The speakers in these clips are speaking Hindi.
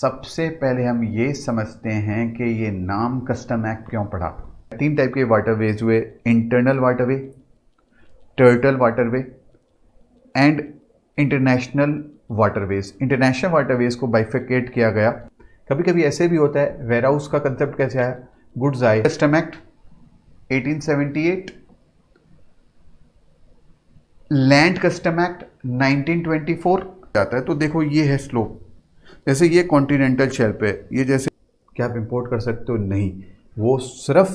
सबसे पहले हम ये समझते हैं कि ये नाम कस्टम एक्ट क्यों पड़ा। तीन टाइप के वाटरवेज हुए, internal waterway, turtle waterway and international waterways. International waterways को बाइफिकेट किया गया। कभी कभी ऐसे भी होता है, वेयर हाउस का कंसेप्ट कैसे आया, गुड्स आए, custom act 1878, land custom act 1924 जाता है। तो देखो ये है स्लोप, जैसे ये कॉन्टिनेंटल शेल्फ है, ये जैसे क्या आप इंपोर्ट कर सकते हो, नहीं, वो सिर्फ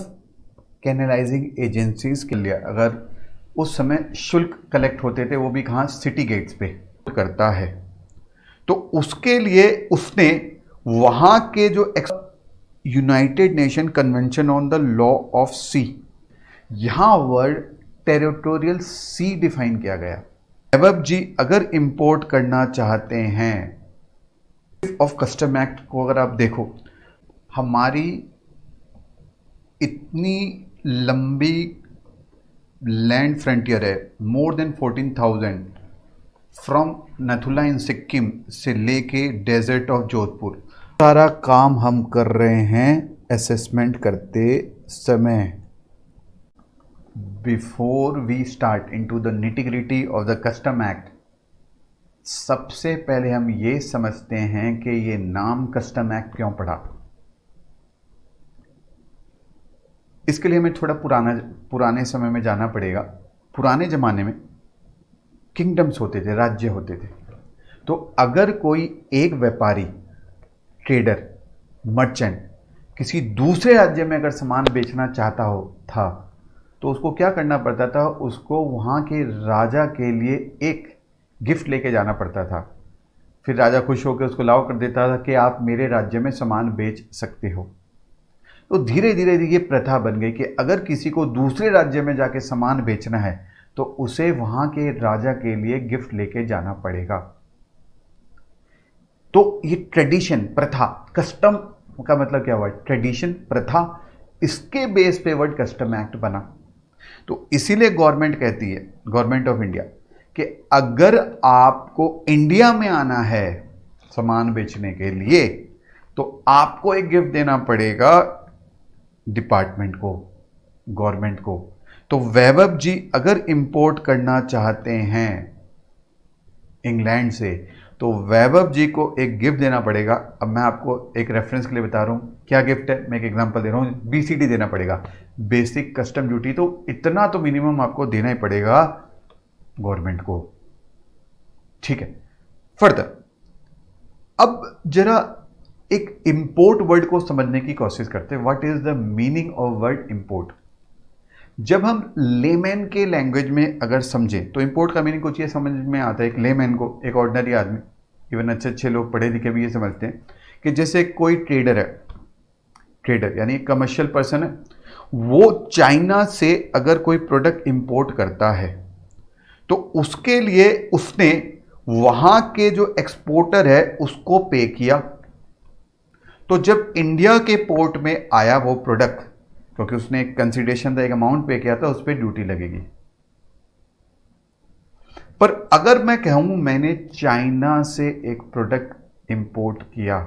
कैनलाइजिंग एजेंसीज के लिए, अगर उस समय शुल्क कलेक्ट होते थे वो भी कहाँ, सिटी गेट्स पे करता है, तो उसके लिए उसने वहां के जो United Nation convention on the law of sea, यहां वर्ड टेरिटोरियल सी डिफाइन किया गया। अब जी अगर इंपोर्ट करना चाहते हैं ऑफ कस्टम एक्ट को, अगर आप देखो, हमारी इतनी लंबी लैंड फ्रंटियर है, मोर देन 14,000, फ्रॉम नथुला इन सिक्किम से लेके डेजर्ट ऑफ जोधपुर, सारा काम हम कर रहे हैं असेसमेंट करते समय। Before we start into the nitty gritty of the custom act, सबसे पहले हम ये समझते हैं कि ये नाम कस्टम एक्ट क्यों पड़ा। इसके लिए हमें थोड़ा पुराने समय में जाना पड़ेगा। पुराने ज़माने में किंगडम्स होते थे, राज्य होते थे। तो अगर कोई एक व्यापारी, ट्रेडर, मर्चेंट किसी दूसरे राज्य में अगर सामान बेचना चाहता हो था, तो उसको क्या करना पड़ता था, उसको वहाँ के राजा के लिए एक गिफ्ट लेके जाना पड़ता था। फिर राजा खुश होकर उसको अलाउ कर देता था कि आप मेरे राज्य में सामान बेच सकते हो। तो धीरे धीरे ये प्रथा बन गई कि अगर किसी को दूसरे राज्य में जाके सामान बेचना है तो उसे वहां के राजा के लिए गिफ्ट लेके जाना पड़ेगा। तो ये ट्रेडिशन, प्रथा, कस्टम का मतलब क्या हुआ, ट्रेडिशन, प्रथा, इसके बेस पे वर्ड कस्टम एक्ट बना। तो इसीलिए गवर्नमेंट कहती है, गवर्नमेंट ऑफ इंडिया, कि अगर आपको इंडिया में आना है सामान बेचने के लिए तो आपको एक गिफ्ट देना पड़ेगा डिपार्टमेंट को, गवर्नमेंट को। तो वैभव जी अगर इंपोर्ट करना चाहते हैं इंग्लैंड से, तो वैभव जी को एक गिफ्ट देना पड़ेगा। अब मैं आपको एक रेफरेंस के लिए बता रहा हूं क्या गिफ्ट है, मैं एक एग्जांपल दे रहा हूं, BCD देना पड़ेगा, बेसिक कस्टम ड्यूटी। तो इतना तो मिनिमम आपको देना ही पड़ेगा गवर्नमेंट को, ठीक है। फर्दर अब जरा एक इंपोर्ट वर्ड को समझने की कोशिश करते हैं। What is the meaning of word import. जब हम लेमैन के लैंग्वेज में अगर समझें तो इंपोर्ट का मीनिंग कुछ ये समझ में आता है, एक लेमैन को, एक ऑर्डिनरी आदमी, इवन अच्छे अच्छे लोग पढ़े लिखे भी ये समझते हैं कि जैसे कोई ट्रेडर है, ट्रेडर यानी कमर्शियल पर्सन है, वो चाइना से अगर कोई प्रोडक्ट इंपोर्ट करता है तो उसके लिए उसने वहां के जो एक्सपोर्टर है उसको पे किया। तो जब इंडिया के पोर्ट में आया वो प्रोडक्ट, क्योंकि उसने एक कंसिडरेशन था, एक अमाउंट पे किया था, उस पर ड्यूटी लगेगी। पर अगर मैं कहूं मैंने चाइना से एक प्रोडक्ट इंपोर्ट किया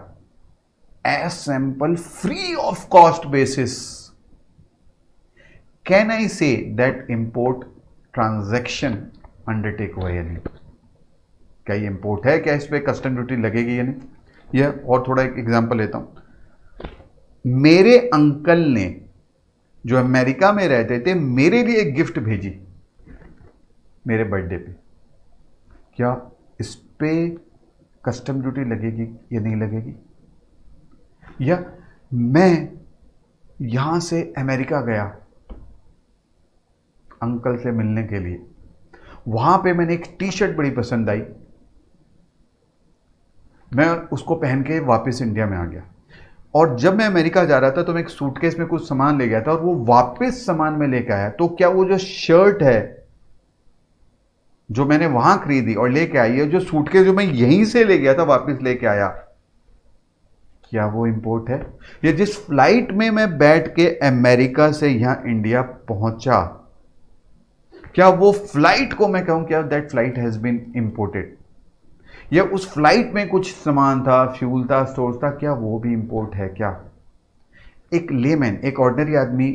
as sample free of cost basis, can I say that import transaction undertake हुआ या नहीं? क्या ये इंपोर्ट है, क्या इस पर कस्टम ड्यूटी लगेगी या नहीं? यह और थोड़ा एक एग्जांपल लेता हूं। मेरे अंकल ने जो अमेरिका में रहते थे मेरे लिए एक गिफ्ट भेजी मेरे बर्थडे पे, क्या इस पे कस्टम ड्यूटी लगेगी या नहीं लगेगी? या मैं यहां से अमेरिका गया अंकल से मिलने के लिए, वहां पे मैंने एक टी शर्ट बड़ी पसंद आई, मैं उसको पहन के वापस इंडिया में आ गया, और जब मैं अमेरिका जा रहा था तो मैं एक सूटकेस में कुछ सामान ले गया था और वो वापस सामान में लेके आया। तो क्या वो जो शर्ट है जो मैंने वहां खरीदी और लेके आई है, जो सूटकेस जो मैं यहीं से ले गया था वापस लेके आया, क्या वो इंपोर्ट है? या जिस फ्लाइट में मैं बैठ के अमेरिका से यहां इंडिया पहुंचा, क्या वो फ्लाइट को मैं कहूं क्या that flight has been imported? या उस फ्लाइट में कुछ सामान था, फ्यूल था, स्टोर्स था, क्या वो भी इंपोर्ट है क्या? एक लेमैन, एक ऑर्डिनरी आदमी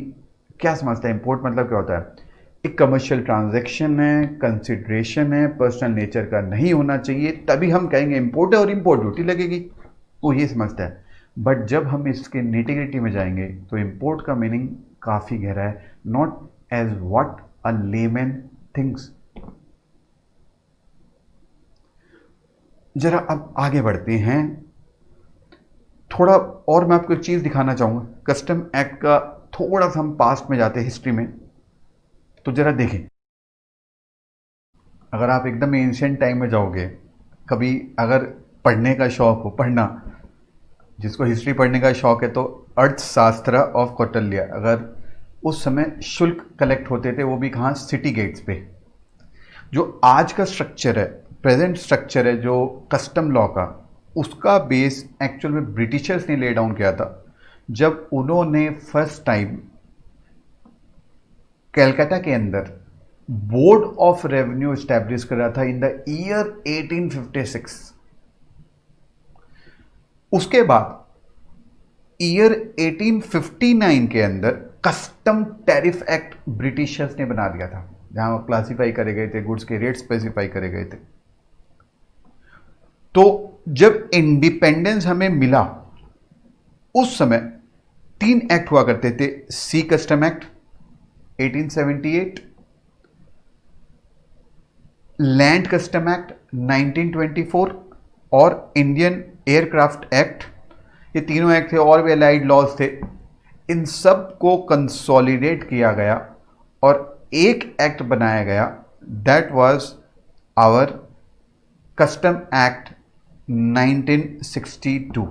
क्या समझता है इंपोर्ट मतलब क्या होता है? एक कमर्शियल ट्रांजैक्शन है, कंसिडरेशन है, पर्सनल नेचर का नहीं होना चाहिए, तभी हम कहेंगे इंपोर्ट है और इंपोर्ट ड्यूटी लगेगी, वो ये समझता है। बट जब हम इसके निटिग्रिटी में जाएंगे तो इंपोर्ट का मीनिंग काफ़ी गहरा है, not as what a layman thinks. जरा अब आगे बढ़ते हैं, थोड़ा और मैं आपको एक चीज़ दिखाना चाहूँगा। कस्टम एक्ट का थोड़ा सा हम पास्ट में जाते हैं हिस्ट्री में, तो जरा देखें। अगर आप एकदम एंशिएंट टाइम में जाओगे, कभी अगर पढ़ने का शौक हो, पढ़ना, जिसको हिस्ट्री पढ़ने का शौक है, तो अर्थशास्त्र ऑफ कौटिल्य, अगर उस समय शुल्क कलेक्ट होते थे, वो भी कहाँ? सिटी गेट्स पे। जो आज का स्ट्रक्चर है, प्रेजेंट स्ट्रक्चर है जो कस्टम लॉ का, उसका बेस एक्चुअल में ब्रिटिशर्स ने ले डाउन किया था जब उन्होंने फर्स्ट टाइम कलकत्ता के अंदर बोर्ड ऑफ रेवेन्यू एस्टैब्लिश करा था इन द ईयर 1856। उसके बाद ईयर 1859 के अंदर कस्टम टैरिफ एक्ट ब्रिटिशर्स ने बना दिया था, जहां क्लासिफाई करे गए थे, गुड्स के रेट स्पेसिफाई करे गए थे। तो जब इंडिपेंडेंस हमें मिला, उस समय 3 एक्ट हुआ करते थे। Sea custom act 1878, land custom act 1924 और इंडियन एयरक्राफ्ट एक्ट। ये तीनों एक्ट थे, और भी अलाइड लॉज थे। इन सब को कंसोलिडेट किया गया और एक एक्ट बनाया गया, that was our custom act 1962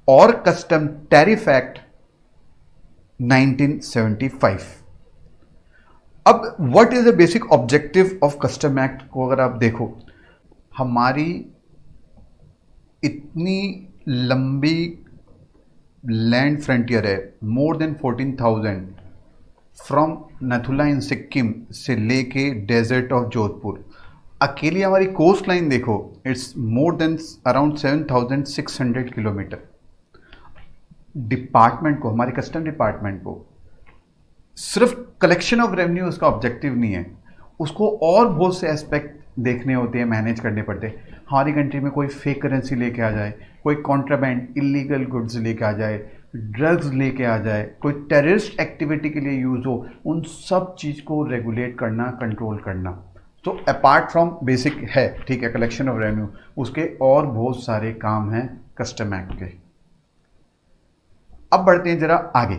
और कस्टम टैरिफ एक्ट 1975। अब what is the basic objective of custom act को अगर आप देखो, हमारी इतनी लंबी लैंड फ्रंटियर है, मोर देन 14,000, फ्रॉम नथुला इन सिक्किम से लेके डेजर्ट ऑफ जोधपुर। अकेली हमारी कोस्ट लाइन देखो, it's more than around 7,600 kilometre. Department को, हमारे कस्टम डिपार्टमेंट को सिर्फ कलेक्शन ऑफ रेवेन्यू उसका ऑब्जेक्टिव नहीं है, उसको और बहुत से एस्पेक्ट देखने होते हैं, मैनेज करने पड़ते हैं। हमारी कंट्री में कोई फेक करेंसी लेके आ जाए, कोई कॉन्ट्राबैंड इलीगल गुड्स लेके आ जाए, ड्रग्स लेके आ जाए, कोई टेररिस्ट एक्टिविटी के लिए यूज़ हो, उन सब चीज़ को रेगुलेट करना, कंट्रोल करना। तो अपार्ट फ्रॉम बेसिक है, ठीक है, कलेक्शन ऑफ रेवेन्यू, उसके और बहुत सारे काम हैं कस्टम एक्ट के। अब बढ़ते हैं जरा आगे,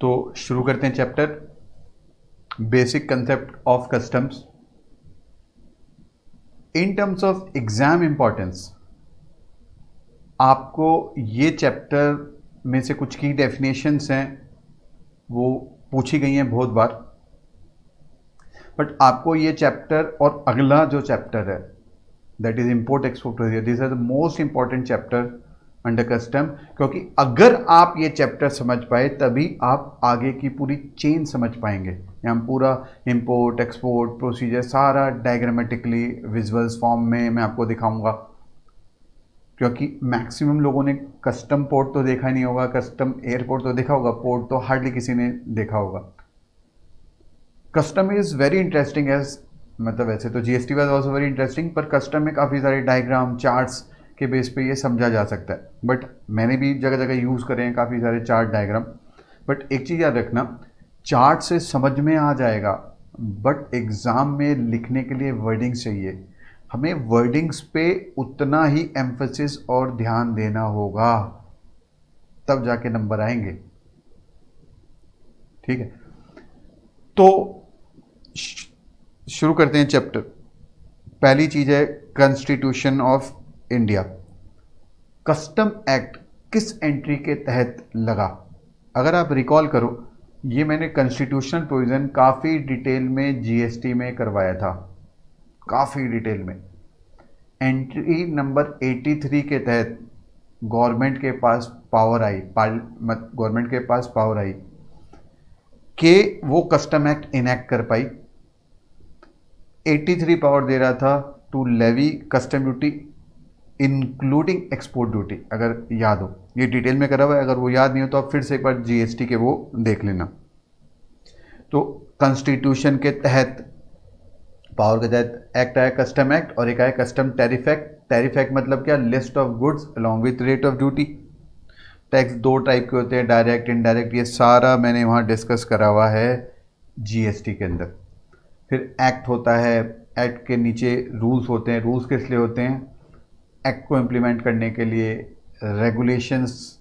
तो शुरू करते हैं chapter basic concept of customs. In terms of exam importance, आपको ये चैप्टर में से कुछ की डेफिनेशंस हैं वो पूछी गई हैं बहुत बार, बट आपको ये चैप्टर और अगला जो चैप्टर है, that is import export, this are the most important chapter under custom, क्योंकि अगर आप ये चैप्टर समझ पाए तभी आप आगे की पूरी चेन समझ पाएंगे। हम पूरा इंपोर्ट एक्सपोर्ट प्रोसीजर सारा डायग्रामेटिकली विजुअल्स फॉर्म में मैं आपको दिखाऊंगा, क्योंकि मैक्सिमम लोगों ने कस्टम पोर्ट तो देखा नहीं होगा, कस्टम एयरपोर्ट तो देखा होगा, पोर्ट तो हार्डली किसी ने देखा होगा। Custom is very interesting as, मतलब वैसे तो GST was also very interesting, पर कस्टम में काफ़ी सारे डायग्राम चार्ट्स के बेस पे ये समझा जा सकता है। बट मैंने भी जगह जगह यूज़ करे हैं काफ़ी सारे चार्ट डायग्राम। बट एक चीज़ याद रखना, चार्ट से समझ में आ जाएगा, बट एग्ज़ाम में लिखने के लिए वर्डिंग्स चाहिए। हमें वर्डिंग्स पे उतना ही एम्फसिस और ध्यान देना होगा, तब जाके नंबर आएंगे, ठीक है। तो शुरू करते हैं चैप्टर। पहली चीज़ है constitution of India. Custom act किस एंट्री के तहत लगा? अगर आप रिकॉल करो, ये मैंने कॉन्स्टिट्यूशनल प्रोविज़न काफ़ी डिटेल में जीएसटी में करवाया था, काफ़ी डिटेल में। एंट्री नंबर 83 के तहत गवर्नमेंट के पास पावर आई, गवर्नमेंट के पास पावर आई कि वो कस्टम एक्ट इनैक्ट कर पाई। 83 पावर दे रहा था to levy custom duty including export duty, अगर याद हो, ये डिटेल में करा हुआ है, अगर वो याद नहीं हो तो आप फिर से एक बार जीएसटी के वो देख लेना। तो कॉन्स्टिट्यूशन के तहत, पावर के तहत एक्ट आया कस्टम एक्ट, और एक आया custom tariff act. Tariff act मतलब क्या, list of goods along with rate of duty. Tax दो टाइप के होते हैं, डायरेक्ट इनडायरेक्ट, ये सारा मैंने वहाँ डिस्कस करा हुआ है जीएसटी के अंदर। फिर एक्ट होता है, एक्ट के नीचे रूल्स होते हैं। रूल्स किस लिए होते हैं, एक्ट को इम्प्लीमेंट करने के लिए। रेगुलेशंस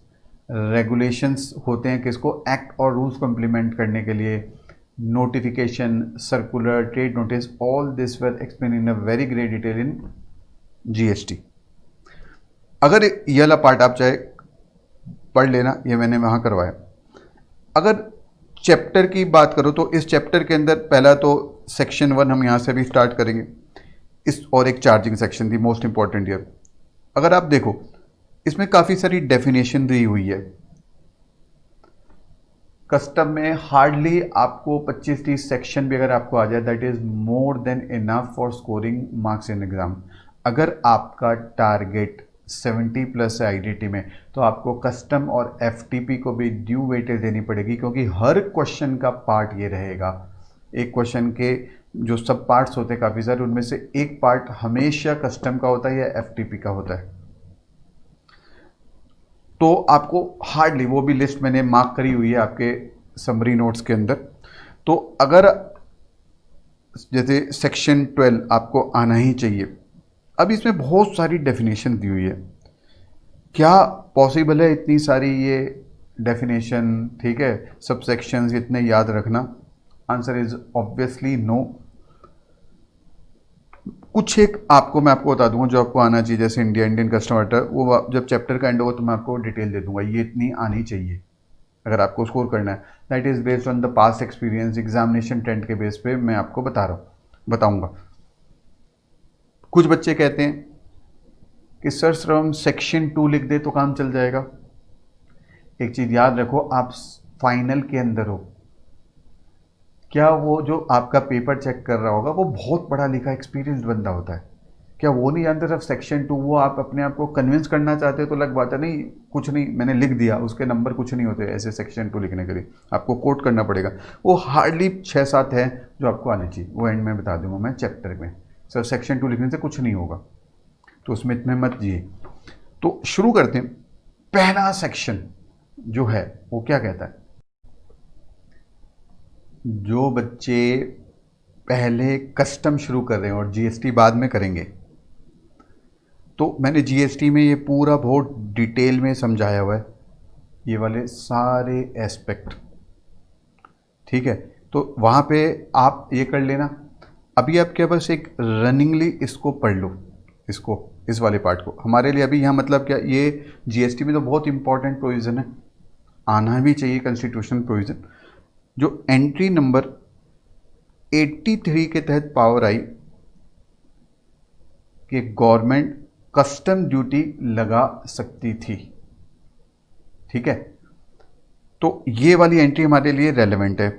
होते हैं किसको, एक्ट और रूल्स को इम्प्लीमेंट करने के लिए। Notification, circular, trade notice, all this were explain in a very great detail in GST. अगर ये वाला पार्ट आप चाहे पढ़ लेना, ये मैंने वहाँ करवाया। अगर चैप्टर की बात करो तो इस चैप्टर के अंदर पहला तो सेक्शन 1 हम यहाँ से भी स्टार्ट करेंगे, इस और एक चार्जिंग सेक्शन थी मोस्ट इंपॉर्टेंट ईयर। अगर आप देखो इसमें काफ़ी सारी डेफिनेशन दी हुई है। कस्टम में हार्डली आपको 25-30 सेक्शन भी अगर आपको आ जाए, that is more than enough for scoring marks in exam. अगर आपका टारगेट 70+ है आईडीटी में, तो आपको कस्टम और एफटीपी को भी ड्यू वेटेज देनी पड़ेगी, क्योंकि हर क्वेश्चन का पार्ट ये रहेगा। एक क्वेश्चन के जो सब पार्ट्स होते हैं काफ़ी सारे, उनमें से एक पार्ट हमेशा कस्टम का होता है या एफटीपी का होता है। तो आपको हार्डली, वो भी लिस्ट मैंने मार्क करी हुई है आपके समरी नोट्स के अंदर। तो अगर जैसे सेक्शन 12 आपको आना ही चाहिए। अब इसमें बहुत सारी डेफिनेशन दी हुई है, क्या पॉसिबल है इतनी सारी ये डेफिनेशन, ठीक है, सब सेक्शंस इतने याद रखना? Answer is obviously no. कुछ एक आपको मैं आपको बता दूंगा जो आपको आना चाहिए, जैसे इंडियन कस्टम ऑर्डर, वो जब चैप्टर का एंड होगा तो मैं आपको डिटेल दे दूंगा, ये इतनी आनी चाहिए अगर आपको स्कोर करना है। That is based on the past experience, examination tent के बेस पे मैं आपको बताऊंगा। कुछ बच्चे कहते हैं कि सर हम सेक्शन 2 लिख दे तो काम चल जाएगा। एक चीज़ याद रखो, आप फाइनल के अंदर हो, क्या वो जो आपका पेपर चेक कर रहा होगा वो बहुत पढ़ा लिखा एक्सपीरियंस बंदा होता है? क्या वो नहीं जानते सिर्फ सेक्शन 2? वो आप अपने आप को कन्विंस करना चाहते हो तो अलग बात है, नहीं कुछ नहीं मैंने लिख दिया, उसके नंबर कुछ नहीं होते ऐसे सेक्शन 2 लिखने के लिए, आपको कोट करना पड़ेगा। वो हार्डली 6-7 है जो आपको आने चाहिए, वो एंड में बता दूंगा मैं चैप्टर में। सर सेक्शन 2 लिखने से कुछ नहीं होगा, तो उसमें इतने मत जिए। तो शुरू करते हैं। पहला सेक्शन जो है वो क्या कहता है? जो बच्चे पहले कस्टम शुरू कर रहे हैं और जीएसटी बाद में करेंगे, तो मैंने जीएसटी में ये पूरा बहुत डिटेल में समझाया हुआ है, ये वाले सारे एस्पेक्ट, ठीक है। तो वहाँ पे आप ये कर लेना। अभी आपके बस एक रनिंगली इसको पढ़ लो, इसको, इस वाले पार्ट को। हमारे लिए अभी यहाँ मतलब क्या, ये जीएसटी में तो बहुत इंपॉर्टेंट प्रोविज़न है, आना भी चाहिए कॉन्स्टिट्यूशनल प्रोविज़न। जो एंट्री नंबर 83 के तहत पावर आई कि गवर्नमेंट कस्टम ड्यूटी लगा सकती थी, ठीक है। तो ये वाली एंट्री हमारे लिए रेलेवेंट है,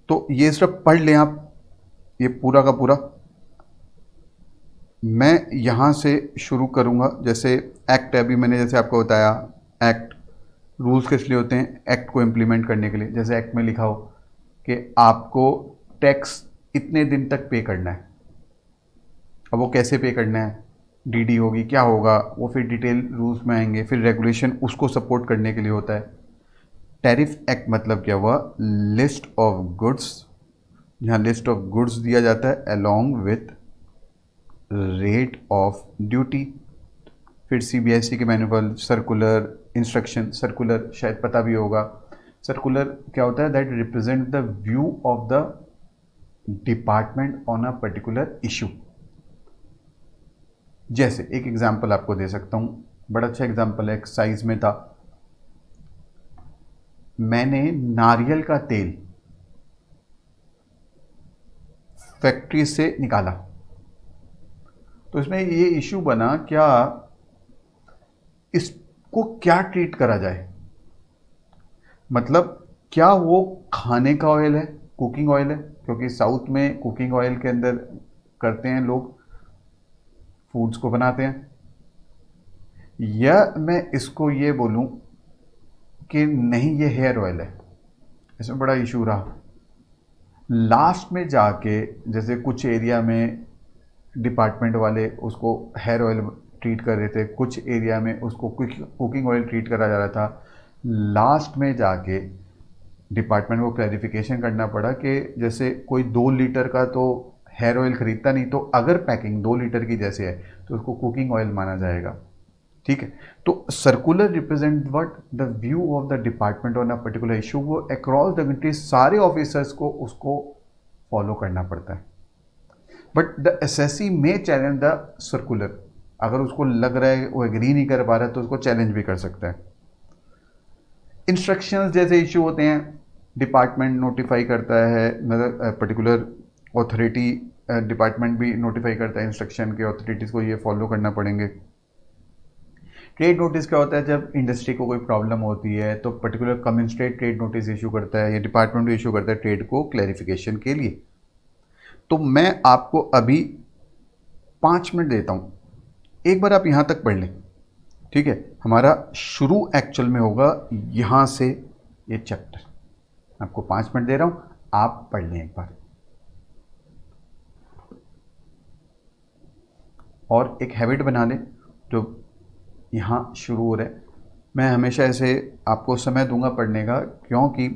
तो ये सिर्फ पढ़ लें आप, ये पूरा का पूरा। मैं यहां से शुरू करूंगा। जैसे एक्ट है, अभी मैंने जैसे आपको बताया, एक्ट रूल्स किस लिए होते हैं, एक्ट को इम्प्लीमेंट करने के लिए। जैसे एक्ट में लिखा हो कि आपको टैक्स इतने दिन तक पे करना है, अब वो कैसे पे करना है, डीडी होगी, क्या होगा, वो फिर डिटेल रूल्स में आएंगे। फिर रेगुलेशन उसको सपोर्ट करने के लिए होता है। टैरिफ एक्ट मतलब क्या हुआ, लिस्ट ऑफ गुड्स, जहाँ लिस्ट ऑफ गुड्स दिया जाता है along with rate of duty. फिर सीबीएसई के मैनुअल, सर्कुलर, इंस्ट्रक्शन। सर्कुलर शायद पता भी होगा, सर्कुलर क्या होता है, that represent the view of the department on a particular issue. जैसे एक एग्जांपल आपको दे सकता हूं, बड़ा अच्छा एग्जांपल है, एक्साइज में था, मैंने नारियल का तेल फैक्ट्री से निकाला, तो इसमें ये इशू बना, क्या इसको क्या ट्रीट करा जाए, मतलब क्या वो खाने का ऑयल है, कुकिंग ऑयल है, क्योंकि साउथ में कुकिंग ऑयल के अंदर करते हैं लोग, फूड्स को बनाते हैं, या मैं इसको ये बोलूं कि नहीं ये हेयर ऑयल है, इसमें बड़ा इशू रहा। लास्ट में जाके जैसे कुछ एरिया में डिपार्टमेंट वाले उसको हेयर ऑयल ट्रीट कर रहे थे, कुछ एरिया में उसको कुकिंग ऑयल ट्रीट करा जा रहा था। लास्ट में जाके डिपार्टमेंट को क्लैरिफिकेशन करना पड़ा कि जैसे कोई 2 लीटर का तो हेयर ऑयल खरीदता नहीं, तो अगर पैकिंग 2 लीटर की जैसे है तो उसको कुकिंग ऑयल माना जाएगा। ठीक है, तो circular represent what the view of the department on a particular issue, वो अक्रॉस द कंट्री सारे ऑफिसर्स को उसको फॉलो करना पड़ता है। बट द एसएससी में चैलेंज द सर्कुलर, अगर उसको लग रहा है वो एग्री नहीं कर पा रहा है तो उसको चैलेंज भी कर सकता है। इंस्ट्रक्शंस जैसे इशू होते हैं, डिपार्टमेंट नोटिफाई करता है, मतलब पर्टिकुलर ऑथोरिटी डिपार्टमेंट भी नोटिफाई करता है इंस्ट्रक्शन के, अथॉरिटीज़ को ये फॉलो करना पड़ेंगे। ट्रेड नोटिस क्या होता है, जब इंडस्ट्री को कोई प्रॉब्लम होती है तो पर्टिकुलर कमिंस्ट्रेट ट्रेड नोटिस इशू करता है, या डिपार्टमेंट भी इशू करता है ट्रेड को क्लैरिफिकेशन के लिए। तो मैं आपको अभी 5 मिनट देता हूँ, एक बार आप यहाँ तक पढ़ लें। ठीक है, हमारा शुरू एक्चुअल में होगा यहाँ से ये चैप्टर। आपको 5 मिनट दे रहा हूँ, आप पढ़ लें एक बार, और एक हैबिट बना लें जो यहाँ शुरू हो रहा है। मैं हमेशा ऐसे आपको समय दूंगा पढ़ने का, क्योंकि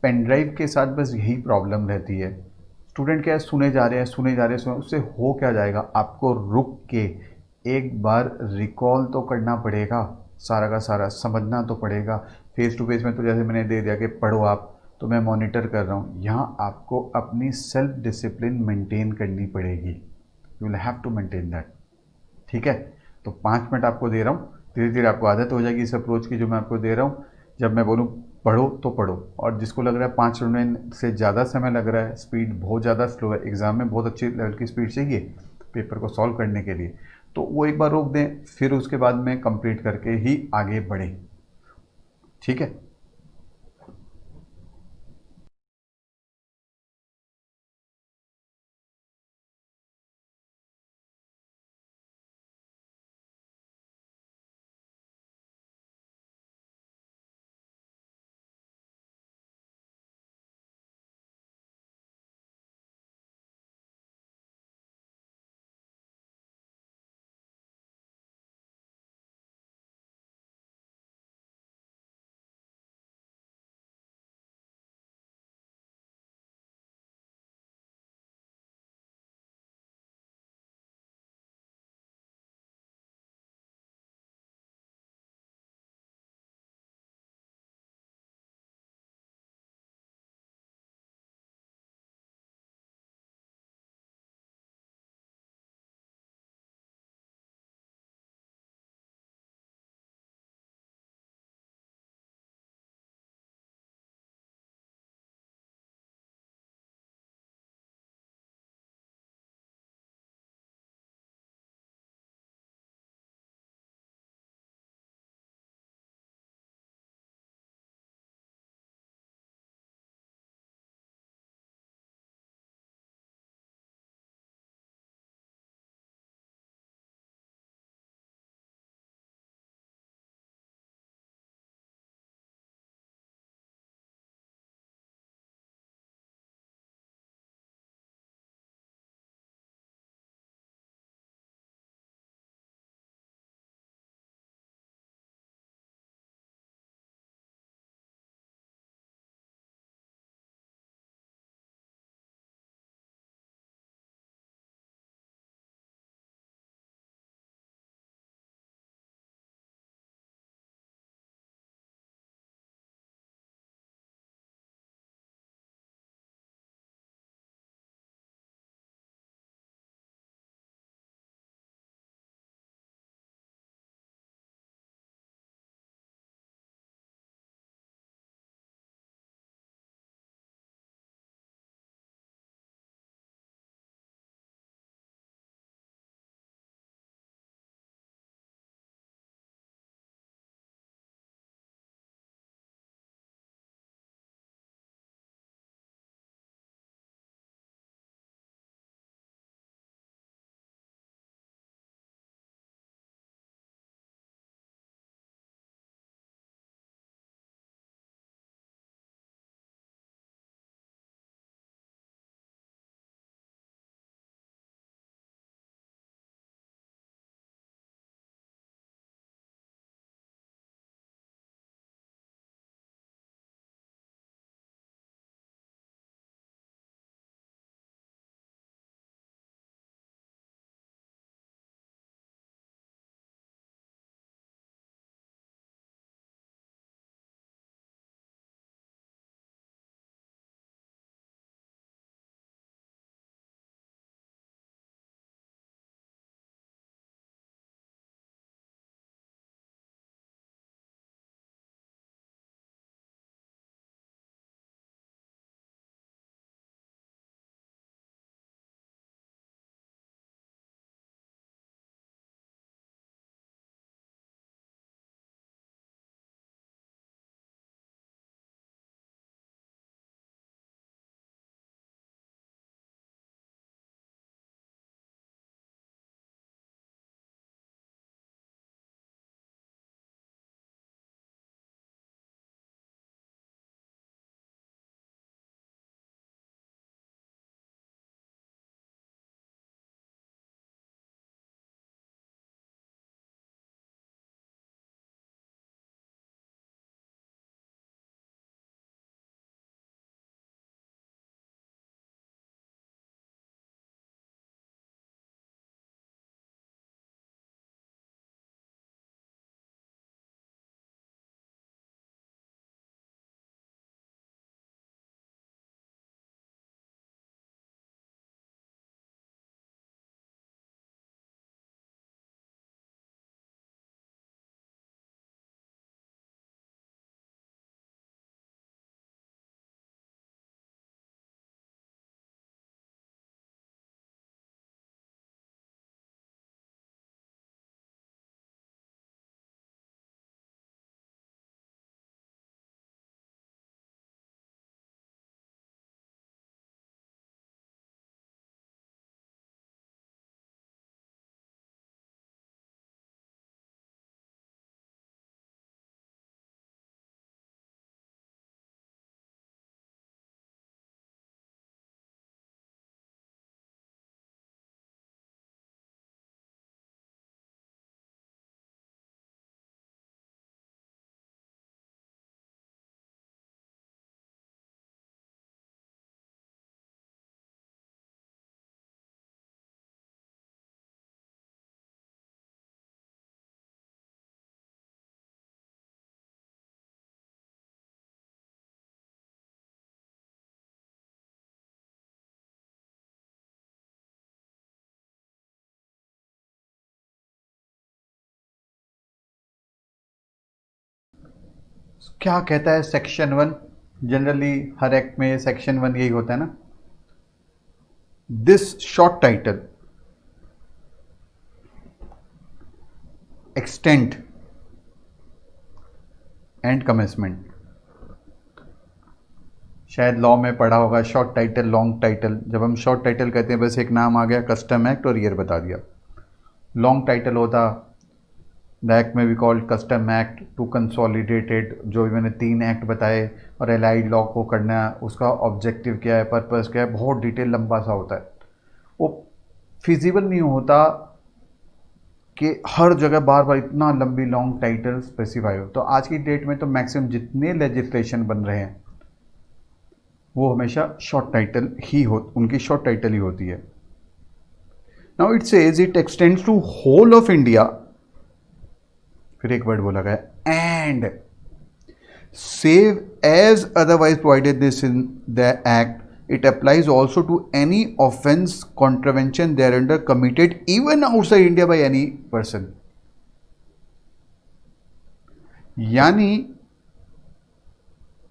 पेन ड्राइव के साथ बस यही प्रॉब्लम रहती है। स्टूडेंट क्या है, सुने जा रहे हैं सुने जा रहे हैं, उससे हो क्या जाएगा, आपको रुक के एक बार रिकॉल तो करना पड़ेगा, सारा का सारा समझना तो पड़ेगा। फेस टू फेस में तो जैसे मैंने दे दिया कि पढ़ो आप, तो मैं मॉनिटर कर रहा हूँ। यहाँ आपको अपनी सेल्फ डिसिप्लिन मेंटेन करनी पड़ेगी, you will have to maintain that. ठीक है, तो 5 मिनट आपको दे रहा हूँ, धीरे धीरे आपको आदत हो जाएगी इस अप्रोच की जो मैं आपको दे रहा हूँ। जब मैं बोलूँ पढ़ो तो पढ़ो, और जिसको लग रहा है 5 मिनट से ज़्यादा समय लग रहा है, स्पीड बहुत ज़्यादा स्लो है, एग्ज़ाम में बहुत अच्छी लेवल की स्पीड चाहिए पेपर को सॉल्व करने के लिए, तो वो एक बार रोक दें, फिर उसके बाद में कंप्लीट करके ही आगे बढ़ें। ठीक है। क्या कहता है सेक्शन 1? जनरली हर एक्ट में सेक्शन 1 यही होता है ना. This short title extent and commencement. शायद लॉ में पढ़ा होगा शॉर्ट टाइटल लॉन्ग टाइटल. जब हम शॉर्ट टाइटल कहते हैं बस एक नाम आ गया, कस्टम एक्ट और ईयर बता दिया. लॉन्ग टाइटल होता द एक्ट में भी called custom act to consolidated. जो भी मैंने 3 एक्ट बताए और एलाइड लॉ को करना है, उसका ऑब्जेक्टिव क्या है, पर्पस क्या है, बहुत डिटेल लंबा सा होता है. वो फिजिबल नहीं होता कि हर जगह बार बार इतना लंबी लॉन्ग टाइटल स्पेसिफाई हो. तो आज की डेट में तो मैक्सिमम जितने लेजिस्लेशन बन रहे हैं वो हमेशा शॉर्ट टाइटल ही उनकी शॉर्ट टाइटल ही होती है. Now it says it extends to whole of India. फिर एक वर्ड बोला गया and save as otherwise provided this in the act. It applies also to any offense contravention thereunder committed even outside India by any person. यानी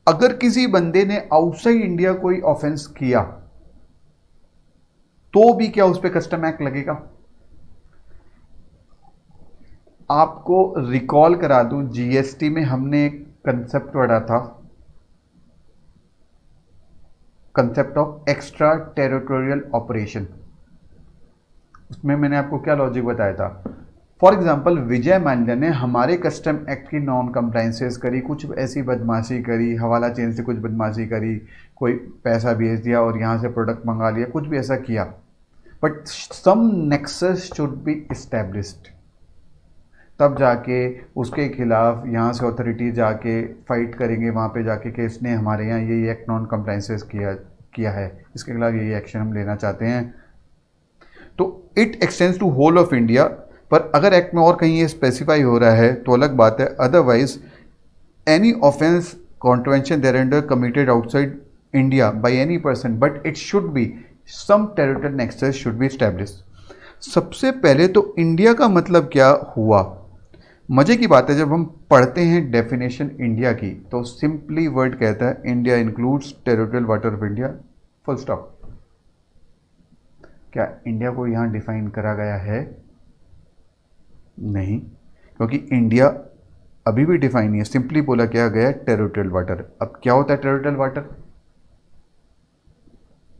अगर किसी बंदे ने आउटसाइड इंडिया कोई ऑफेंस किया तो भी क्या उस पर कस्टम एक्ट लगेगा. आपको रिकॉल करा दूं, जीएसटी में हमने एक कंसेप्ट पढ़ा था, concept of extra territorial operation. उसमें मैंने आपको क्या लॉजिक बताया था. फॉर एग्जांपल विजय माल्या ने हमारे कस्टम एक्ट की नॉन कंप्लाइंसेस करी, कुछ ऐसी बदमाशी करी, हवाला चेन से कुछ बदमाशी करी, कोई पैसा भेज दिया और यहाँ से प्रोडक्ट मंगा लिया, कुछ भी ऐसा किया. But some nexus should be established. तब जाके उसके खिलाफ यहाँ से अथॉरिटी जाके फाइट करेंगे वहाँ पे जाके कि इसने हमारे यहाँ ये एक्ट नॉन कंप्लाइंसेस किया है, इसके खिलाफ ये एक्शन हम लेना चाहते हैं. तो it extends to whole of India. पर अगर एक्ट में और कहीं ये स्पेसिफाई हो रहा है तो अलग बात है. Otherwise any offence contravention thereunder committed outside India by any person but it should be some territorial nexus should be established. सबसे पहले तो इंडिया का मतलब क्या हुआ. मजे की बात है जब हम पढ़ते हैं डेफिनेशन इंडिया की तो सिंपली वर्ड कहता है India includes territorial water of India, full stop. क्या इंडिया को यहां डिफाइन करा गया है? नहीं, क्योंकि इंडिया अभी भी डिफाइन नहीं है. सिंपली बोला क्या गया टेरिटोरियल वाटर. अब क्या होता है टेरिटोरियल वाटर,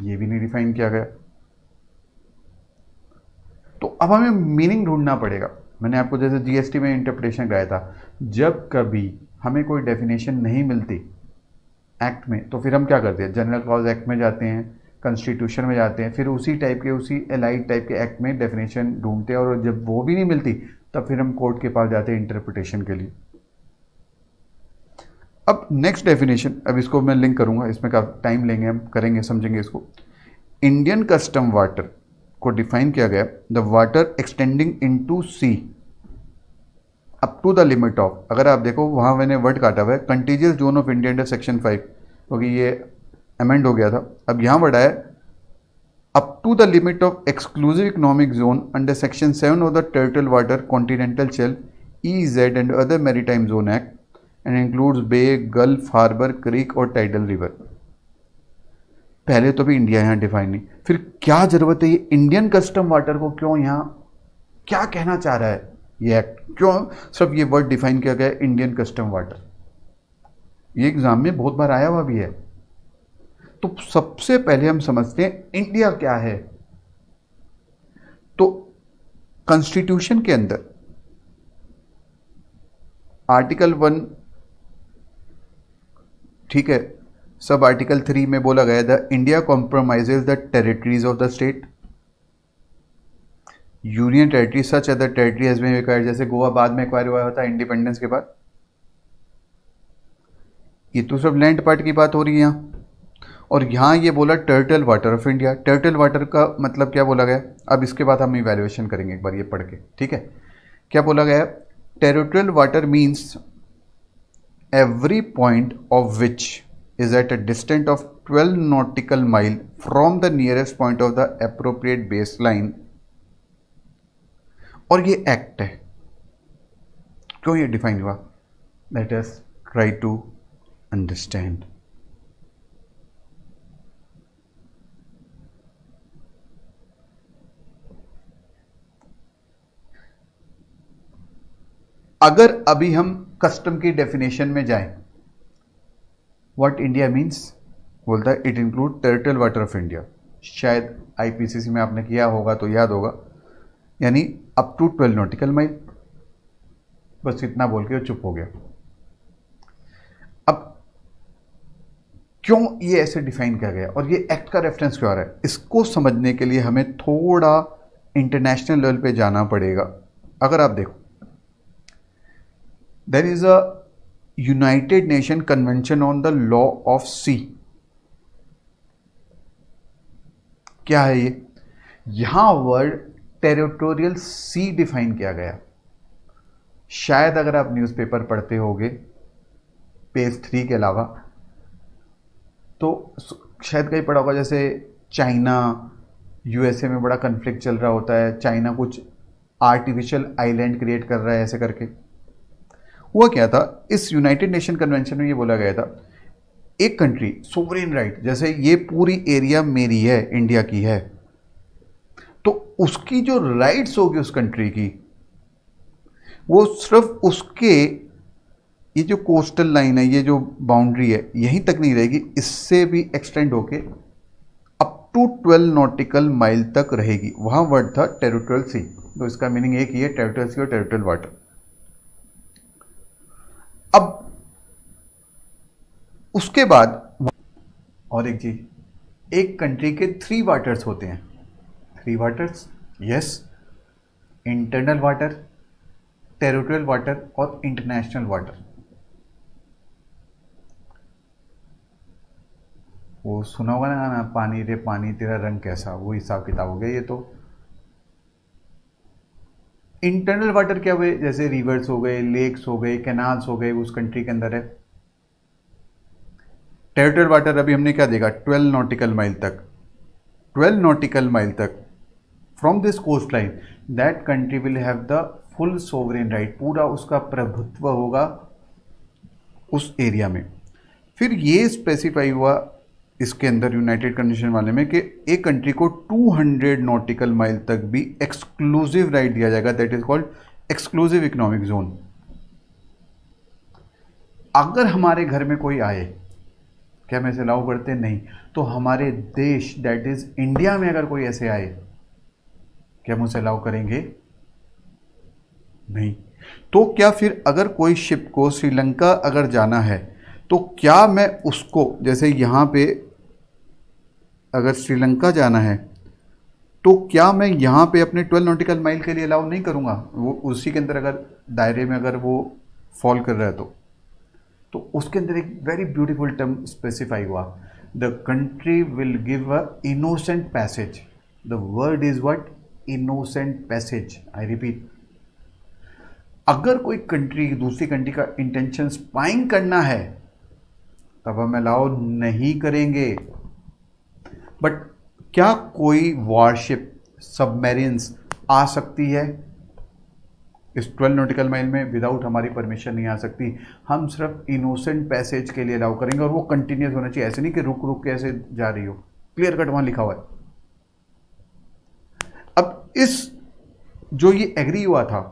ये भी नहीं डिफाइन किया गया. तो अब हमें मीनिंग ढूंढना पड़ेगा. मैंने आपको जैसे जीएसटी में इंटरप्रिटेशन कराया था, जब कभी हमें कोई डेफिनेशन नहीं मिलती एक्ट में तो फिर हम क्या करते हैं, जनरल क्लॉज एक्ट में जाते हैं, कॉन्स्टिट्यूशन में जाते हैं, फिर उसी टाइप के उसी एलाइड टाइप के एक्ट में डेफिनेशन ढूंढते हैं. और जब वो भी नहीं मिलती तब फिर हम कोर्ट के पास जाते हैं इंटरप्रिटेशन के लिए. अब नेक्स्ट डेफिनेशन, अब इसको मैं लिंक करूंगा, इसमें काफी टाइम लेंगे, हम करेंगे, समझेंगे इसको. इंडियन कस्टम वाटर को डिफाइन किया गया the water extending into sea up to the limit of. अगर आप देखो वहां मैंने वर्ड काटा हुआ है contiguous zone of India under section 5, क्योंकि ये अमेंड हो गया था. अब यहां वर्ड है up to the limit of exclusive economic zone under section 7 of the territorial water continental shelf EEZ and other maritime zone act and includes bay, gulf, harbour, creek और टाइडल रिवर. पहले तो भी इंडिया यहां डिफाइन नहीं, फिर क्या जरूरत है ये इंडियन कस्टम वाटर को, क्यों यहां, क्या कहना चाह रहा है ये एक्ट, क्यों सिर्फ ये वर्ड डिफाइन किया गया इंडियन कस्टम वाटर. ये एग्जाम में बहुत बार आया हुआ भी है. तो सबसे पहले हम समझते हैं इंडिया क्या है. तो कॉन्स्टिट्यूशन के अंदर आर्टिकल 1, ठीक है, सब आर्टिकल 3 में बोला गया the India compromises the territories of the state. Union territory such other territory has been acquired, जैसे गोवा बाद में एक्वायर हुआ होता है इंडिपेंडेंस के बाद. ये तो सब लैंड पार्ट की बात हो रही है यहाँ. और यहाँ ये बोला territorial water of India. Territorial water का मतलब क्या बोला गया, अब इसके बाद हम इवैल्यूएशन करेंगे एक बार ये पढ़ के, ठीक है. क्या बोला गया, territorial water means every point of which is at a distance of 12 nautical mile from the nearest point of the appropriate baseline. और ये एक्ट है, क्यों ये डिफाइन हुआ, let us try to understand. अगर अभी हम कस्टम की डेफिनेशन में जाएं, व्हाट इंडिया मीन्स, बोलता है it include territorial water of India. शायद आईपीसीसी में आपने किया होगा तो याद होगा, यानी अप टू 12 नॉटिकल माइल। बस इतना बोल के वो चुप हो गया। अब क्यों ये ऐसे डिफाइन किया गया और ये एक्ट का रेफरेंस क्यों आ रहा है, इसको समझने के लिए हमें थोड़ा इंटरनेशनल लेवल पे जाना पड़ेगा। अगर आप देखो, there is a United Nation convention on the law of sea. क्या है ये? यहां वर्ड टेरिटोरियल सी डिफाइन किया गया। शायद अगर आप न्यूज़पेपर पढ़ते होगे पेज 3 के अलावा, तो शायद कहीं पढ़ा होगा, जैसे चाइना यूएसए में बड़ा कन्फ्लिक्ट चल रहा होता है, चाइना कुछ आर्टिफिशियल आइलैंड क्रिएट कर रहा है ऐसे करके। हुआ क्या था, इस यूनाइटेड नेशन कन्वेंशन में ये बोला गया था, एक कंट्री सोवरेन राइट, जैसे ये पूरी एरिया मेरी है, इंडिया की है, तो उसकी जो राइट्स होगी उस कंट्री की, वो सिर्फ उसके ये जो कोस्टल लाइन है, ये जो बाउंड्री है, यहीं तक नहीं रहेगी, इससे भी एक्सटेंड होके अप टू 12 नॉटिकल माइल तक रहेगी। वहां वर्ड था टेरिटोरियल सी, तो इसका मीनिंग एक ही है, टेरिटोरियल सी और टेरिटोरियल वाटर। अब उसके बाद और एक चीज, एक कंट्री के 3 वाटर्स होते हैं। 3 waters, yes, internal water, territorial water और इंटरनेशनल वाटर। वो सुना होगा ना गाना, पानी रे पानी तेरा रंग कैसा, वो हिसाब किताब हो गया ये। तो इंटरनल वाटर क्या हुए, जैसे रिवर्स हो गए, लेक्स हो गए, कैनाल्स हो गए, उस कंट्री के अंदर है। टेरिटोरियल वाटर अभी हमने क्या देखा, 12 नॉटिकल माइल तक, 12 नॉटिकल माइल तक from this coast line that country will have the full sovereign right, पूरा उसका प्रभुत्व होगा उस एरिया में। फिर ये स्पेसिफाई हुआ इसके अंदर यूनाइटेड कन्वेंशन वाले में कि एक कंट्री को 200 नॉटिकल माइल तक भी एक्सक्लूसिव राइट दिया जाएगा, that is called exclusive economic zone. अगर हमारे घर में कोई आए, क्या हम ऐसे अलाउ करते? नहीं। तो हमारे देश दैट इज इंडिया में अगर कोई ऐसे आए, क्या हम उसे अलाउ करेंगे? नहीं। तो क्या फिर अगर कोई शिप को श्रीलंका अगर जाना है, तो क्या मैं उसको, जैसे यहाँ पे अगर श्रीलंका जाना है, तो क्या मैं यहाँ पे अपने 12 नॉटिकल माइल के लिए अलाउ नहीं करूँगा? वो उसी के अंदर अगर दायरे में अगर वो फॉल कर रहा है तो उसके अंदर एक वेरी ब्यूटीफुल टर्म स्पेसिफाई हुआ, the country will give a innocent passage. The word is what? Innocent passage. I repeat, अगर कोई कंट्री दूसरी कंट्री का इंटेंशन स्पाइंग करना है तब हम अलाउ नहीं करेंगे। बट क्या कोई वॉरशिप, सबमरीन्स आ सकती है इस 12 नॉटिकल माइल में? विदाउट हमारी परमिशन नहीं आ सकती। हम सिर्फ इनोसेंट पैसेज के लिए अलाउ करेंगे, और वो कंटिन्यूस होना चाहिए, ऐसे नहीं कि रुक रुक के ऐसे जा रही हो। क्लियर कट वहां लिखा हुआ है। अब इस जो ये एग्री हुआ था,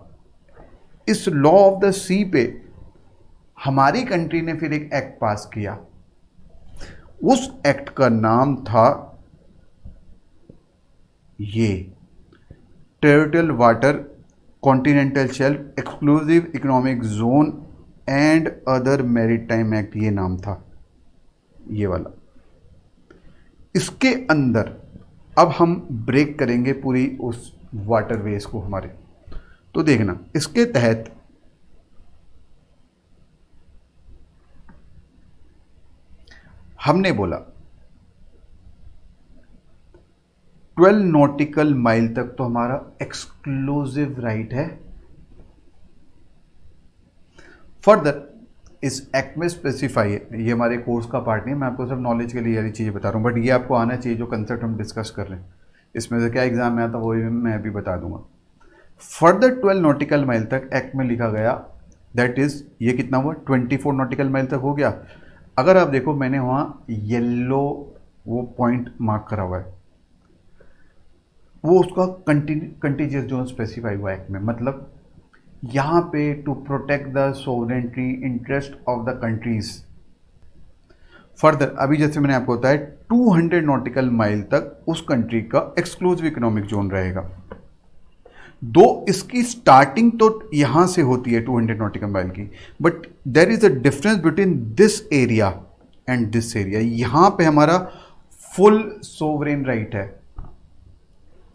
इस लॉ ऑफ द सी पे हमारी कंट्री ने फिर एक एक्ट पास किया। उस एक्ट का नाम था ये territorial water continental shelf exclusive economic zone and other maritime act, ये नाम था ये वाला। इसके अंदर अब हम ब्रेक करेंगे पूरी उस वाटरवेज को हमारे। तो देखना, इसके तहत हमने बोला 12 नॉटिकल माइल तक तो हमारा एक्सक्लूसिव राइट है। फर्दर इस एक्ट में स्पेसिफाई है, ये हमारे कोर्स का पार्ट नहीं है, मैं आपको सिर्फ नॉलेज के लिए ये चीज़ें बता रहा हूँ, बट ये आपको आना चाहिए जो कंसेप्ट हम डिस्कस कर रहे हैं। इसमें से क्या एग्जाम में आता वो मैं अभी बता दूंगा। फर्दर 12 नॉटिकल माइल तक एक्ट में लिखा गया, दैट इज ये कितना हुआ, 24 नॉटिकल माइल तक हो गया। अगर आप देखो मैंने वहां येलो वो पॉइंट मार्क करा हुआ है, वो उसका कंटीजियस जोन स्पेसिफाई हुआ है में, मतलब यहां पे to protect the sovereignty interest of the countries. Further अभी जैसे मैंने आपको बताया 200 नॉटिकल माइल तक उस कंट्री का एक्सक्लूसिव इकोनॉमिक जोन रहेगा। दो इसकी स्टार्टिंग तो यहां से होती है 200 नॉटिकल माइल की, but there is a difference between this area and this area. यहां पे हमारा फुल सोवरेन राइट है,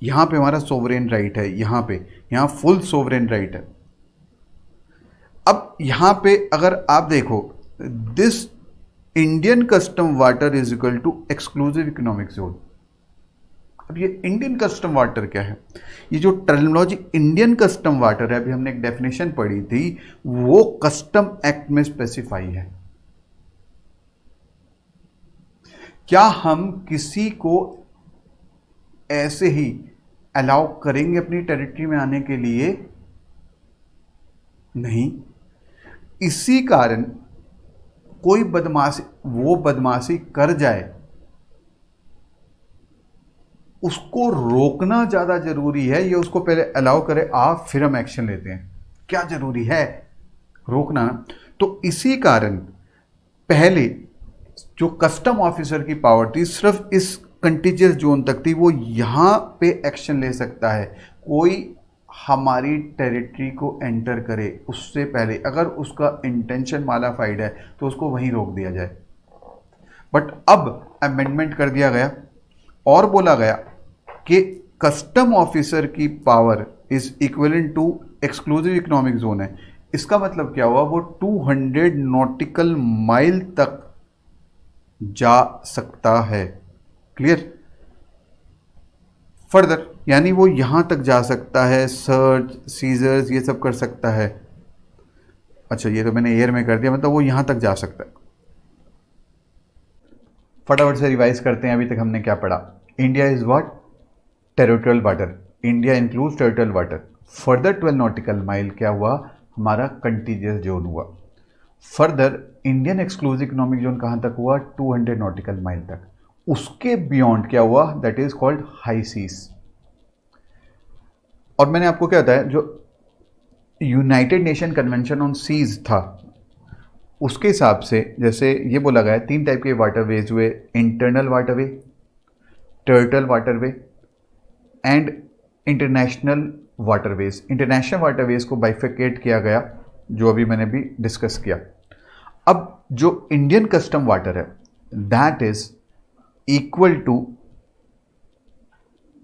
यहां पे हमारा सोवरेन राइट है, यहां फुल सोवरेन राइट है। अब यहां पे अगर आप देखो this Indian custom water is equal to exclusive economic zone. अब ये इंडियन कस्टम वाटर क्या है, ये जो टर्मिनोलॉजी इंडियन कस्टम वाटर है, अभी हमने एक डेफिनेशन पढ़ी थी, वो कस्टम एक्ट में स्पेसिफाई है। क्या हम किसी को ऐसे ही अलाउ करेंगे अपनी टेरिटरी में आने के लिए? नहीं। इसी कारण कोई बदमाशी कर जाए, उसको रोकना ज्यादा जरूरी है, या उसको पहले अलाउ करे आप फिर हम एक्शन लेते हैं? क्या जरूरी है? रोकना। तो इसी कारण पहले जो कस्टम ऑफिसर की पावर थी सिर्फ इस कंटीजियस जोन तक थी, वो यहां पे एक्शन ले सकता है। कोई हमारी टेरिटरी को एंटर करे उससे पहले अगर उसका इंटेंशन मालाफाइड है तो उसको वहीं रोक दिया जाए। बट अब अमेंडमेंट कर दिया गया और बोला गया कि कस्टम ऑफिसर की power is equivalent to exclusive economic zone है। इसका मतलब क्या हुआ, वो 200 नॉटिकल माइल तक जा सकता है। क्लियर? फर्दर यानी वो यहां तक जा सकता है, सर्च सीजर्स ये सब कर सकता है। अच्छा ये तो मैंने एयर में कर दिया, मतलब वो यहां तक जा सकता है। फटाफट से रिवाइज करते हैं, अभी तक हमने क्या पढ़ा। India is what? Territorial water. India includes territorial water. Further 12 nautical mile क्या हुआ, हमारा कंटीजियस जोन हुआ। Further Indian exclusive economic zone कहां तक हुआ? 200 नॉटिकल माइल तक। उसके बियॉन्ड क्या हुआ? That is called high seas. और मैंने आपको क्या बताया, जो United Nation convention on seas था उसके हिसाब से जैसे ये बोला गया 3 टाइप के वाटरवेज हुए, internal waterway, territorial waterway and international waterways. International waterways को बाइफिकेट किया गया, जो अभी मैंने भी डिस्कस किया। अब जो इंडियन कस्टम वाटर है that is equal to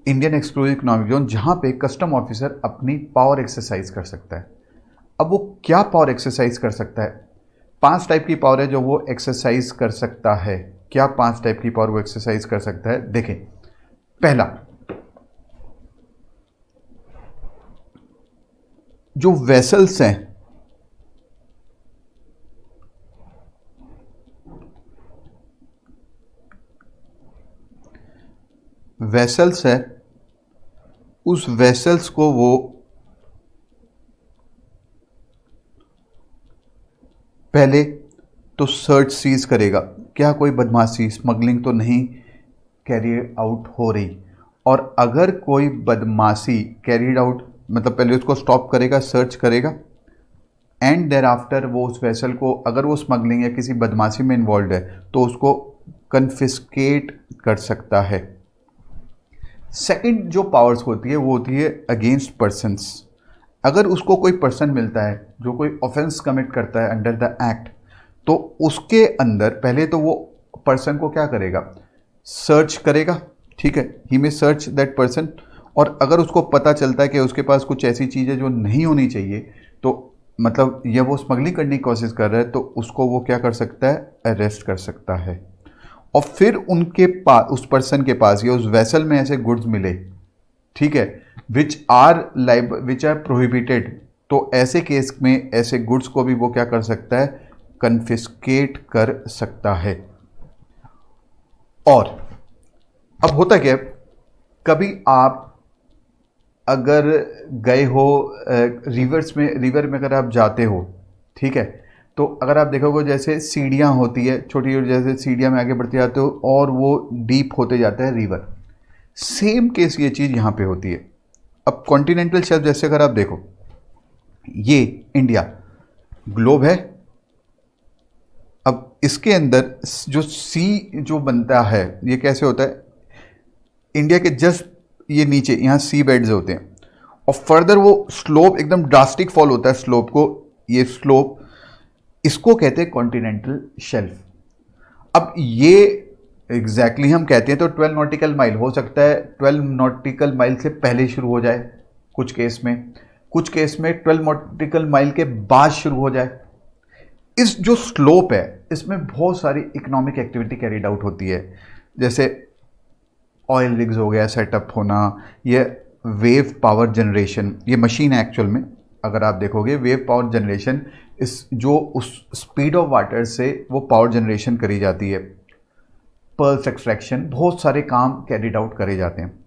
Indian exclusive economic zone, जहां पे कस्टम ऑफिसर अपनी पावर एक्सरसाइज कर सकता है। अब वो क्या पावर एक्सरसाइज कर सकता है? 5 टाइप की पावर है जो वो एक्सरसाइज कर सकता है। क्या 5 टाइप की पावर वो एक्सरसाइज कर सकता है? देखें, पहला, जो वेसल्स हैं, वेसल्स है, उस वेसल्स को वो पहले तो सर्च सीज करेगा, क्या कोई बदमाशी स्मगलिंग तो नहीं कैरी आउट हो रही। और अगर कोई बदमाशी कैरीड आउट, मतलब पहले उसको स्टॉप करेगा, सर्च करेगा, एंड देयर आफ्टर वो उस वेसल को, अगर वो स्मगलिंग या किसी बदमाशी में इन्वॉल्व है तो उसको कन्फिस्केट कर सकता है। सेकंड जो पावर्स होती है वो होती है अगेंस्ट पर्सन्स। अगर उसको कोई पर्सन मिलता है जो कोई ऑफेंस कमिट करता है अंडर द एक्ट, तो उसके अंदर पहले तो वो पर्सन को क्या करेगा? सर्च करेगा। ठीक है, ही में सर्च दैट पर्सन। और अगर उसको पता चलता है कि उसके पास कुछ ऐसी चीज़ है जो नहीं होनी चाहिए, तो मतलब ये वो स्मगलिंग करने की कोशिश कर रहा है, तो उसको वो क्या कर सकता है? अरेस्ट कर सकता है। और फिर उनके पास, उस पर्सन के पास या उस वेसल में ऐसे गुड्स मिले, ठीक है, विच आर प्रोहिबिटेड, तो ऐसे केस में ऐसे गुड्स को भी वो क्या कर सकता है? कन्फिस्केट कर सकता है। और अब होता क्या, कभी आप अगर गए हो रिवर में अगर आप जाते हो, ठीक है, तो अगर आप देखोगे जैसे सीढ़ियाँ होती है छोटी छोटी, जैसे सीढ़ियाँ में आगे बढ़ते जाते हो और वो डीप होते जाता है रिवर, सेम केस ये चीज़ यहाँ पे होती है। अब कॉन्टिनेंटल शेल्फ जैसे अगर आप देखो, ये इंडिया ग्लोब है। अब इसके अंदर जो सी जो बनता है ये कैसे होता है, इंडिया के जस्ट ये नीचे यहाँ सी बेड्स होते हैं और फर्दर वो स्लोप एकदम ड्रास्टिक फॉल होता है स्लोप को, ये स्लोप, इसको कहते हैं कॉन्टिनेंटल शेल्फ। अब ये एग्जैक्टली हम कहते हैं तो 12 नॉटिकल माइल हो सकता है, 12 नॉटिकल माइल से पहले शुरू हो जाए कुछ केस में 12 नॉटिकल माइल के बाद शुरू हो जाए। इस जो स्लोप है इसमें बहुत सारी इकोनॉमिक एक्टिविटी कैरिड आउट होती है, जैसे ऑयल रिग्स हो गया सेटअप होना, ये वेव पावर जनरेशन, ये मशीन है एक्चुअल में। अगर आप देखोगे वेव पावर जनरेशन, इस जो उस स्पीड ऑफ वाटर से वो पावर जनरेशन करी जाती है, पर्ल्स एक्सट्रैक्शन, बहुत सारे काम कैरिड आउट करे जाते हैं।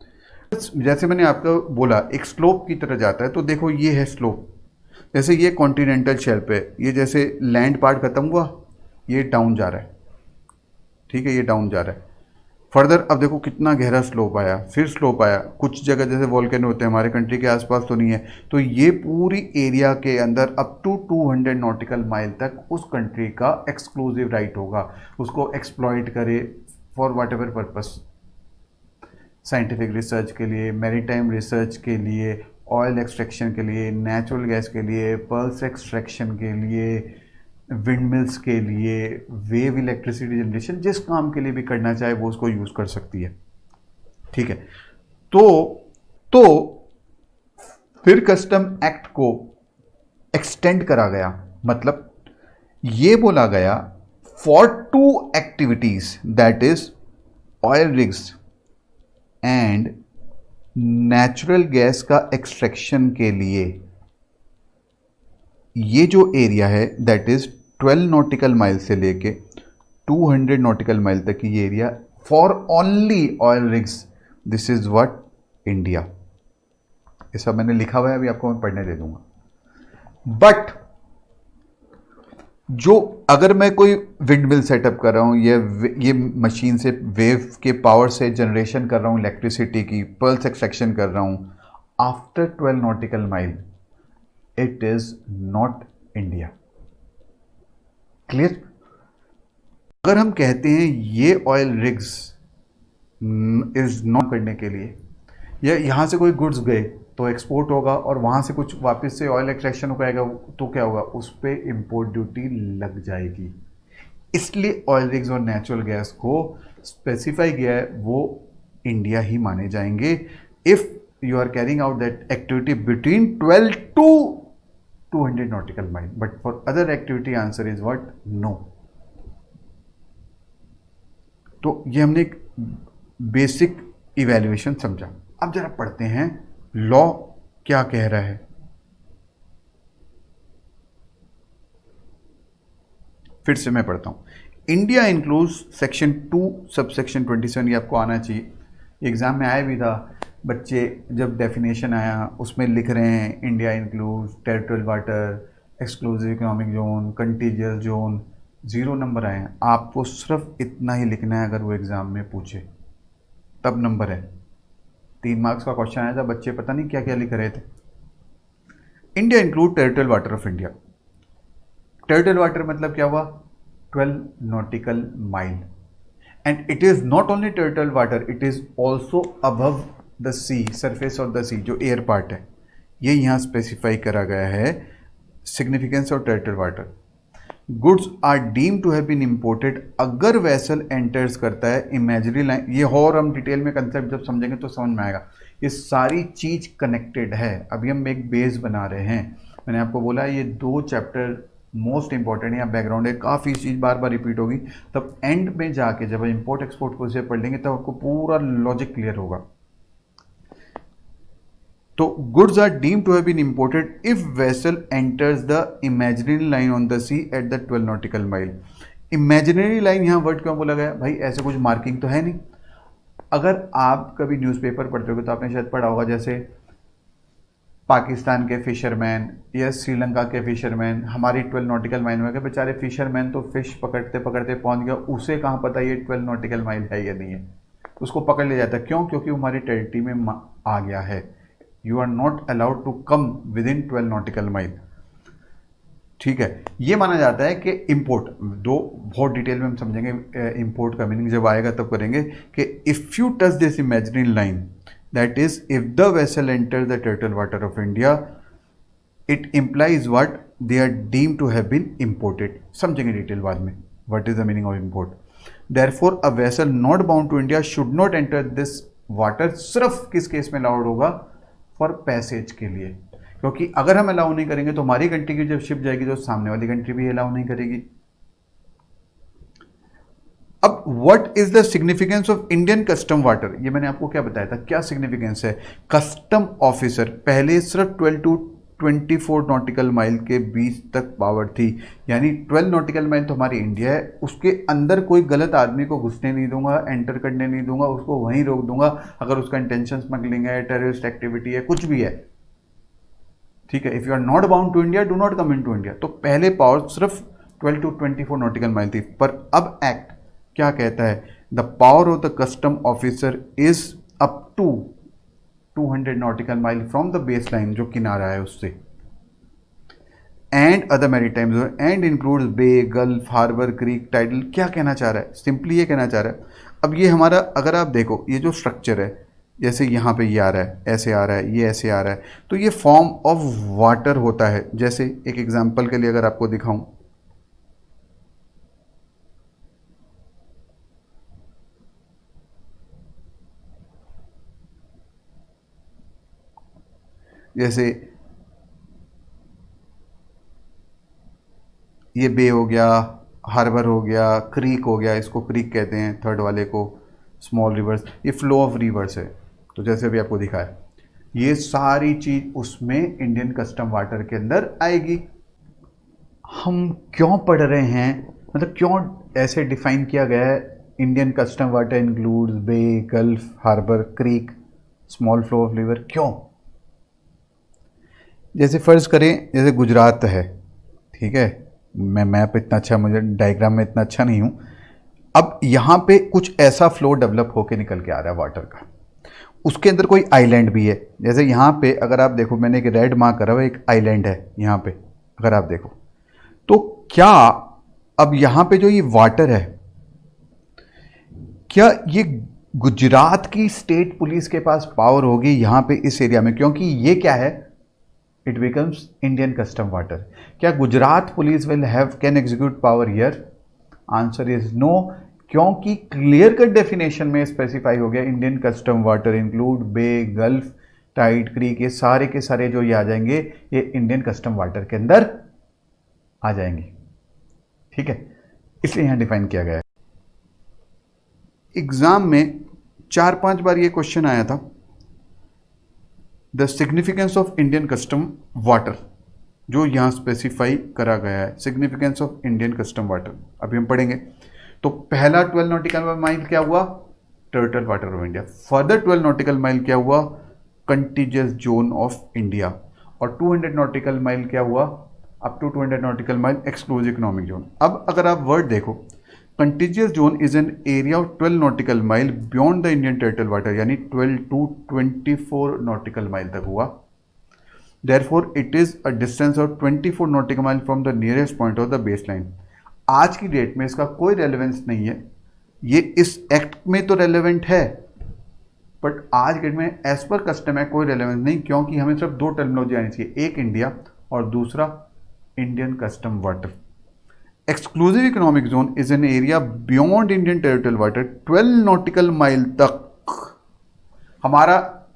जैसे मैंने आपको बोला एक स्लोप की तरह जाता है, तो देखो ये है स्लोप, जैसे ये कॉन्टिनेंटल शेल्फ है, ये जैसे लैंड पार्ट खत्म हुआ ये डाउन जा रहा है, ठीक है, ये डाउन जा रहा है फर्दर। अब देखो कितना गहरा स्लोप आया, फिर स्लोप आया, कुछ जगह जैसे वोल्केनो होते हैं, हमारे कंट्री के आसपास तो नहीं है, तो ये पूरी एरिया के अंदर अप टू 200 नॉटिकल माइल तक उस कंट्री का एक्सक्लूसिव राइट होगा, उसको एक्सप्लॉइट करे for what ever purpose, scientific research के लिए, मैरीटाइम रिसर्च के लिए, ऑयल एक्सट्रैक्शन के लिए, नेचुरल गैस के लिए, पर्ल्स एक्सट्रैक्शन के लिए, विंड मिल्स के लिए, वेव इलेक्ट्रिसिटी जनरेशन, जिस काम के लिए भी करना चाहे वो उसको यूज़ कर सकती है, ठीक है। तो फिर कस्टम एक्ट को एक्सटेंड करा गया, मतलब ये बोला गया for 2 activities, that is oil rigs and natural gas का एक्सट्रैक्शन के लिए ये जो एरिया है दैट इज 12 नॉटिकल माइल से लेके 200 नॉटिकल माइल तक की ये area for only oil rigs, this is what India. ये सब मैंने लिखा हुआ है, अभी आपको मैं पढ़ने दे दूंगा। बट जो अगर मैं कोई विंड मिल सेटअप कर रहा हूं, ये मशीन से वेव के पावर से जनरेशन कर रहा हूं इलेक्ट्रिसिटी की, पर्ल्स एक्सट्रैक्शन कर रहा हूं, after 12 nautical mile it is not India. Clear? अगर हम कहते हैं ये ऑयल रिग्स इज नॉट करने के लिए, या यहां से कोई गुड्स गए तो एक्सपोर्ट होगा और वहां से कुछ वापस से ऑयल एक्सट्रैक्शन हो पाएगा, तो क्या होगा, उस पर इंपोर्ट ड्यूटी लग जाएगी। इसलिए ऑयल रिग्स और नेचुरल गैस को स्पेसिफाई किया है वो इंडिया ही माने जाएंगे if you are carrying out that activity between 12 to 200 nautical mile, but for other activity answer is what, no। तो ये हमने एक बेसिक इवैल्यूएशन समझा। अब जरा पढ़ते हैं लॉ क्या कह रहा है। फिर से मैं पढ़ता हूं। इंडिया इंक्लूड्स सेक्शन 2 सबसेक्शन 27, ये आपको आना चाहिए, एग्जाम में आया भी था, बच्चे जब डेफिनेशन आया उसमें लिख रहे हैं India includes territorial water, exclusive economic zone, contiguous zone, 0 number आए हैं। आपको सिर्फ इतना ही लिखना है, अगर वो एग्ज़ाम में पूछे तब नंबर है। 3 मार्क्स का क्वेश्चन आया था, बच्चे पता नहीं क्या क्या लिख रहे थे। India include territorial water of India. Territorial water मतलब क्या हुआ, 12 nautical mile, and it is not only territorial water, it is also above the sea, surface of the sea, जो एयर पार्ट है, ये यहाँ स्पेसिफाई करा गया है। Significance of territorial water, goods are deem to have been imported, अगर वेसल एंटर्स करता है इमेजिनरी लाइन, ये और हम डिटेल में कंसेप्ट जब समझेंगे तो समझ में आएगा। ये सारी चीज कनेक्टेड है। अभी हम एक बेस बना रहे हैं, मैंने आपको बोला ये 2 चैप्टर मोस्ट इंपॉर्टेंट है, बैकग्राउंड है, काफ़ी चीज़ बार बार रिपीट होगी, तब एंड में जाके जब इंपोर्ट एक्सपोर्ट को से पढ़ लेंगे तब आपको पूरा लॉजिक क्लियर होगा। तो goods are deemed to have been imported if vessel enters the imaginary line on the sea at the 12 nautical mile. Imaginary line यहाँ वर्ड क्यों बोला गया भाई, ऐसे कुछ मार्किंग तो है नहीं। अगर आप कभी न्यूज़पेपर पढ़ते हो तो आपने शायद पढ़ा होगा, जैसे पाकिस्तान के फिशरमैन या श्रीलंका के फिशरमैन हमारी 12 नॉटिकल माइल में गए, बेचारे फिशरमैन तो फिश पकड़ते पकड़ते पहुंच गया, उसे कहाँ पता ये 12 नॉटिकल माइल है या नहीं है, उसको पकड़ लिया जाता है। क्यों? क्योंकि हमारी टेरिटरी में आ गया है। You are not allowed to come within 12 nautical mile. ठीक है, ये माना जाता है कि इंपोर्ट, दो बहुत डिटेल में हम समझेंगे इंपोर्ट का मीनिंग जब आएगा तब करेंगे, कि if you touch this imaginary line, that is if the vessel enter the territorial water of India, it implies what, they are deemed to have been imported. समझेंगे डिटेल बाद में what is the meaning of import. Therefore a vessel not bound to India should not enter this water. सिर्फ किस केस में अलाउड होगा? फॉर पैसेज के लिए, क्योंकि अगर हम अलाउ नहीं करेंगे तो हमारी कंट्री की जब शिप जाएगी तो सामने वाली कंट्री भी अलाउ नहीं करेगी। अब what is the significance of Indian custom water, ये मैंने आपको क्या बताया था, क्या सिग्निफिकेंस है। कस्टम ऑफिसर पहले सिर्फ 12 टू 24 नॉटिकल माइल के बीच तक पावर थी, यानी 12 नॉटिकल माइल तो हमारी इंडिया है, उसके अंदर कोई गलत आदमी को घुसने नहीं दूंगा, एंटर करने नहीं दूंगा, उसको वहीं रोक दूंगा अगर उसका इंटेंशन स्मगलिंग है, टेररिस्ट एक्टिविटी है, कुछ भी है। ठीक है, if you are not bound to India do not come into India. तो पहले पावर सिर्फ 12 टू 24 नॉटिकल माइल थी, पर अब एक्ट क्या कहता है, the power of the custom officer is up to 200 nautical mile from the base line, जो किनारा है उससे, and other maritime zone and includes bay, gulf, harbour, creek, tidal. क्या कहना चाह रहा है? सिंपली ये कहना चाह रहा है, अब ये हमारा, अगर आप देखो ये जो स्ट्रक्चर है, जैसे यहाँ पे ये आ रहा है, ऐसे आ रहा है, ये ऐसे आ रहा है, तो ये फॉर्म ऑफ वाटर होता है। जैसे एक एग्जांपल के लिए अगर आपको दिखाऊं, जैसे ये बे हो गया, हार्बर हो गया, क्रीक हो गया, इसको क्रीक कहते हैं, थर्ड वाले को स्मॉल रिवर्स, ये फ्लो ऑफ रिवर्स है। तो जैसे अभी आपको दिखाया, ये सारी चीज उसमें इंडियन कस्टम वाटर के अंदर आएगी। हम क्यों पढ़ रहे हैं, मतलब क्यों ऐसे डिफाइन किया गया है, Indian custom water includes bay, gulf, harbour, creek, small flow of river, क्यों? जैसे फर्ज करें, जैसे गुजरात है, ठीक है, मैं मैप इतना अच्छा, मुझे डायग्राम में इतना अच्छा नहीं हूं, अब यहां पे कुछ ऐसा फ्लो डेवलप होके निकल के आ रहा है वाटर का, उसके अंदर कोई आइलैंड भी है। जैसे यहाँ पे अगर आप देखो, मैंने एक रेड मार्क करा हुआ, एक आइलैंड है यहाँ पे, अगर आप देखो तो क्या अब यहाँ पे जो ये वाटर है, क्या ये गुजरात की स्टेट पुलिस के पास पावर होगी यहाँ पे इस एरिया में? क्योंकि ये क्या है, it becomes Indian custom water. क्या Gujarat police will have can execute power here? Answer is no, क्योंकि क्लियर कट डेफिनेशन में स्पेसिफाई हो गया Indian custom water include bay, gulf, tide, creek, ये सारे के सारे जो ये आ जाएंगे, ये इंडियन कस्टम वाटर के अंदर आ जाएंगे। ठीक है, इसलिए यहां डिफाइन किया गया है। एग्जाम में 4-5 बार ये क्वेश्चन आया था, the significance of Indian custom water, जो यहां स्पेसिफाई करा गया है, significance of Indian custom water अभी हम पढ़ेंगे। तो पहला 12 नॉटिकल माइल क्या हुआ? Territorial water of India. Further 12 nautical mile क्या हुआ? Contiguous zone of India. और 200 नॉटिकल माइल क्या हुआ? Up to 200 nautical mile exclusive economic zone. अब अगर आप वर्ड देखो, contiguous zone is an area of 12 nautical mile beyond the Indian territorial water, यानी 12 टू 24 नॉटिकल माइल तक हुआ। Therefore it is a distance of 24 nautical mile from the nearest point of the base line. आज की डेट में इसका कोई रेलेवेंस नहीं है, ये इस एक्ट में तो रेलेवेंट है, बट आज के डेट में एज पर कस्टम है कोई रेलेवेंस नहीं, क्योंकि हमें सिर्फ दो टर्मिनोलॉजी आनी चाहिए, एक इंडिया और दूसरा Indian custom water. Exclusive economic zone is an area beyond Indian territorial water 12 nautical mile तक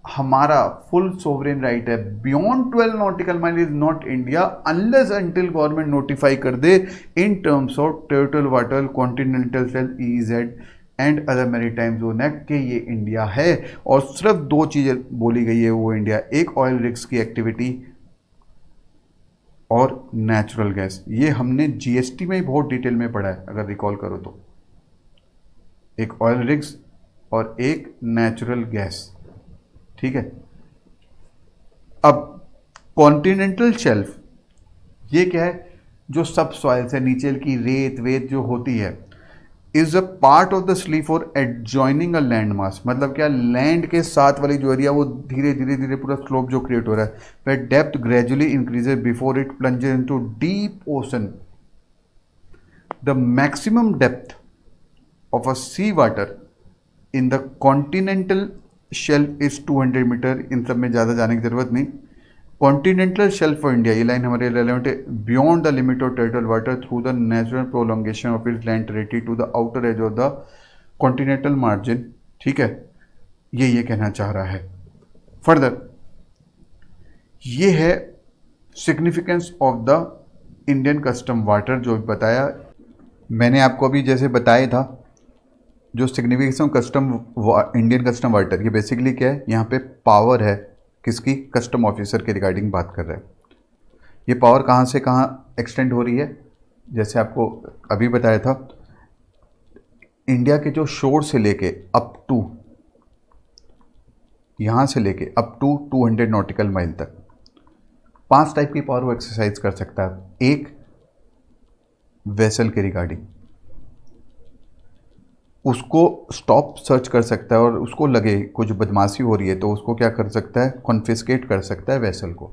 हमारा फुल सोवरेन राइट है। Beyond 12 nautical mile is not India unless until government notify कर दे in terms of territorial water, continental shelf, EEZ and other maritime zone act के ये इंडिया है। और सिर्फ दो चीजें बोली गई है वो इंडिया, एक ऑयल रिग्स की एक्टिविटी और नेचुरल गैस। ये हमने जीएसटी में ही बहुत डिटेल में पढ़ा है, अगर रिकॉल करो तो, एक ऑयल रिग्स और एक नेचुरल गैस। ठीक है, अब कॉन्टिनेंटल शेल्फ ये क्या है, जो सब सॉइल से नीचे की रेत वेत जो होती है, is a part of the sleep और एडजॉइनिंग अ लैंड मास, मतलब क्या लैंड के साथ वाली जो एरिया वो धीरे धीरे धीरे पूरा स्लोप जो क्रिएट हो रहा है, वह depth gradually increases before it plunges into deep ocean. The maximum depth of a sea water in the continental shelf is 200 metre. इन सब में ज़्यादा जाने की जरूरत नहीं। कॉन्टिनेंटल शेल्फ फॉर इंडिया, ये लाइन हमारे रेलेवेंट है, beyond the limit of territorial water through the natural prolongation of its land territory to the outer edge of the continental margin. ठीक है, ये कहना चाह रहा है। फर्दर ये है significance of the Indian custom water, जो बताया मैंने आपको अभी, जैसे बताया था जो significance custom Indian custom water, ये बेसिकली क्या है, यहाँ पे पावर है किसकी, कस्टम ऑफिसर के रिगार्डिंग बात कर रहे हैं। ये पावर कहाँ से कहाँ एक्सटेंड हो रही है, जैसे आपको अभी बताया था, इंडिया के जो शोर से लेके अप टू, यहाँ से लेके अप टू 200 नॉटिकल माइल तक 5 टाइप की पावर वो एक्सरसाइज कर सकता है। एक, वेसल के रिगार्डिंग, उसको स्टॉप सर्च कर सकता है और उसको लगे कुछ बदमाशी हो रही है तो उसको क्या कर सकता है, कॉन्फिस्केट कर सकता है वेसल को।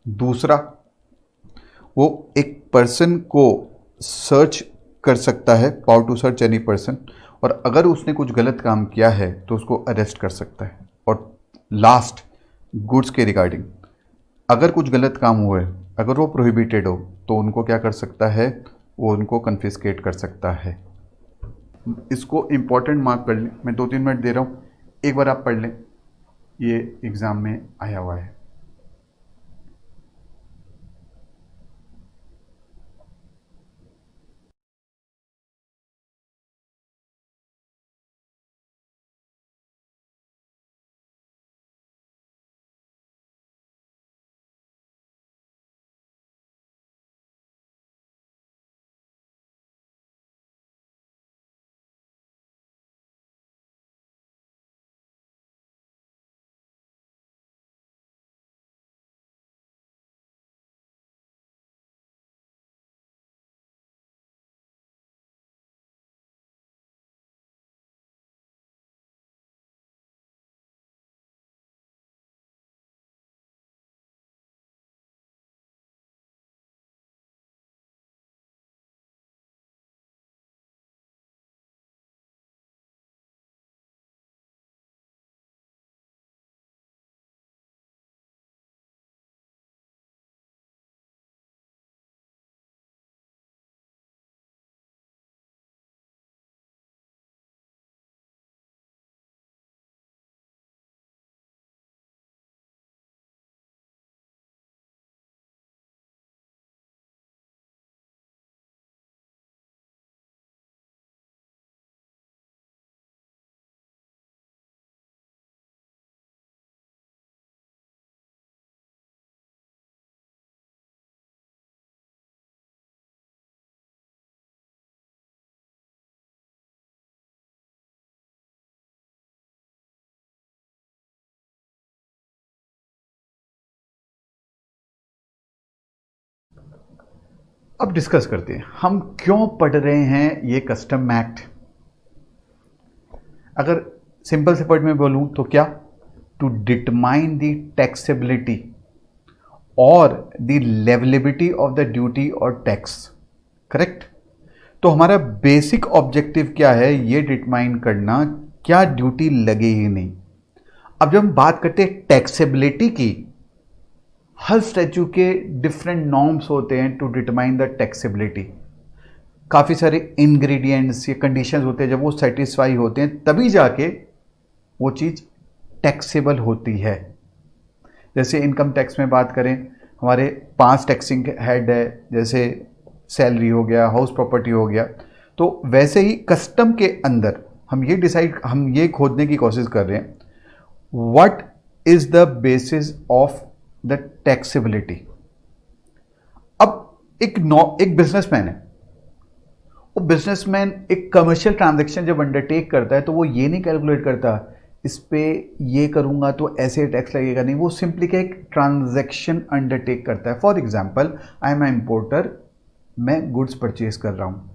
दूसरा, वो एक पर्सन को सर्च कर सकता है, power to search any person, और अगर उसने कुछ गलत काम किया है तो उसको अरेस्ट कर सकता है। और लास्ट, गुड्स के रिगार्डिंग, अगर कुछ गलत काम हुए, अगर वो प्रोहिबिटेड हो तो उनको क्या कर सकता है, वो उनको कन्फिस्केट कर सकता है। इसको इम्पॉर्टेंट मार्क कर लें, मैं 2-3 मिनट दे रहा हूँ, एक बार आप पढ़ लें, ये एग्ज़ाम में आया हुआ है। अब डिस्कस करते हैं हम क्यों पढ़ रहे हैं ये कस्टम एक्ट। अगर सिंपल से वर्ड में बोलूं तो क्या, टू डिटरमाइन द टैक्सेबिलिटी और द लेवलेबिलिटी ऑफ द ड्यूटी और टैक्स। करेक्ट। तो हमारा बेसिक ऑब्जेक्टिव क्या है, ये डिटरमाइन करना क्या ड्यूटी लगे ही नहीं। अब जब हम बात करते हैं टैक्सेबिलिटी की, हर स्टैच्यू के डिफरेंट नॉर्म्स होते हैं टू डिटरमाइन द टैक्सेबिलिटी। काफ़ी सारे इंग्रेडिएंट्स या कंडीशंस होते हैं, जब वो सेटिस्फाई होते हैं तभी जाके वो चीज़ टैक्सेबल होती है। जैसे इनकम टैक्स में बात करें, हमारे 5 टैक्सिंग हेड है, जैसे सैलरी हो गया, हाउस प्रॉपर्टी हो गया, तो वैसे ही कस्टम के अंदर हम ये खोजने की कोशिश कर रहे हैं, what is the basis of the taxability. अब एक बिजनेसमैन है, वो बिजनेसमैन एक कमर्शियल ट्रांजैक्शन जब अंडरटेक करता है तो वो ये नहीं कैलकुलेट करता इस पे ये करूँगा तो ऐसे टैक्स लगेगा नहीं, वो सिंपली क्या एक ट्रांजैक्शन अंडरटेक करता है। For example I am importer, मैं गुड्स परचेज कर रहा हूँ।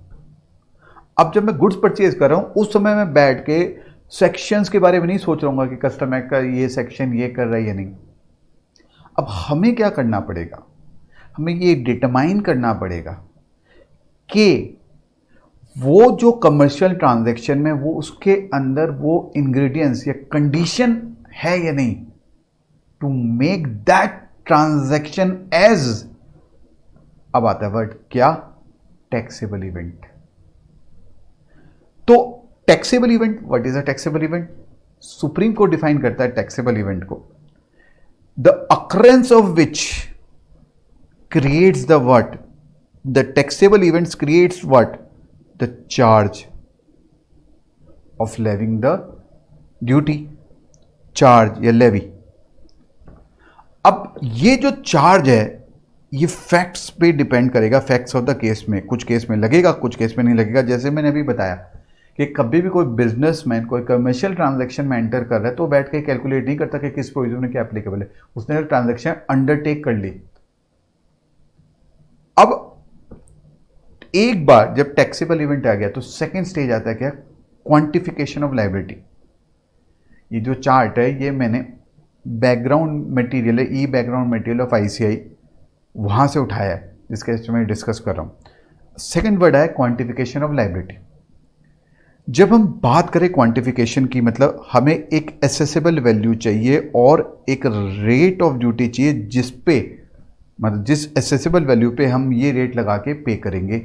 अब जब मैं गुड्स परचेज कर रहा हूँ उस समय मैं बैठ के सेक्शंस के बारे में नहीं सोच रहा हूँ कि कस्टम एक्ट का ये सेक्शन ये कर रहा है या नहीं। अब हमें क्या करना पड़ेगा, हमें ये डिटरमाइन करना पड़ेगा कि वो जो कमर्शियल ट्रांजैक्शन में वो उसके अंदर वो इंग्रेडिएंट्स या कंडीशन है या नहीं, to make that transaction as, अब आता है वर्ड क्या, टैक्सेबल इवेंट। तो taxable event, what is a taxable event? Supreme Court define करता है टैक्सेबल इवेंट को, the occurrence of which creates the what, the taxable events creates what, the charge of levying the duty, charge या लेवी। अब ये जो चार्ज है ये फैक्ट्स पे डिपेंड करेगा, फैक्ट्स ऑफ द केस में, कुछ केस में लगेगा कुछ केस में नहीं लगेगा। जैसे मैंने अभी बताया कि कभी भी कोई बिजनेसमैन कोई कमर्शियल ट्रांजैक्शन में एंटर कर रहा है तो बैठ के कैलकुलेट नहीं करता कि किस प्रोविजन में क्या एप्लीकेबल है, उसने ट्रांजैक्शन अंडरटेक कर ली। अब एक बार जब टैक्सेबल इवेंट आ गया तो सेकेंड स्टेज आता है क्या, क्वांटिफिकेशन ऑफ लायबिलिटी। ये जो चार्ट है ये मैंने बैकग्राउंड मटेरियल है, ई बैकग्राउंड मटेरियल ऑफ ICAI, वहां से उठाया है जिसके इसमें मैं डिस्कस कर रहा हूं। सेकेंड वर्ड है क्वांटिफिकेशन ऑफ लायबिलिटी। जब हम बात करें क्वांटिफिकेशन की, मतलब हमें एक एसेसेबल वैल्यू चाहिए और एक रेट ऑफ ड्यूटी चाहिए जिस पे, मतलब जिस एसेसेबल वैल्यू पे हम ये रेट लगा के पे करेंगे,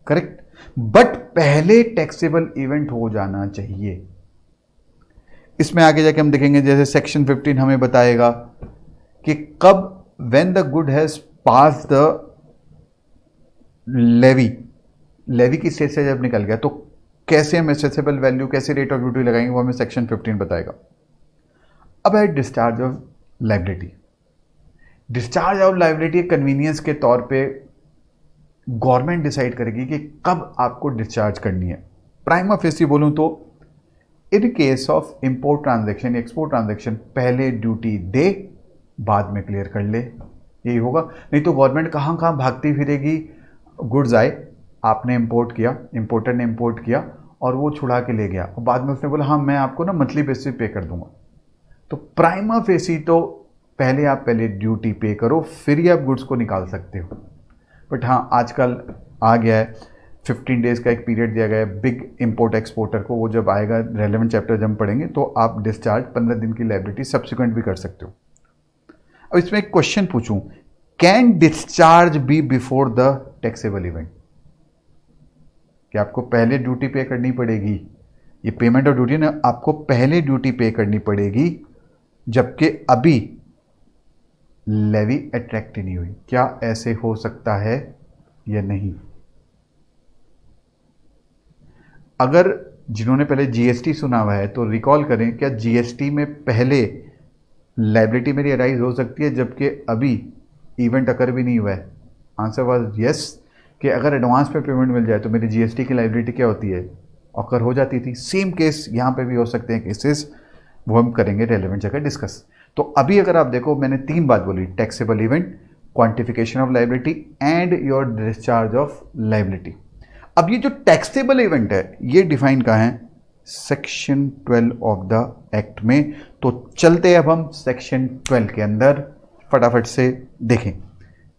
करेक्ट। बट पहले टैक्सेबल इवेंट हो जाना चाहिए। इसमें आगे जाके हम देखेंगे, जैसे सेक्शन 15 हमें बताएगा कि कब, when the good has pass the levy की स्टेज से जब निकल गया तो कैसे हम एसेसेबल वैल्यू, कैसे रेट ऑफ ड्यूटी लगाएंगे, वो हमें सेक्शन 15 बताएगा। अब है discharge of liability. Discharge of liability convenience के तौर पे गवर्नमेंट डिसाइड करेगी कि कब आपको डिस्चार्ज करनी है। प्राइमा फेसी बोलूं तो in case of import transaction, export transaction, पहले ड्यूटी दे बाद में क्लियर कर ले, यही होगा। नहीं तो गवर्नमेंट कहां कहां भागती फिरेगी, गुड्स आए, आपने इंपोर्ट किया, इंपोर्टर ने इंपोर्ट किया और वो छुड़ा के ले गया और बाद में उसने बोला हाँ मैं आपको ना मंथली बेसिस पे कर दूंगा। तो प्राइमा फेसी तो पहले आप ड्यूटी पे करो फिर ही आप गुड्स को निकाल सकते हो। बट हाँ आजकल आ गया है 15 डेज का एक पीरियड दिया गया है बिग इंपोर्ट एक्सपोर्टर को, वो जब आएगा रेलेवेंट चैप्टर जब हम पढ़ेंगे तो आप डिस्चार्ज 15 दिन की लायबिलिटी सब्सिक्वेंट भी कर सकते हो। अब इसमें एक क्वेश्चन पूछूं, can discharge be before the taxable event? कि आपको पहले ड्यूटी पे करनी पड़ेगी, ये पेमेंट ऑफ ड्यूटी ना आपको पहले ड्यूटी पे करनी पड़ेगी जबकि अभी लेवी अट्रैक्ट नहीं हुई। क्या ऐसे हो सकता है या नहीं? अगर जिन्होंने पहले जीएसटी सुना हुआ है तो रिकॉल करें, क्या जीएसटी में पहले लायबिलिटी मेरी अराइज हो सकती है जबकि अभी इवेंट अकर भी नहीं हुआ है? आंसर वाज यस, कि अगर एडवांस पे पेमेंट मिल जाए तो मेरी जीएसटी की लायबिलिटी क्या होती है, अकर हो जाती थी। सेम केस यहाँ पे भी हो सकते हैं केसेस, वो हम करेंगे रेलेवेंट जगह डिस्कस। तो अभी अगर आप देखो मैंने 3 बात बोली, taxable event, quantification of liability and your discharge of liability. अब ये जो टैक्सेबल इवेंट है ये डिफाइन कहाँ है, सेक्शन 12 ऑफ द एक्ट में। तो चलते हैं अब हम सेक्शन 12 के अंदर, फटाफट से देखें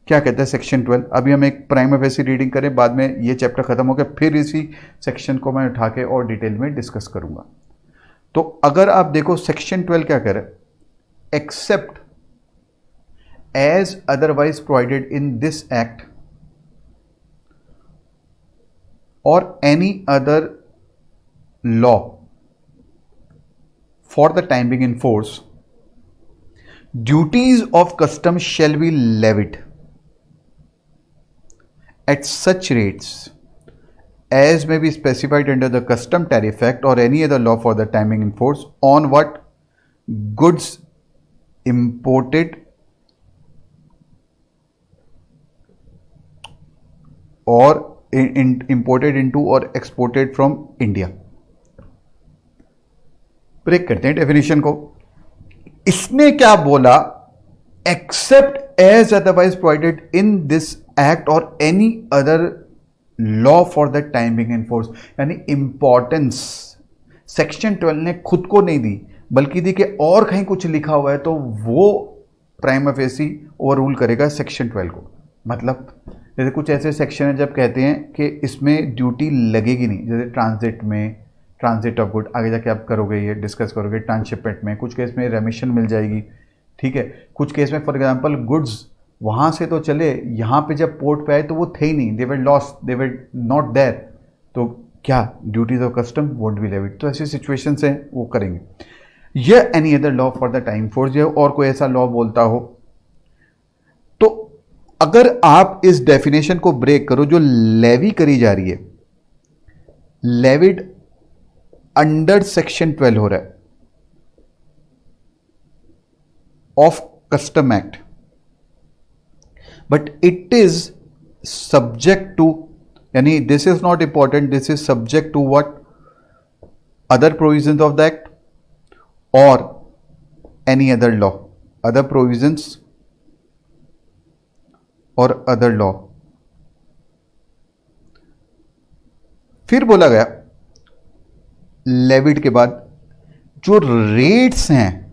क्या कहता है सेक्शन 12। अभी हम एक प्राइमा फेसी रीडिंग करें, बाद में ये चैप्टर खत्म हो गया फिर इसी सेक्शन को मैं उठा के और डिटेल में डिस्कस करूंगा। तो अगर आप देखो सेक्शन 12 क्या कह रहा है, except as otherwise provided in this act और any other law for the time being in force, duties of custom shall be levied at such rates as may be specified under the Custom Tariff Act or any other law for the timing in force on what goods imported or imported into or exported from India. Break करते हैं डेफिनेशन को। इसने क्या बोला, except as otherwise provided in this act और any other law for the time being in force, यानी इंपॉर्टेंस सेक्शन 12 ने खुद को नहीं दी, बल्कि दी कि और कहीं कुछ लिखा हुआ है तो वो प्राइमा फेसी ओवर रूल करेगा सेक्शन 12 को। मतलब जैसे कुछ ऐसे सेक्शन है जब कहते हैं कि इसमें ड्यूटी लगेगी नहीं, जैसे ट्रांजिट में, ट्रांजिट ऑफ गुड आगे जाके आप करोगे, ये डिस्कस करोगे, ट्रांसशिपमेंट में कुछ केस में रेमिशन मिल जाएगी, ठीक है। कुछ केस में फॉर एग्जांपल गुड्स वहाँ से तो चले, यहाँ पे जब पोर्ट पे आए तो वो थे ही नहीं, they were lost, they were not there, तो क्या duties of custom won't be levied. तो ऐसी सिचुएशंस हैं वो करेंगे। यह any other law for the time force, या और कोई ऐसा लॉ बोलता हो तो अगर आप इस डेफिनेशन को ब्रेक करो, जो लेवी करी जा रही है, लेविड अंडर सेक्शन 12 हो रहा है of custom act, but it is subject to, यानी this is not important, this is subject to what, other provisions of the act और any other law, other provisions और अदर लॉ। फिर बोला गया लेविड के बाद जो रेट्स हैं,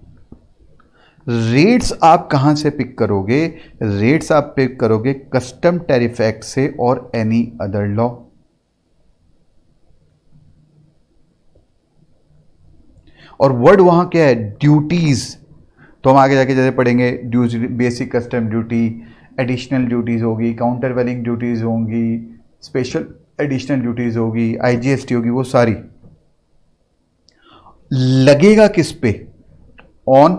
रेट्स आप कहां से पिक करोगे, रेट्स आप पिक करोगे कस्टम टैरिफ एक्ट से और एनी अदर लॉ। और वर्ड वहां क्या है, ड्यूटीज, तो हम आगे जाके जैसे पढ़ेंगे, basic custom duty, additional duties होगी, काउंटर वेलिंग ड्यूटीज होंगी, स्पेशल एडिशनल ड्यूटीज होगी, आईजीएसटी होगी, वो सारी लगेगा किस पे, ऑन,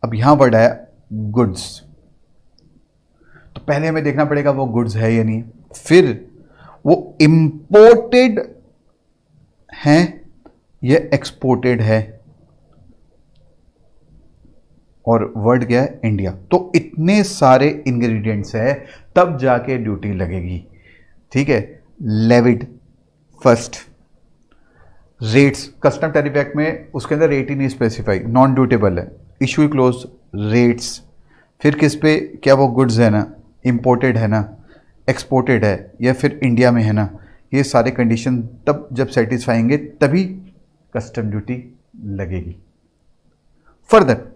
अब यहां वर्ड आया गुड्स, तो पहले हमें देखना पड़ेगा वो गुड्स है या नहीं, फिर वो इंपोर्टेड है या एक्सपोर्टेड है, और वर्ड क्या है, इंडिया। तो इतने सारे इंग्रेडिएंट्स है तब जाके ड्यूटी लगेगी, ठीक है। Levied first, rates custom tariff act में उसके अंदर रेट ही नहीं स्पेसिफाई, नॉन ड्यूटेबल है, इशू क्लोज, रेट्स, फिर किस पे, क्या वो गुड्स है ना, इंपोर्टेड है ना, एक्सपोर्टेड है या फिर इंडिया में है ना, ये सारे कंडीशन तब जब सेटिस्फाएंगे तभी कस्टम ड्यूटी लगेगी। Further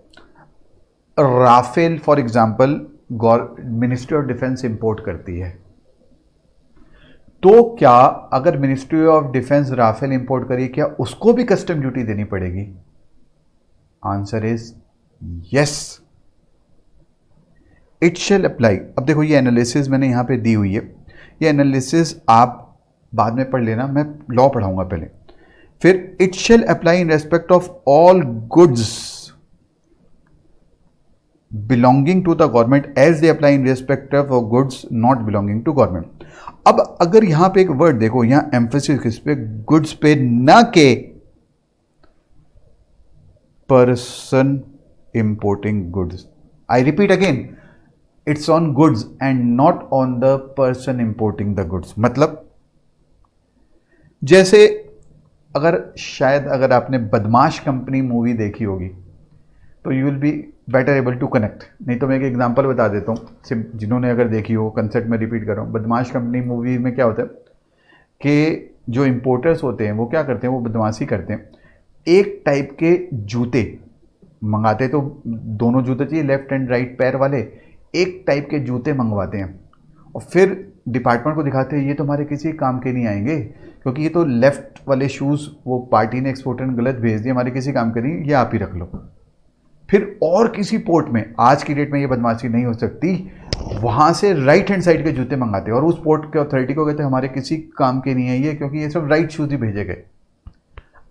Rafale for example ministry of defence import करती है, तो क्या अगर ministry of defence Rafale import करी, क्या उसको भी कस्टम ड्यूटी देनी पड़ेगी? Answer is yes, it shall apply. अब देखो ये एनालिसिस मैंने यहां पे दी हुई है, ये एनालिसिस आप बाद में पढ़ लेना, मैं लॉ पढ़ाऊंगा पहले। फिर it shall apply in respect of all goods belonging to the government as they apply in respect of goods not belonging to government. अब अगर यहां पे एक वर्ड देखो, यहां एम्फेसिस किस पे, गुड्स पे, ना के person importing goods. I repeat again, it's on goods and not on the person importing the goods. मतलब जैसे अगर आपने बदमाश कंपनी मूवी देखी होगी तो you will be better able to connect. नहीं तो मैं एक एग्जांपल बता देता हूँ, जिन्होंने अगर देखी हो, कंसेप्ट में रिपीट कर रहा हूँ। बदमाश कंपनी मूवी में क्या होता है कि जो इंपोर्टर्स होते हैं वो क्या करते हैं, वो बदमाशी करते हैं, एक टाइप के जूते मंगाते, तो दोनों जूते चाहिए, लेफ्ट एंड राइट पैर वाले, एक टाइप के जूते मंगवाते हैं और फिर डिपार्टमेंट को दिखाते हैं ये तो हमारे किसी काम के नहीं आएंगे, क्योंकि ये तो लेफ्ट वाले शूज़ वो पार्टी ने एक्सपोर्टर ने गलत भेज दिए, हमारे किसी काम के नहीं, ये आप ही रख लो। फिर और किसी पोर्ट में, आज की डेट में ये बदमाशी नहीं हो सकती, वहाँ से राइट हैंड साइड के जूते मंगाते हैं और उस पोर्ट के अथॉरिटी को कहते हैं हमारे किसी काम के नहीं है ये, क्योंकि ये सब राइट शूज़ ही भेजे गए।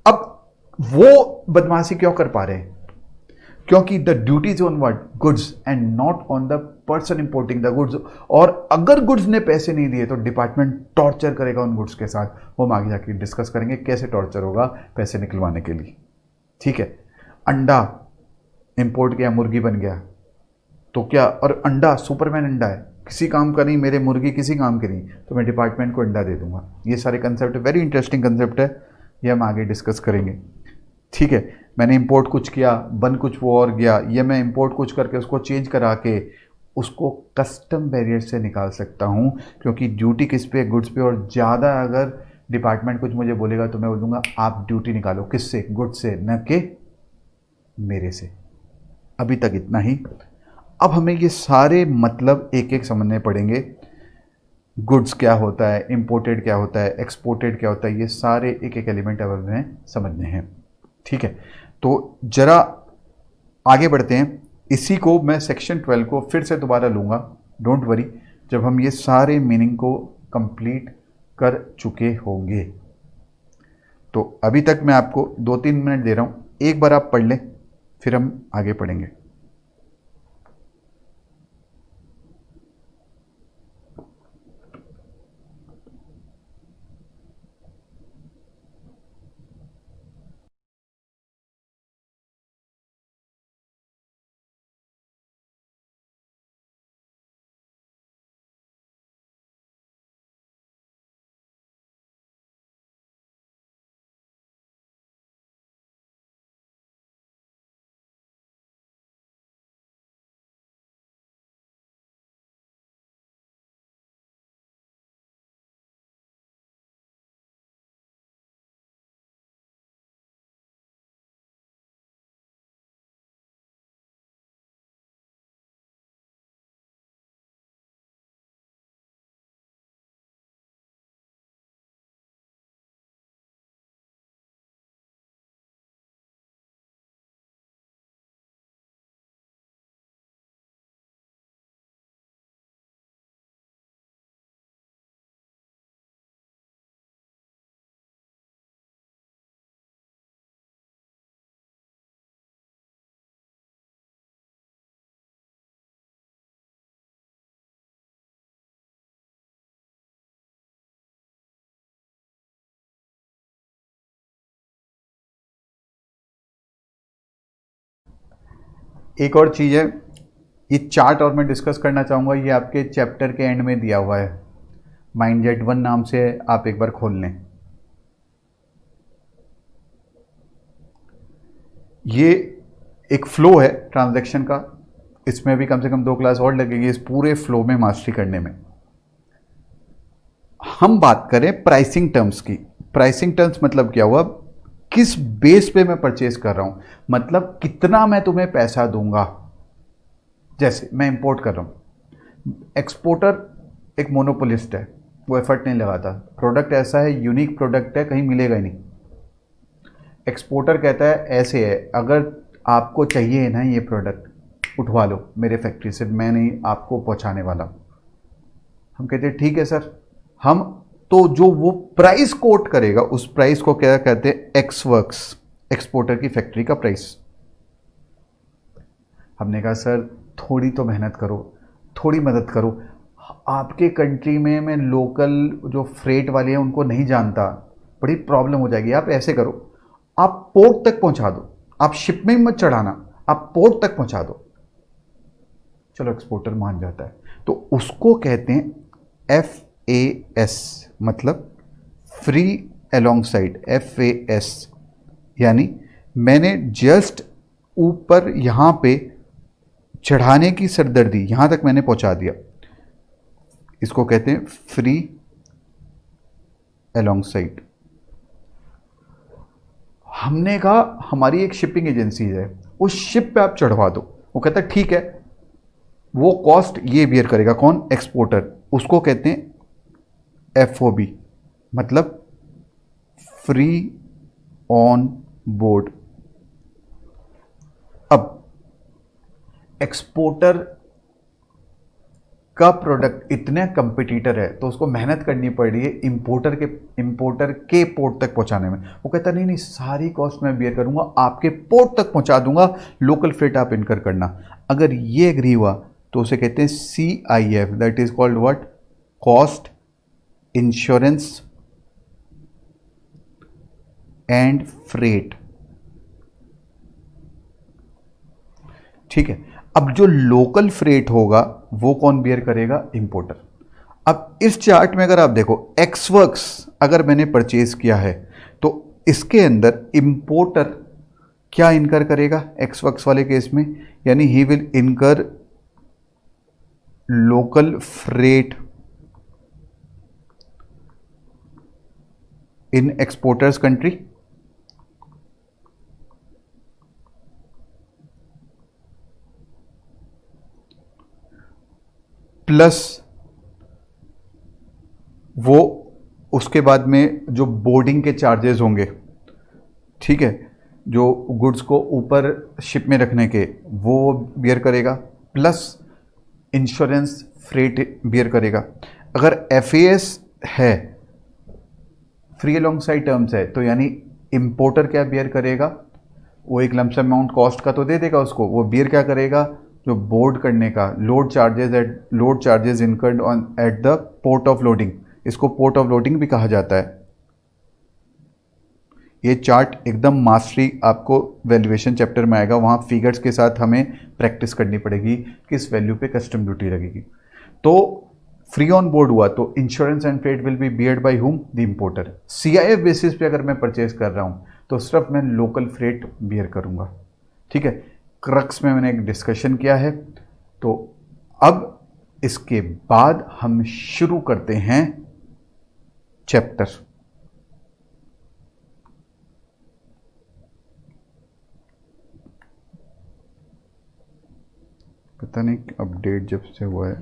अब वो बदमाशी क्यों कर पा रहे हैं? क्योंकि the duties on what, goods and not on the person importing the goods. और अगर गुड्स ने पैसे नहीं दिए तो डिपार्टमेंट टॉर्चर करेगा उन गुड्स के साथ। वो हम आगे जाके डिस्कस करेंगे कैसे टॉर्चर होगा पैसे निकलवाने के लिए, ठीक है। अंडा इंपोर्ट किया, मुर्गी बन गया तो क्या, और अंडा सुपरमैन अंडा है, किसी काम का नहीं, मेरे मुर्गी किसी काम की नहीं, तो मैं डिपार्टमेंट को अंडा दे दूंगा। ये सारे कंसेप्ट वेरी इंटरेस्टिंग कंसेप्ट है, ये हम आगे डिस्कस करेंगे। ठीक है, मैंने इंपोर्ट कुछ किया, बन कुछ वो और गया, या मैं इंपोर्ट कुछ करके उसको चेंज करा के उसको कस्टम बैरियर से निकाल सकता हूँ, क्योंकि ड्यूटी किस पे, गुड्स पे, और ज़्यादा अगर डिपार्टमेंट कुछ मुझे बोलेगा तो मैं बोलूँगा आप ड्यूटी निकालो, किससे, गुड्स से, न कि मेरे से। अभी तक इतना ही। अब हमें ये सारे मतलब एक एक समझने पड़ेंगे। गुड्स क्या होता है, इंपोर्टेड क्या होता है, एक्सपोर्टेड क्या होता है, ये सारे एक एक एलिमेंट अब हमें समझने हैं। ठीक है, तो जरा आगे बढ़ते हैं। इसी को मैं सेक्शन 12 को फिर से दोबारा लूँगा, डोंट वरी, जब हम ये सारे मीनिंग को कंप्लीट कर चुके होंगे। तो अभी तक मैं आपको 2-3 मिनट दे रहा हूँ, एक बार आप पढ़ लें, फिर हम आगे पढ़ेंगे। एक और चीज़ है, ये चार्ट और मैं डिस्कस करना चाहूँगा, ये आपके चैप्टर के एंड में दिया हुआ है, माइंडजेट 1 नाम से, आप एक बार खोल लें। ये एक फ्लो है ट्रांजैक्शन का, इसमें भी कम से कम 2 क्लास और लगेगी इस पूरे फ्लो में मास्टरी करने में। हम बात करें प्राइसिंग टर्म्स की। प्राइसिंग टर्म्स मतलब क्या हुआ, किस बेस पे मैं परचेज कर रहा हूं, मतलब कितना मैं तुम्हें पैसा दूंगा। जैसे मैं इंपोर्ट कर रहा हूं, एक्सपोर्टर एक मोनोपोलिस्ट है, वो एफर्ट नहीं लगाता, प्रोडक्ट ऐसा है, यूनिक प्रोडक्ट है, कहीं मिलेगा ही नहीं। एक्सपोर्टर कहता है ऐसे है, अगर आपको चाहिए ना ये प्रोडक्ट, उठवा लो मेरे फैक्ट्री से, मैं नहीं आपको पहुंचाने वाला। हम कहते हैं ठीक है सर, हम तो जो वो प्राइस कोट करेगा उस प्राइस को क्या कहते हैं, एक्स वर्क्स, एक्सपोर्टर की फैक्ट्री का प्राइस। हमने कहा सर थोड़ी तो मेहनत करो, थोड़ी मदद करो, आपके कंट्री में मैं लोकल जो फ्रेट वाले हैं उनको नहीं जानता, बड़ी प्रॉब्लम हो जाएगी। आप ऐसे करो, आप पोर्ट तक पहुंचा दो, आप शिप में मत चढ़ाना, आप पोर्ट तक पहुंचा दो। चलो एक्सपोर्टर मान जाता है, तो उसको कहते हैं FAS, मतलब फ्री अलोंगसाइड, FAS, यानी मैंने जस्ट ऊपर यहां पे चढ़ाने की सरदर्दी, यहां तक मैंने पहुंचा दिया, इसको कहते हैं फ्री अलोंगसाइड। हमने कहा हमारी एक शिपिंग एजेंसी है, उस शिप पे आप चढ़वा दो। वो कहता है ठीक है, वो कॉस्ट ये बियर करेगा, कौन, एक्सपोर्टर, उसको कहते हैं FOB, मतलब फ्री ऑन बोर्ड। अब एक्सपोर्टर का प्रोडक्ट इतने कंपटीटर है तो उसको मेहनत करनी पड़ रही है इंपोर्टर के पोर्ट तक पहुंचाने में। वो कहता नहीं नहीं, सारी कॉस्ट मैं बियर करूंगा, आपके पोर्ट तक पहुंचा दूंगा, लोकल फ्रेट आप इनकर करना। अगर ये एग्री हुआ तो उसे कहते हैं CIF, that is called what, cost insurance and freight. ठीक है, अब जो लोकल फ्रेट होगा वो कौन बियर करेगा, इंपोर्टर। अब इस चार्ट में अगर आप देखो, एक्स वर्क्स अगर मैंने परचेज किया है तो इसके अंदर इंपोर्टर क्या इनकर करेगा एक्स वक्स वाले केस में, यानी ही विल इनकर लोकल फ्रेट इन एक्सपोर्टर्स कंट्री, प्लस वो उसके बाद में जो बोर्डिंग के चार्जेस होंगे, ठीक है, जो गुड्स को ऊपर शिप में रखने के वो बियर करेगा, प्लस इंश्योरेंस फ्रेट बियर करेगा। अगर FAS है, फ्री अलोंग साइड टर्म्स है, तो यानी इंपोर्टर क्या बियर करेगा, वो एक लमसम अमाउंट कॉस्ट का तो दे देगा उसको, वो बियर क्या करेगा, जो बोर्ड करने का load charges incurred on at the port of loading, इसको पोर्ट ऑफ लोडिंग भी कहा जाता है। ये चार्ट एकदम मास्टरी आपको वैल्यूएशन चैप्टर में आएगा, वहाँ फिगर्स के साथ हमें प्रैक्टिस करनी पड़ेगी किस वैल्यू पे कस्टम ड्यूटी लगेगी। तो फ्री ऑन बोर्ड हुआ तो insurance and freight will be beard by whom, the importer. CIF basis पे अगर मैं परचेज कर रहा हूँ तो सिर्फ मैं लोकल फ्रेट बियर करूँगा, ठीक है। क्रक्स में मैंने एक डिस्कशन किया है, तो अब इसके बाद हम शुरू करते हैं चैप्टर। पता नहीं अपडेट जब से हुआ है,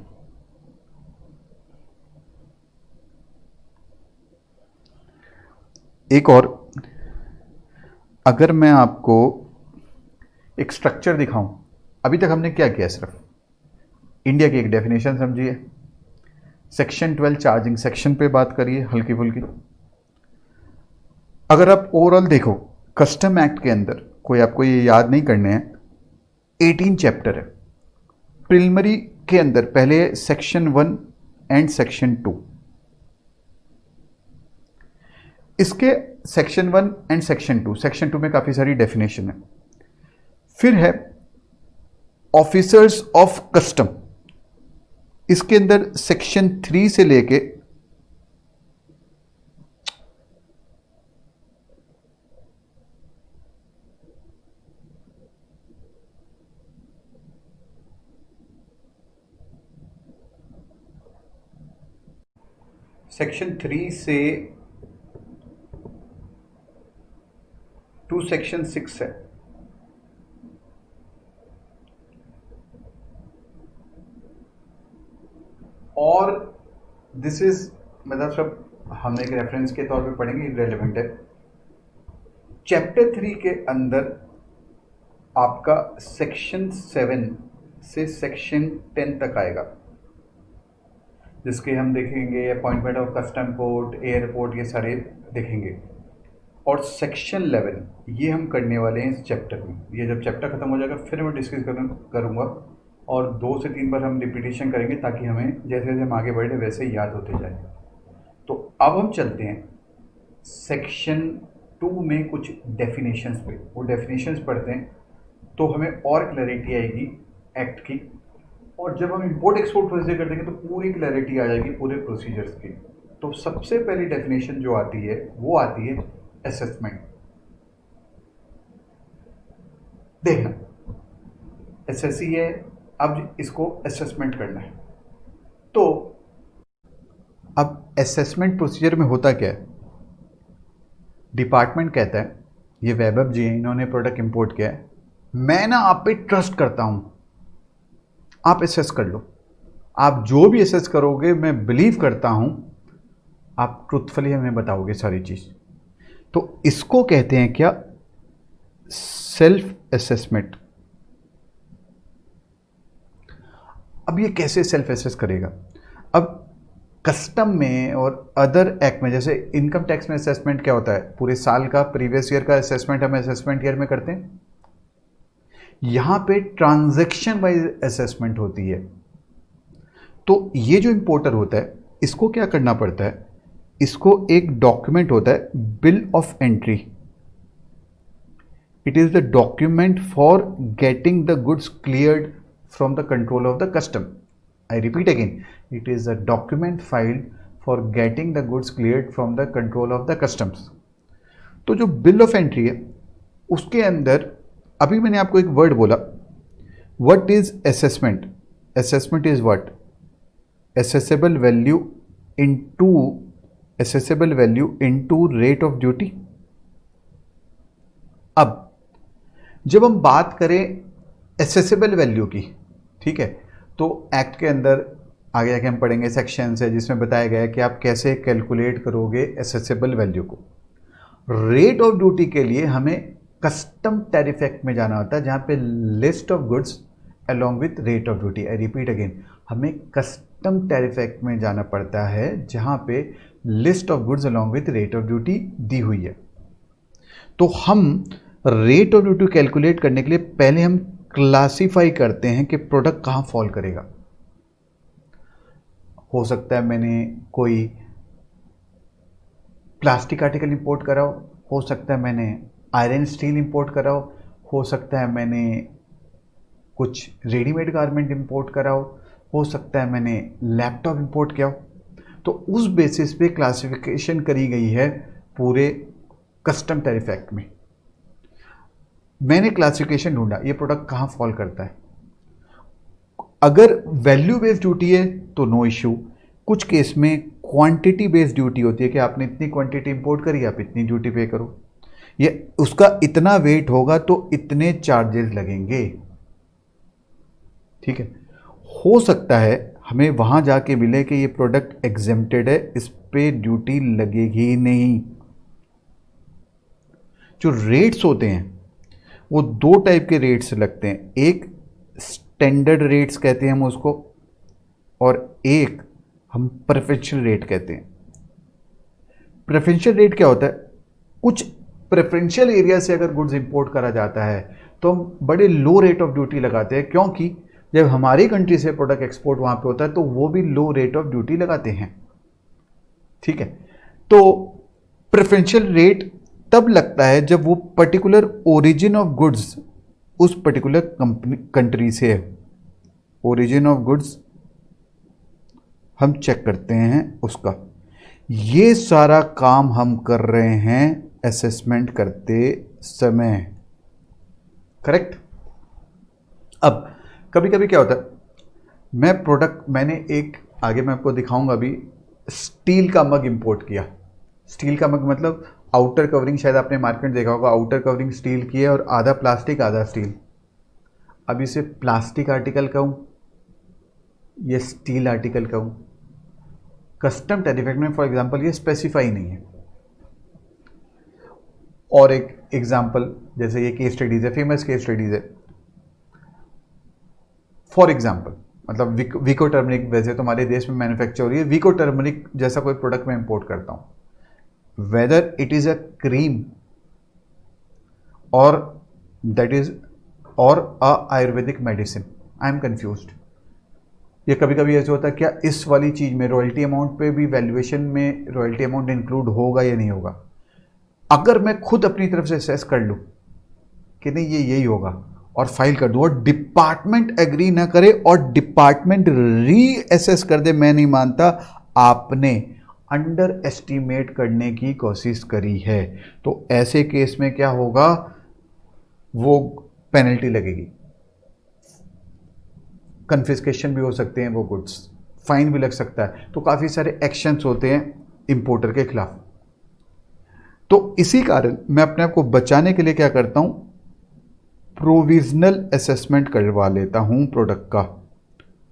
एक और अगर मैं आपको एक स्ट्रक्चर दिखाऊं, अभी तक हमने क्या किया, सिर्फ इंडिया की एक डेफिनेशन समझिए, सेक्शन 12 चार्जिंग सेक्शन पे बात करिए हल्की फुल्की। अगर आप ओवरऑल देखो कस्टम एक्ट के अंदर, कोई आपको ये याद नहीं करने हैं, 18 चैप्टर है। प्रिलिमिनरी के अंदर पहले सेक्शन 1 एंड सेक्शन 2, इसके सेक्शन 1 एंड सेक्शन 2, सेक्शन 2 में काफी सारी डेफिनेशन है। फिर है ऑफिसर्स ऑफ कस्टम, इसके अंदर सेक्शन 3 से लेके सेक्शन 3 से टू सेक्शन 6 है। और दिस इज मतलब सब हम एक रेफरेंस के तौर पे पढ़ेंगे, इररिलेवेंट है। चैप्टर 3 के अंदर आपका सेक्शन 7 से सेक्शन 10 तक आएगा, जिसके हम देखेंगे appointment of custom port, airport, ये सारे देखेंगे। और सेक्शन 11 ये हम करने वाले हैं इस चैप्टर में। ये जब चैप्टर खत्म हो जाएगा फिर मैं डिस्कस करूँगा और 2 से 3 बार हम रिपीटेशन करेंगे, ताकि हमें जैसे जैसे हम आगे बढ़े वैसे ही याद होते जाए। तो अब हम चलते हैं सेक्शन 2 में कुछ डेफिनेशंस पे, वो डेफिनेशंस पढ़ते हैं तो हमें और क्लैरिटी आएगी एक्ट की। और जब हम इंपोर्ट एक्सपोर्ट प्रोसीजर कर देंगे तो पूरी क्लैरिटी आ जाएगी पूरे प्रोसीजर्स की। तो सबसे पहली डेफिनेशन जो आती है वो आती है असेसमेंट। देखना एसएससी है, अब इसको असेसमेंट करना है। तो अब असेसमेंट प्रोसीजर में होता क्या है, डिपार्टमेंट कहता है, ये वैभव जी हैं, इन्होंने प्रोडक्ट इंपोर्ट किया है, मैं ना आप पे ट्रस्ट करता हूं, आप असेस कर लो, आप जो भी असेस करोगे मैं बिलीव करता हूं आप ट्रुथफुली हमें बताओगे सारी चीज। तो इसको कहते हैं क्या, सेल्फ असेसमेंट। अब ये कैसे सेल्फ असेस करेगा, अब कस्टम में और अदर एक्ट में, जैसे इनकम टैक्स में असेसमेंट क्या होता है, पूरे साल का प्रीवियस ईयर का असेसमेंट हम असेसमेंट ईयर में करते हैं। यहां पे ट्रांजैक्शन वाइज असेसमेंट होती है। तो ये जो इंपोर्टर होता है इसको क्या करना पड़ता है, इसको एक डॉक्यूमेंट होता है bill of entry. It is the document for getting the goods cleared from the control of the custom. I repeat again, it is a document filed for getting the goods cleared from the control of the customs. तो जो बिल ऑफ एंट्री है उसके अंदर अभी मैंने आपको एक वर्ड बोला, what is assessment? Assessment is what? Accessible value into rate of duty. अब जब हम बात करें असेसेबल वैल्यू की, ठीक है, तो एक्ट के अंदर आगे जाके हम पढ़ेंगे सेक्शन है जिसमें बताया गया है कि आप कैसे कैलकुलेट करोगे असेसेबल वैल्यू को। रेट ऑफ ड्यूटी के लिए हमें कस्टम टैरिफ एक्ट में जाना होता है, जहां पे list of goods along with rate of duty. I repeat again, हमें कस्टम टैरिफ एक्ट में जाना पड़ता है जहां पे list of goods along with rate of duty दी हुई है। तो हम रेट ऑफ ड्यूटी कैलकुलेट करने के लिए पहले हम क्लासिफाई करते हैं कि प्रोडक्ट कहां फॉल करेगा। हो सकता है मैंने कोई प्लास्टिक आर्टिकल इंपोर्ट करा हो सकता है मैंने आयरन स्टील इंपोर्ट करा हो सकता है मैंने कुछ रेडीमेड गारमेंट इंपोर्ट करा हो सकता है मैंने लैपटॉप इंपोर्ट किया हो। तो उस बेसिस पे क्लासिफिकेशन करी गई है पूरे कस्टम टैरिफ एक्ट में। मैंने क्लासिफिकेशन ढूंढा, ये प्रोडक्ट कहाँ फॉल करता है। अगर वैल्यू बेस्ड ड्यूटी है तो नो इश्यू। कुछ केस में क्वांटिटी बेस्ड ड्यूटी होती है कि आपने इतनी क्वांटिटी इंपोर्ट करी, आप इतनी ड्यूटी पे करो, ये उसका इतना वेट होगा तो इतने चार्जेस लगेंगे, ठीक है। हो सकता है हमें वहां जाके मिले कि ये प्रोडक्ट एग्जेम्प्टेड है, इस पे ड्यूटी लगेगी ही नहीं। जो रेट्स होते हैं वो दो टाइप के रेट्स लगते हैं, एक स्टैंडर्ड रेट्स कहते हैं हम उसको, और एक हम प्रेफरेंशियल रेट कहते हैं। प्रेफरेंशियल रेट क्या होता है? कुछ प्रेफरेंशियल एरिया से अगर गुड्स इंपोर्ट करा जाता है तो हम बड़े लो रेट ऑफ ड्यूटी लगाते हैं, क्योंकि जब हमारी कंट्री से प्रोडक्ट एक्सपोर्ट वहां पे होता है तो वो भी लो रेट ऑफ ड्यूटी लगाते हैं, ठीक है। तो प्रेफरेंशियल रेट तब लगता है जब वो पर्टिकुलर ओरिजिन ऑफ गुड्स उस पर्टिकुलर कंट्री से है। ओरिजिन ऑफ गुड्स हम चेक करते हैं उसका। ये सारा काम हम कर रहे हैं असेसमेंट करते समय, करेक्ट। अब कभी कभी क्या होता है, मैंने एक आगे मैं आपको दिखाऊंगा अभी, स्टील का मग इंपोर्ट किया। स्टील का मग मतलब आउटर कवरिंग, शायद आपने मार्केट देखा होगा, आउटर कवरिंग स्टील की है और आधा प्लास्टिक आधा स्टील। अब इसे प्लास्टिक आर्टिकल कहूं ये स्टील आर्टिकल कहूं, कस्टम टैरिफ एक्ट में फॉर एग्जांपल ये स्पेसिफाई नहीं है। और एक एग्जांपल, जैसे ये केस स्टडीज है, फेमस केस स्टडीज है। फॉर एग्जांपल मतलब विको टर्मरिक, वैसे तो हमारे देश में मैन्युफैक्चर हो रही है, विको टर्मरिक जैसा कोई प्रोडक्ट मैं इंपोर्ट करता हूं, whether it is a cream और दैट इज और a ayurvedic medicine, I am confused. ये कभी कभी ऐसे होता है, क्या इस वाली चीज में रॉयल्टी अमाउंट पे भी वैल्यूएशन में रॉयल्टी अमाउंट इंक्लूड होगा या नहीं होगा। अगर मैं खुद अपनी तरफ से असेस कर लूं कि नहीं ये यही होगा और फाइल कर दूं और डिपार्टमेंट एग्री ना करे और डिपार्टमेंट रीअसेस कर दे, मैं नहीं मानता आपने अंडर एस्टिमेट करने की कोशिश करी है। तो ऐसे केस में क्या होगा, वो पेनल्टी लगेगी, कन्फिस्केशन भी हो सकते हैं वो गुड्स, फाइन भी लग सकता है। तो काफ़ी सारे एक्शंस होते हैं इंपोर्टर के खिलाफ। तो इसी कारण मैं अपने आप को बचाने के लिए क्या करता हूं, प्रोविजनल असेसमेंट करवा लेता हूं प्रोडक्ट का,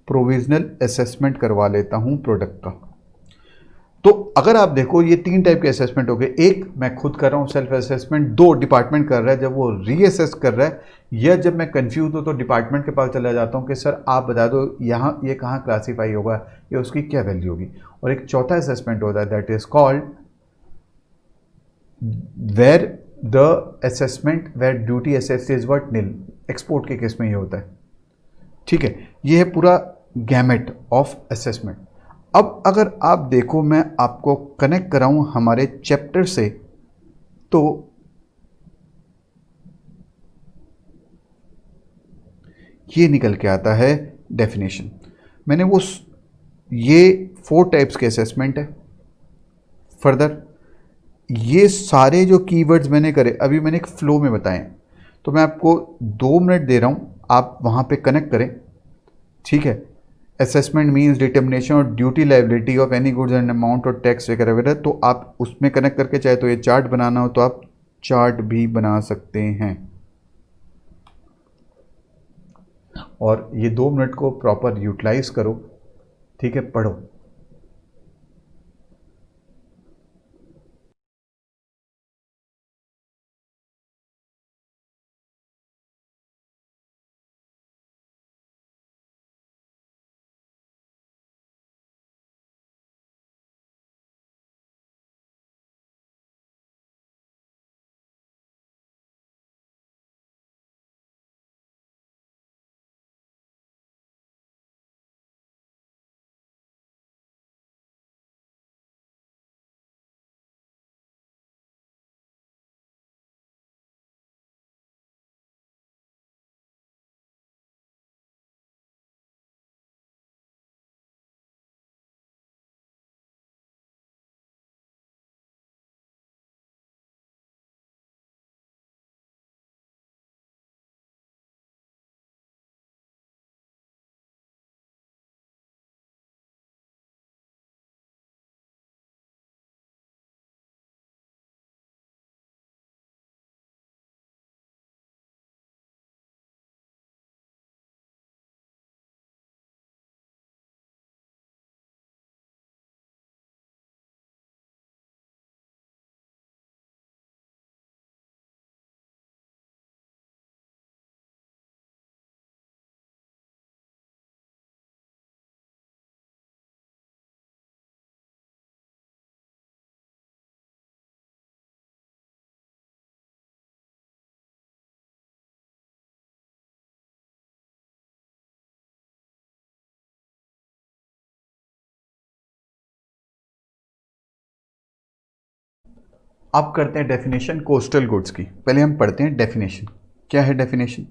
प्रोविजनल असेसमेंट करवा लेता हूं प्रोडक्ट का। तो अगर आप देखो ये तीन टाइप के असेसमेंट हो गए, एक मैं खुद कर रहा हूं सेल्फ असेसमेंट, दो डिपार्टमेंट कर रहा है जब वो रीअसेस कर रहा है, या जब मैं कंफ्यूज हूं तो डिपार्टमेंट के पास चला जाता हूं कि सर आप बता दो यहाँ ये कहाँ क्लासीफाई होगा या उसकी क्या वैल्यू होगी। और एक चौथा असेसमेंट होता है that is called where the assessment where duty assessed is what nil. Export के केस में ये होता है, ठीक है। ये है पूरा गैमेट ऑफ असेसमेंट। अब अगर आप देखो मैं आपको कनेक्ट कराऊं हमारे चैप्टर से, तो ये निकल के आता है डेफिनेशन। मैंने वो ये 4 टाइप्स के असेसमेंट है। फर्दर ये सारे जो कीवर्ड्स मैंने करे अभी मैंने एक फ्लो में बताए, तो मैं आपको 2 मिनट दे रहा हूँ, आप वहाँ पे कनेक्ट करें, ठीक है। असेसमेंट मीन्स डिटर्मिनेशन और duty liability of any goods and amount और टैक्स वगैरह वगैरह। तो आप उसमें कनेक्ट करके चाहे तो ये चार्ट बनाना हो तो आप चार्ट भी बना सकते हैं। और ये 2 मिनट को प्रॉपर यूटिलाइज करो, ठीक है, पढ़ो। अब करते हैं डेफिनेशन कोस्टल गुड्स की। पहले हम पढ़ते हैं डेफिनेशन। क्या है definition?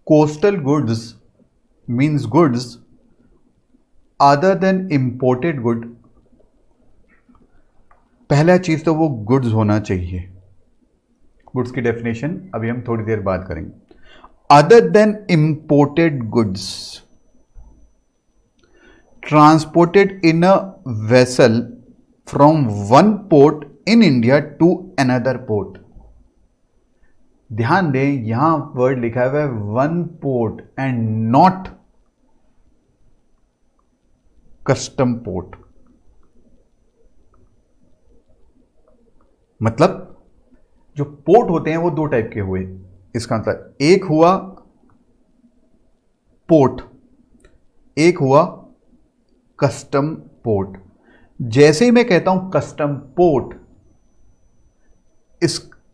Coastal goods means goods other than imported good. पहला चीज तो वो गुड्स होना चाहिए। गुड्स की डेफिनेशन अभी हम थोड़ी देर बाद करेंगे। Other than imported goods transported in a vessel from one port in India to another port. ध्यान दें, यहां वर्ड लिखा हुआ है one port and not custom port. मतलब जो पोर्ट होते हैं वो 2 टाइप के हुए। इसका मतलब एक हुआ पोर्ट, एक हुआ कस्टम पोर्ट। जैसे ही मैं कहता हूं कस्टम पोर्ट,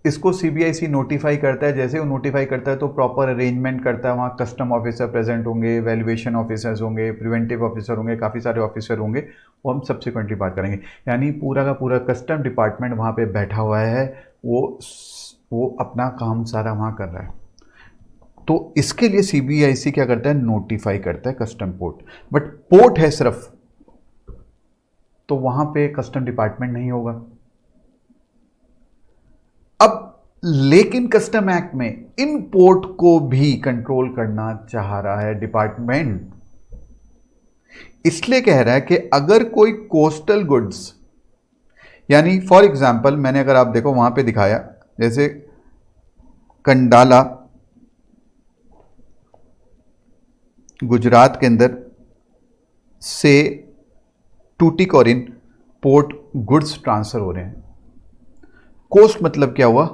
इसको सीबीआईसी नोटिफाई करता है। जैसे वो नोटिफाई करता है तो प्रॉपर अरेंजमेंट करता है। वहां कस्टम ऑफिसर प्रेजेंट होंगे, वैल्यूएशन ऑफिसर्स होंगे, प्रिवेंटिव ऑफिसर होंगे, काफ़ी सारे ऑफिसर होंगे। वो हम सब्सिक्वेंटली बात करेंगे। यानी पूरा का पूरा कस्टम डिपार्टमेंट वहां पे बैठा हुआ है, वो अपना काम सारा वहां कर रहा है। तो इसके लिए सीबीआईसी क्या करता है? नोटिफाई करता है कस्टम पोर्ट। बट पोर्ट है सिर्फ, तो वहां पे कस्टम डिपार्टमेंट नहीं होगा। अब लेकिन कस्टम एक्ट में इन पोर्ट को भी कंट्रोल करना चाह रहा है डिपार्टमेंट। इसलिए कह रहा है कि अगर कोई कोस्टल गुड्स, यानी फॉर एग्जांपल मैंने अगर आप देखो वहां पे दिखाया, जैसे कंडाला गुजरात के अंदर से टूटिकोरिन पोर्ट गुड्स ट्रांसफर हो रहे हैं। कोस्ट मतलब क्या हुआ?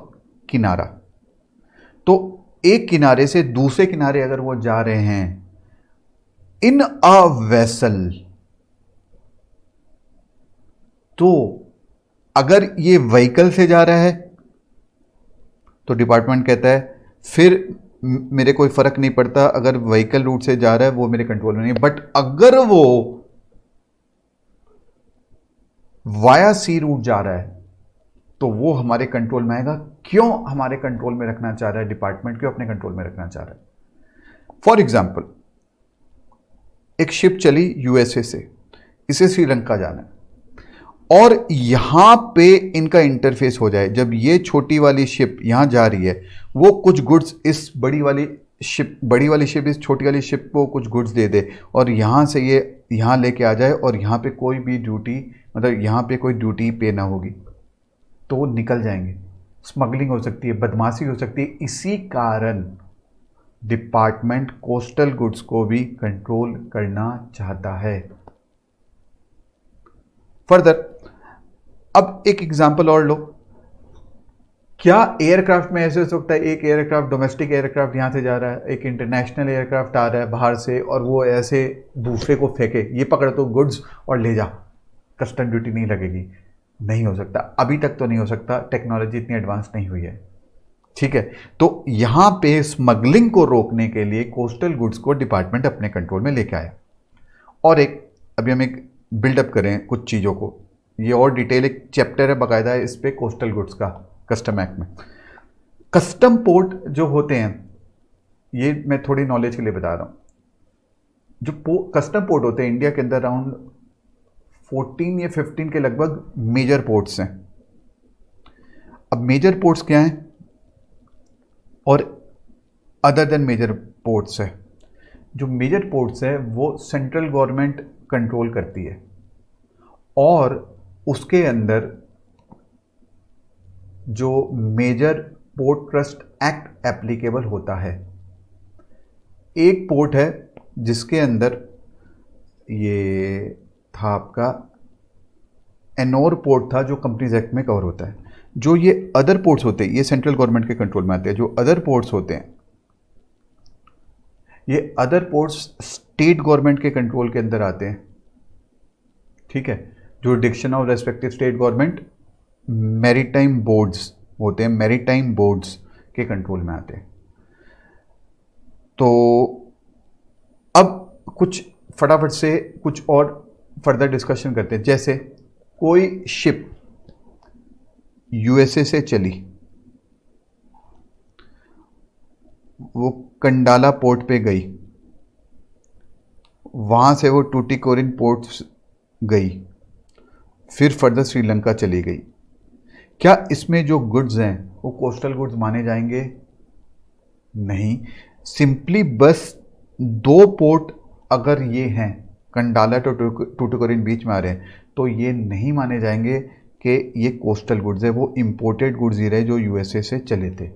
किनारा। तो एक किनारे से दूसरे किनारे अगर वो जा रहे हैं इन अ वेसल, तो अगर ये व्हीकल से जा रहा है तो डिपार्टमेंट कहता है फिर मेरे कोई फर्क नहीं पड़ता, अगर व्हीकल रूट से जा रहा है वो मेरे कंट्रोल में नहीं है। बट अगर वो वाया सी रूट जा रहा है तो वो हमारे कंट्रोल में आएगा। क्यों हमारे कंट्रोल में रखना चाह रहा है डिपार्टमेंट? क्यों अपने कंट्रोल में रखना चाह रहा है? फॉर एग्जाम्पल, एक शिप चली यूएसए से, इसे श्रीलंका जाना है और यहां पे इनका इंटरफेस हो जाए। जब ये छोटी वाली शिप यहां जा रही है, वो कुछ गुड्स इस बड़ी वाली शिप इस छोटी वाली शिप को कुछ गुड्स दे दे, और यहां से ये यहां लेके आ जाए, और यहां पे कोई भी ड्यूटी, मतलब यहां पे कोई ड्यूटी पे ना होगी, तो वो निकल जाएंगे। स्मगलिंग हो सकती है, बदमाशी हो सकती है। इसी कारण डिपार्टमेंट कोस्टल गुड्स को भी कंट्रोल करना चाहता है। फर्दर, अब एक एग्जांपल और लो। क्या एयरक्राफ्ट में ऐसे हो सकता है, एक एयरक्राफ्ट डोमेस्टिक एयरक्राफ्ट यहां से जा रहा है, एक इंटरनेशनल एयरक्राफ्ट आ रहा है बाहर से, और वो ऐसे दूसरे को फेंके, ये पकड़ तो गुड्स और ले जा, कस्टम ड्यूटी नहीं लगेगी? नहीं हो सकता, अभी तक तो नहीं हो सकता, टेक्नोलॉजी इतनी एडवांस नहीं हुई है। ठीक है, तो यहां पे स्मगलिंग को रोकने के लिए कोस्टल गुड्स को डिपार्टमेंट अपने कंट्रोल में लेके आया। और एक, अभी हम एक बिल्डअप करें कुछ चीज़ों को, ये और डिटेल एक चैप्टर है बाकायदा इस पे कोस्टल गुड्स का कस्टम एक्ट में। कस्टम पोर्ट जो होते हैं, ये मैं थोड़ी नॉलेज के लिए बता रहा हूं, जो कस्टम पोर्ट होते हैं इंडिया के अंदर अराउंड 14 या 15 के लगभग मेजर पोर्ट्स हैं। अब मेजर पोर्ट्स क्या हैं और अदर देन मेजर पोर्ट्स है? जो मेजर पोर्ट्स है वो सेंट्रल गवर्नमेंट कंट्रोल करती है, और उसके अंदर जो major port trust act applicable होता है। एक पोर्ट है जिसके अंदर ये था आपका एनोर पोर्ट था, जो कंपनीज एक्ट में कवर होता है। जो ये अदर पोर्ट्स होते हैं, ये सेंट्रल गवर्नमेंट के कंट्रोल में आते हैं। जो अदर पोर्ट्स होते हैं, ये अदर पोर्ट्स स्टेट गवर्नमेंट के कंट्रोल के अंदर आते हैं। ठीक है, jurisdiction of respective state government, maritime boards होते हैं, मैरीटाइम बोर्ड्स के कंट्रोल में आते हैं। तो अब कुछ फटाफट से कुछ और फर्दर डिस्कशन करते हैं। जैसे कोई शिप यूएसए से चली, वो कंडाला पोर्ट पे गई, वहां से वो टूटिकोरिन पोर्ट गई, फिर फर्दर श्रीलंका चली गई। क्या इसमें जो गुड्स हैं वो कोस्टल गुड्स माने जाएंगे? नहीं। सिंपली बस दो पोर्ट अगर ये हैं, कंडाला तो टूटिकोरिन बीच में आ रहे हैं, तो ये नहीं माने जाएंगे कि ये कोस्टल गुड्स है। वो इंपोर्टेड गुड्स ही रहे जो यूएसए से चले थे।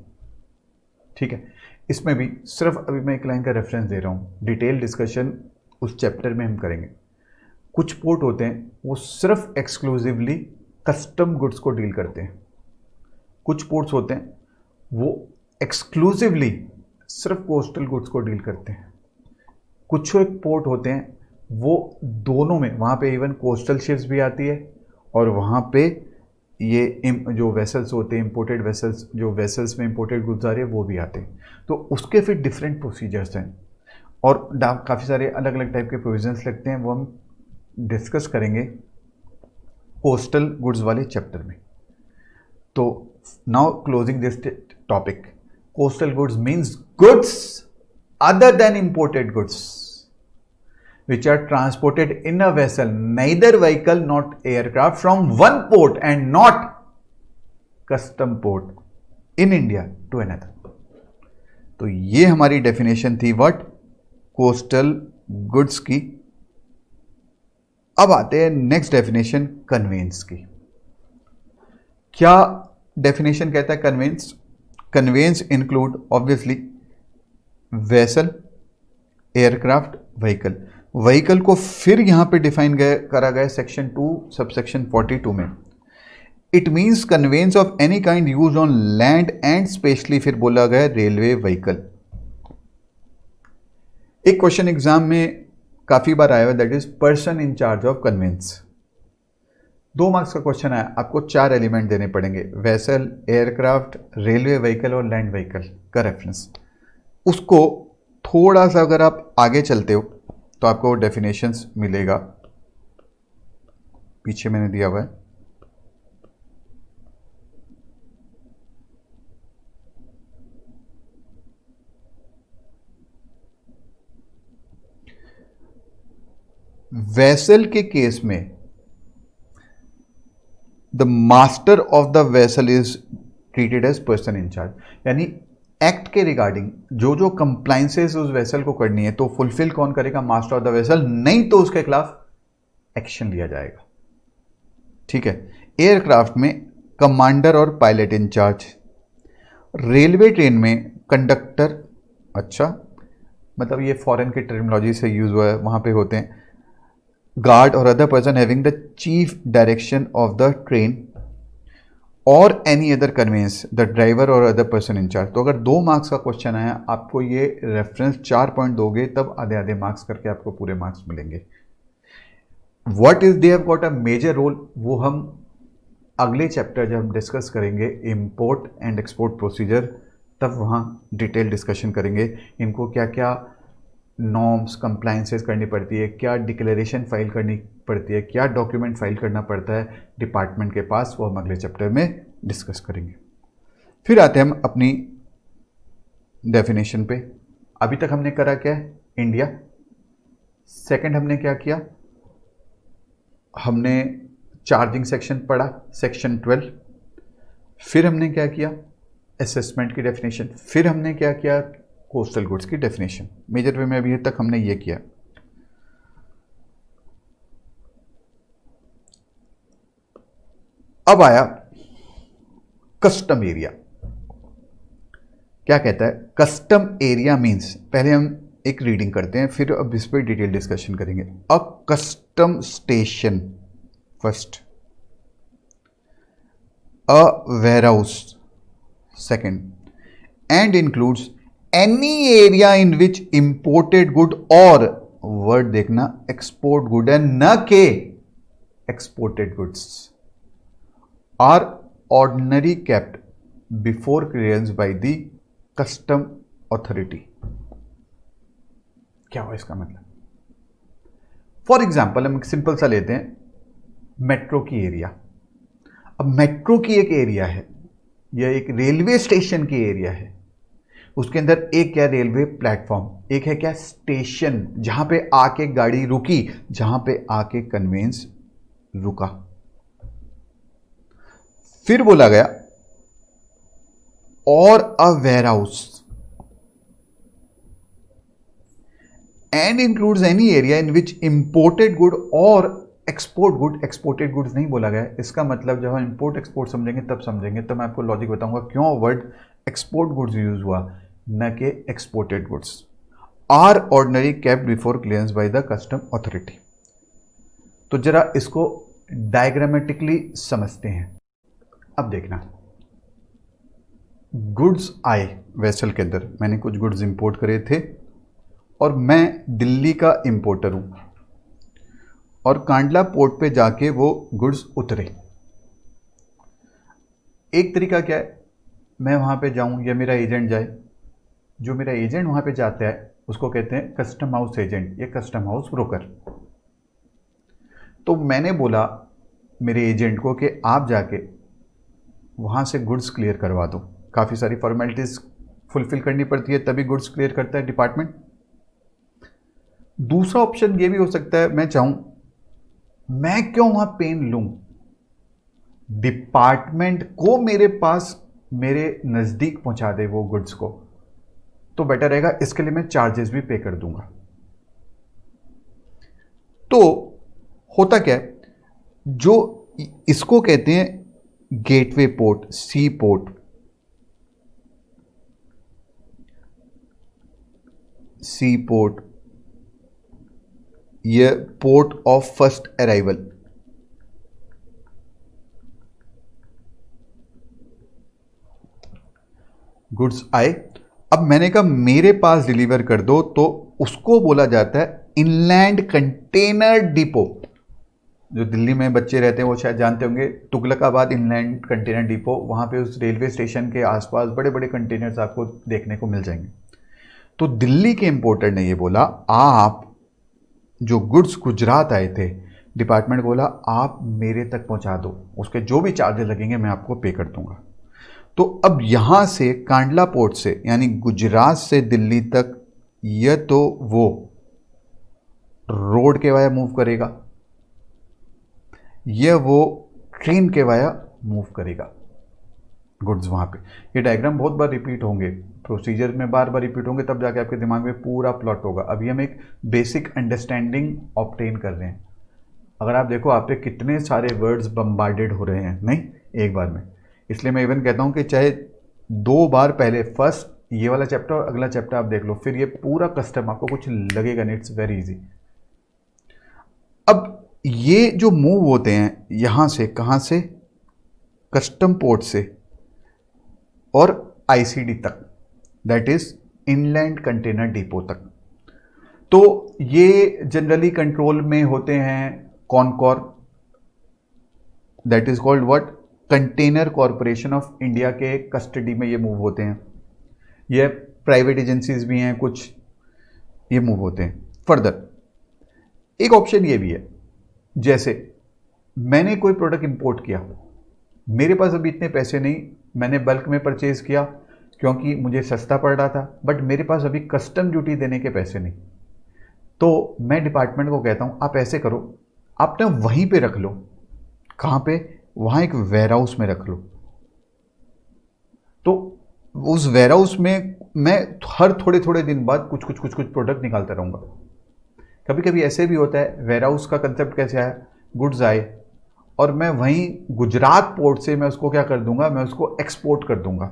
ठीक है, इसमें भी सिर्फ अभी मैं एक लाइन का रेफरेंस दे रहा हूँ, डिटेल डिस्कशन उस चैप्टर में हम करेंगे। कुछ पोर्ट होते हैं वो सिर्फ एक्सक्लूसिवली कस्टम गुड्स को डील करते हैं। कुछ पोर्ट्स होते हैं वो एक्सक्लूसिवली सिर्फ कोस्टल गुड्स को डील करते हैं। कुछ एक पोर्ट होते हैं वो दोनों में, वहाँ पे इवन कोस्टल शिप्स भी आती है, और वहाँ पे ये जो वेसल्स होते हैं, इंपोर्टेड वेसल्स, जो वेसल्स में इंपोर्टेड गुड्स आ रही है वो भी आते हैं। तो उसके फिर डिफरेंट प्रोसीजर्स हैं, और काफ़ी सारे अलग अलग टाइप के प्रोविजंस लगते हैं, वो हम डिस्कस करेंगे कोस्टल गुड्स वाले चैप्टर में। तो now closing this topic, coastal goods means goods other than imported goods which are transported in a vessel, neither vehicle not aircraft, from one port and not custom port in India to another. तो ये हमारी डेफिनेशन थी व्हाट, कोस्टल गुड्स की। अब आते हैं नेक्स्ट डेफिनेशन, कन्वेंस की। क्या डेफिनेशन कहता है conveyance? Conveyance include obviously vessel, aircraft, vehicle. Vehicle को फिर यहां पे डिफाइन करा गया सेक्शन 2 सबसेक्शन 42 में। It means conveyance of any kind use on land and specially फिर बोला गया रेलवे व्हीकल। एक क्वेश्चन एग्जाम में काफी बार आया हुआ, that is person in charge of conveyance. 2 marks का क्वेश्चन आया, आपको 4 एलिमेंट देने पड़ेंगे, वेसल, एयरक्राफ्ट, रेलवे व्हीकल और लैंड व्हीकल का रेफरेंस। उसको थोड़ा सा अगर आप आगे चलते हो तो आपको डेफिनेशंस मिलेगा, पीछे मैंने दिया हुआ है। वेसल के केस में the master of the vessel is treated as person in charge, यानी एक्ट के रिगार्डिंग जो जो कंप्लाइंसेस उस वेसल को करनी है तो फुलफिल कौन करेगा? मास्टर ऑफ द वेसल, नहीं तो उसके खिलाफ एक्शन लिया जाएगा। ठीक है। एयरक्राफ्ट में कमांडर और पायलट इंचार्ज, रेलवे ट्रेन में कंडक्टर, अच्छा मतलब ये फॉरेन की टर्मिनोलॉजी से यूज हुआ है, वहां पे होते हैं, गार्ड और other person having the chief direction of the train और any other conveyance, the driver और अदर पर्सन इंचार्ज। तो अगर 2 मार्क्स का क्वेश्चन आया, आपको ये रेफरेंस 4 पॉइंट दोगे तब आधे आधे मार्क्स करके आपको पूरे मार्क्स मिलेंगे। What is they have got a major role, वो हम अगले चैप्टर जब हम डिस्कस करेंगे इंपोर्ट एंड एक्सपोर्ट प्रोसीजर, तब वहाँ डिटेल डिस्कशन करेंगे। इनको क्या क्या नॉर्म्स कंप्लाइंसेस करनी पड़ती है, क्या डिक्लेरेशन फाइल करनी पड़ती है, क्या डॉक्यूमेंट फाइल करना पड़ता है डिपार्टमेंट के पास, वो हम अगले चैप्टर में डिस्कस करेंगे। फिर आते हैं हम अपनी डेफिनेशन पे। अभी तक हमने करा क्या है? इंडिया। सेकंड हमने क्या किया? हमने चार्जिंग सेक्शन पढ़ा, सेक्शन 12। फिर हमने क्या किया? असेसमेंट की डेफिनेशन। फिर हमने क्या किया? कोस्टल गुड्स की डेफिनेशन। मेजर वे में अभी तक हमने ये किया। अब आया कस्टम एरिया। क्या कहता है? कस्टम एरिया मींस, पहले हम एक रीडिंग करते हैं, फिर अब इस पर डिटेल डिस्कशन करेंगे। A custom station, first, a warehouse, second, and includes any area in which imported good और, वर्ड देखना, एक्सपोर्ट गुड है, न के exported goods are ordinary kept before clearance by the custom authority. क्या हुआ इसका मतलब? फॉर एग्जाम्पल हम एक सिंपल सा लेते हैं, मेट्रो की एरिया। अब मेट्रो की एक एरिया है, यह एक रेलवे स्टेशन की एरिया है। उसके अंदर एक क्या? रेलवे प्लेटफॉर्म, एक है क्या? स्टेशन, जहां पे आके गाड़ी रुकी, जहां पे आके कन्वेंस रुका। फिर बोला गया और a warehouse and includes any area in which imported good और एक्सपोर्ट गुड। एक्सपोर्टेड गुड्स नहीं बोला गया। इसका मतलब जब हम इंपोर्ट एक्सपोर्ट समझेंगे तब समझेंगे, तो मैं आपको लॉजिक बताऊंगा क्यों वर्ड एक्सपोर्ट गुड्स यूज हुआ, न के exported goods. Are ordinary kept before clearance by the custom authority. तो जरा इसको डायग्रामेटिकली समझते हैं। अब देखना, गुड्स आए वेसल के अंदर, मैंने कुछ गुड्स इंपोर्ट करे थे और मैं दिल्ली का इंपोर्टर हूं, और कांडला पोर्ट पे जाके वो गुड्स उतरे। एक तरीका क्या है? मैं वहां पे जाऊं या मेरा एजेंट जाए। जो मेरा एजेंट वहां पे जाता है उसको कहते हैं कस्टम हाउस एजेंट या कस्टम हाउस ब्रोकर। तो मैंने बोला मेरे एजेंट को कि आप जाके वहां से गुड्स क्लियर करवा दो। काफ़ी सारी फॉर्मेलिटीज फुलफिल करनी पड़ती है, तभी गुड्स क्लियर करता है डिपार्टमेंट। दूसरा ऑप्शन ये भी हो सकता है, मैं चाहूं मैं क्यों वहां पेन लूं, डिपार्टमेंट को मेरे पास मेरे नज़दीक पहुंचा दे वो गुड्स को, तो बेटर रहेगा। इसके लिए मैं चार्जेस भी पे कर दूंगा। तो होता क्या है, जो इसको कहते हैं गेटवे पोर्ट, सी पोर्ट, सी पोर्ट, ये port of first arrival. Goods आए, अब मैंने कहा मेरे पास डिलीवर कर दो, तो उसको बोला जाता है इनलैंड कंटेनर डिपो। जो दिल्ली में बच्चे रहते हैं वो शायद जानते होंगे, तुगलकाबाद इनलैंड कंटेनर डिपो, वहां पे उस रेलवे स्टेशन के आसपास बड़े बड़े कंटेनर्स आपको देखने को मिल जाएंगे। तो दिल्ली के इंपोर्टर ने ये बोला, आप जो गुड्स गुजरात आए थे, डिपार्टमेंट बोला आप मेरे तक पहुंचा दो, उसके जो भी चार्जेस लगेंगे मैं आपको पे कर दूंगा। तो अब यहां से कांडला पोर्ट से, यानी गुजरात से दिल्ली तक, यह तो वो रोड के वाया मूव करेगा, यह वो ट्रेन के वाया मूव करेगा गुड्स वहाँ पे। ये डायग्राम बहुत बार रिपीट होंगे, प्रोसीजर में बार बार रिपीट होंगे, तब जाके आपके दिमाग में पूरा प्लॉट होगा। अभी हम एक बेसिक अंडरस्टैंडिंग ऑब्टेन कर रहे हैं। अगर आप देखो आप पे कितने सारे वर्ड्स बम्बार्डेड हो रहे हैं, नहीं एक बार में। इसलिए मैं इवन कहता हूँ कि चाहे 2 बार पहले फर्स्ट ये वाला चैप्टर और अगला चैप्टर आप देख लो, फिर ये पूरा कस्टम आपको कुछ लगेगा नहीं, इट्स वेरी इजी। अब ये जो मूव होते हैं यहाँ से, कहाँ से, कस्टम पोर्ट से और आईसीडी तक, that is inland container depot तक। तो ये जनरली कंट्रोल में होते हैं Concor, that is called what, container corporation of India के कस्टडी में ये मूव होते हैं। ये प्राइवेट एजेंसीज भी हैं कुछ, ये मूव होते हैं। फर्दर एक ऑप्शन ये भी है, जैसे मैंने कोई प्रोडक्ट इंपोर्ट किया, मेरे पास अभी इतने पैसे नहीं, मैंने बल्क में परचेज किया क्योंकि मुझे सस्ता पड़ रहा था, बट मेरे पास अभी कस्टम ड्यूटी देने के पैसे नहीं। तो मैं डिपार्टमेंट को कहता हूं आप ऐसे करो, आप ना वहीं पे रख लो। कहां पे? वहां एक वेयर हाउस में रख लो। तो उस वेयर हाउस में मैं हर थोड़े थोड़े दिन बाद कुछ प्रोडक्ट निकालता रहूंगा। कभी कभी ऐसे भी होता है, वेयर हाउस का कंसेप्ट कैसे आया, गुड्स आए और मैं वहीं गुजरात पोर्ट से मैं उसको क्या कर दूंगा, मैं उसको एक्सपोर्ट कर दूंगा।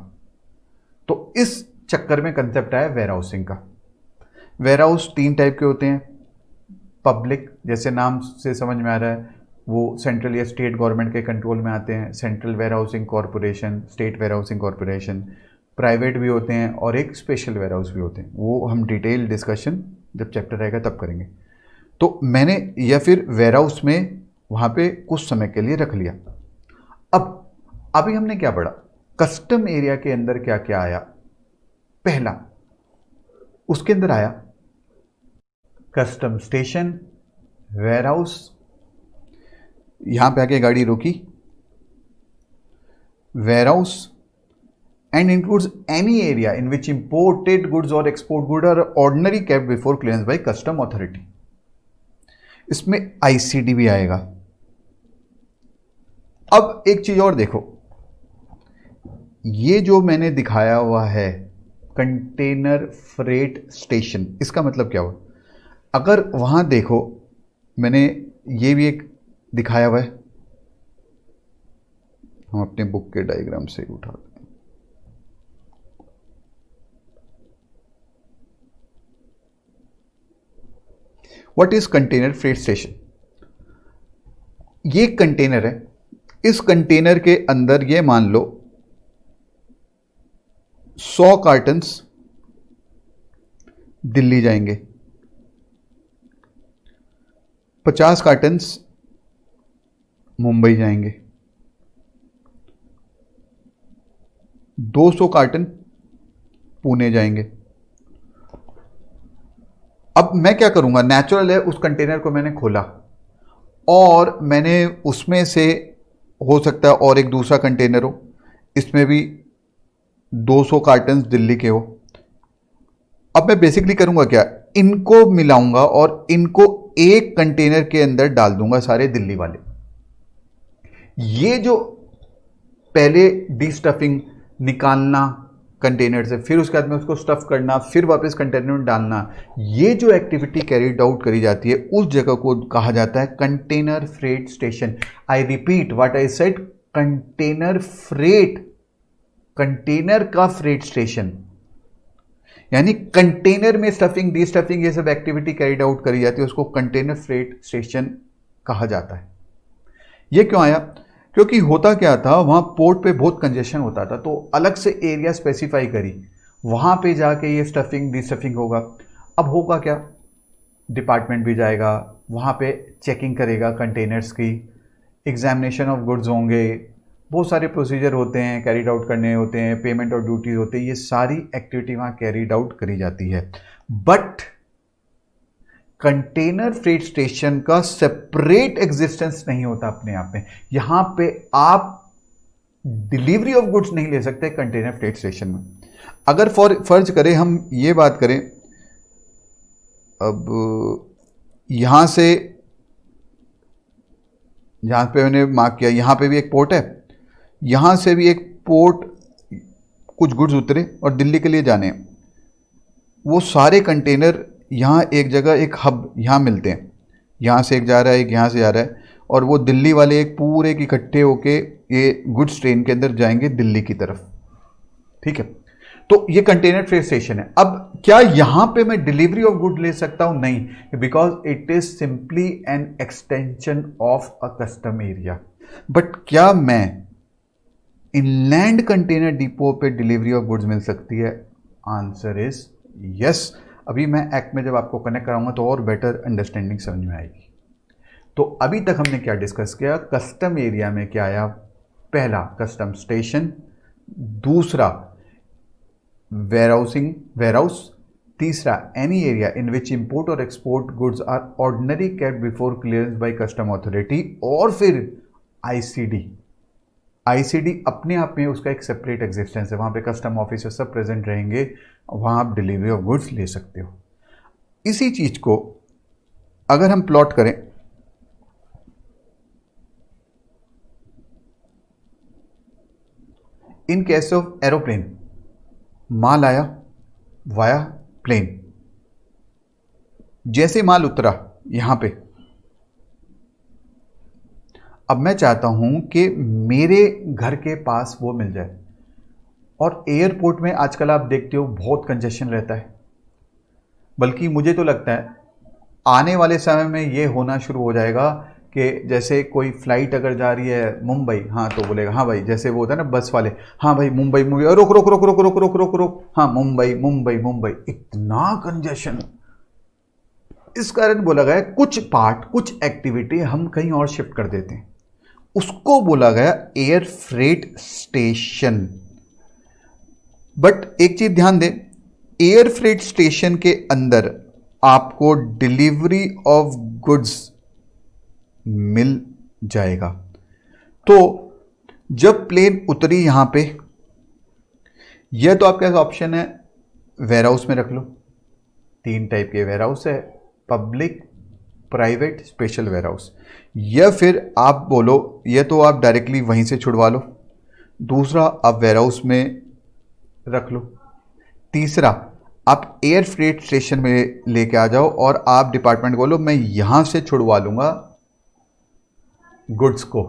तो इस चक्कर में कंसेप्ट आया वेयर हाउसिंग का। वेयर हाउस 3 टाइप के होते हैं। पब्लिक, जैसे नाम से समझ में आ रहा है, वो सेंट्रल या स्टेट गवर्नमेंट के कंट्रोल में आते हैं, central warehousing corporation, state warehousing corporation. Private भी होते हैं और एक स्पेशल वेयर हाउस भी होते हैं, वो हम डिटेल डिस्कशन जब चैप्टर रहेगा तब करेंगे। तो मैंने या फिर वेयर हाउस में वहाँ पे कुछ समय के लिए रख लिया। अब अभी हमने क्या पढ़ा, कस्टम एरिया के अंदर क्या क्या आया। पहला उसके अंदर आया कस्टम स्टेशन, वेयर हाउस, यहां पे आके गाड़ी रोकी, warehouse and includes any area in which imported goods और export good are ordinary kept before clearance by custom authority. इसमें आईसीडी भी आएगा। अब एक चीज और देखो, ये जो मैंने दिखाया हुआ है कंटेनर फ्रेट स्टेशन, इसका मतलब क्या हुआ? अगर वहां देखो, मैंने ये भी एक दिखाया हुआ है, हम अपने बुक के डायग्राम से उठाते हैं। What is container freight station? ये कंटेनर है, इस कंटेनर के अंदर ये मान लो 100 कार्टन्स दिल्ली जाएंगे, 50 कार्टन्स मुंबई जाएंगे, 200 कार्टन पुणे जाएंगे। अब मैं क्या करूंगा, नेचुरल है, उस कंटेनर को मैंने खोला और मैंने उसमें से, हो सकता है और एक दूसरा कंटेनर हो, इसमें भी 200 कार्टन दिल्ली के हो। अब मैं बेसिकली करूंगा क्या, इनको मिलाऊंगा और इनको एक कंटेनर के अंदर डाल दूंगा, सारे दिल्ली वाले। ये जो पहले डीस्टफिंग निकालना कंटेनर से, फिर उसके बाद में उसको स्टफ करना, फिर वापस कंटेनर में डालना, ये जो एक्टिविटी कैरीड आउट करी जाती है उस जगह को कहा जाता है container freight station. I repeat what I said, container freight, container का फ्रेट स्टेशन, यानी कंटेनर में स्टफिंग डीस्टफिंग ये सब एक्टिविटी कैरीड आउट करी जाती है, उसको कंटेनर फ्रेट स्टेशन कहा जाता है। ये क्यों आया? क्योंकि होता क्या था, वहां पोर्ट पे बहुत कंजेशन होता था, तो अलग से एरिया स्पेसिफाई करी, वहां पे जाके ये स्टफिंग डीस्टफिंग होगा। अब होगा क्या, डिपार्टमेंट भी जाएगा वहां पे, चेकिंग करेगा कंटेनर्स की, एग्जामिनेशन ऑफ गुड्स होंगे, बहुत सारे प्रोसीजर होते हैं कैरीड आउट करने होते हैं, पेमेंट और ड्यूटीज होते हैं, ये सारी एक्टिविटी वहां कैरीड आउट करी जाती है। बट कंटेनर फ्रेट स्टेशन का सेपरेट एग्जिस्टेंस नहीं होता अपने आप में। यहां पे आप डिलीवरी ऑफ गुड्स नहीं ले सकते कंटेनर फ्रेट स्टेशन में। अगर फर्ज करें हम ये बात करें, अब यहां से जहाँ पे मैंने मार्क किया, यहाँ पे भी एक पोर्ट है, यहाँ से भी एक पोर्ट, कुछ गुड्स उतरे और दिल्ली के लिए जाने हैं, वो सारे कंटेनर यहाँ एक जगह, एक हब यहाँ मिलते हैं, यहाँ से एक जा रहा है, एक यहाँ से जा रहा है, और वो दिल्ली वाले एक पूरे की इकट्ठे होके ये गुड्स ट्रेन के अंदर जाएंगे दिल्ली की तरफ। ठीक है, तो ये कंटेनर फ्रेट स्टेशन है। अब क्या यहां पे मैं डिलीवरी ऑफ गुड ले सकता हूं? नहीं, because it is simply an extension of a custom area. But क्या मैं इनलैंड कंटेनर डिपो पे डिलीवरी ऑफ गुड्स मिल सकती है? Answer is yes. अभी मैं एक्ट में जब आपको कनेक्ट कराऊंगा तो और बेटर अंडरस्टैंडिंग समझ में आएगी। तो अभी तक हमने क्या डिस्कस किया? कस्टम एरिया में क्या आया? पहला कस्टम स्टेशन, दूसरा वेयरहाउसिंग वेयरहाउस, तीसरा any area in which import और export goods are ordinary kept before clearance by custom authority, और फिर आईसीडी। आईसीडी अपने आप में उसका एक सेपरेट एग्जिस्टेंस है, वहां पे कस्टम ऑफिसर सब प्रेजेंट रहेंगे, वहां आप डिलीवरी ऑफ गुड्स ले सकते हो। इसी चीज को अगर हम प्लॉट करें, इन केस ऑफ एरोप्लेन, माल आया वाया प्लेन, जैसे माल उतरा यहां पे, अब मैं चाहता हूं कि मेरे घर के पास वो मिल जाए। और एयरपोर्ट में आजकल आप देखते हो बहुत कंजेशन रहता है, बल्कि मुझे तो लगता है आने वाले समय में ये होना शुरू हो जाएगा कि जैसे कोई फ्लाइट अगर जा रही है मुंबई, हाँ तो बोलेगा हाँ भाई, जैसे वो होता है ना बस वाले, हाँ भाई मुंबई मुंबई, रुक रुक रुक रुक रुक रुक रुक रुक, हाँ मुंबई मुंबई मुंबई, इतना कंजेशन। इस कारण बोला गया कुछ पार्ट, कुछ एक्टिविटी हम कहीं और शिफ्ट कर देते हैं, उसको बोला गया एयर फ्रेट स्टेशन। बट एक चीज ध्यान दें, एयर फ्रेट स्टेशन के अंदर आपको डिलीवरी ऑफ गुड्स मिल जाएगा। तो जब प्लेन उतरी यहां पे, यह तो आपके पास ऑप्शन है वेयरहाउस में रख लो, 3 टाइप के वेयरहाउस है, पब्लिक, प्राइवेट, स्पेशल वेयरहाउस, या फिर आप बोलो ये तो आप डायरेक्टली वहीं से छुड़वा लो, दूसरा आप वेयरहाउस में रख लो, तीसरा आप एयर फ्रेट स्टेशन में लेके आ जाओ और आप डिपार्टमेंट बोलो मैं यहां से छुड़वा लूंगा गुड्स को।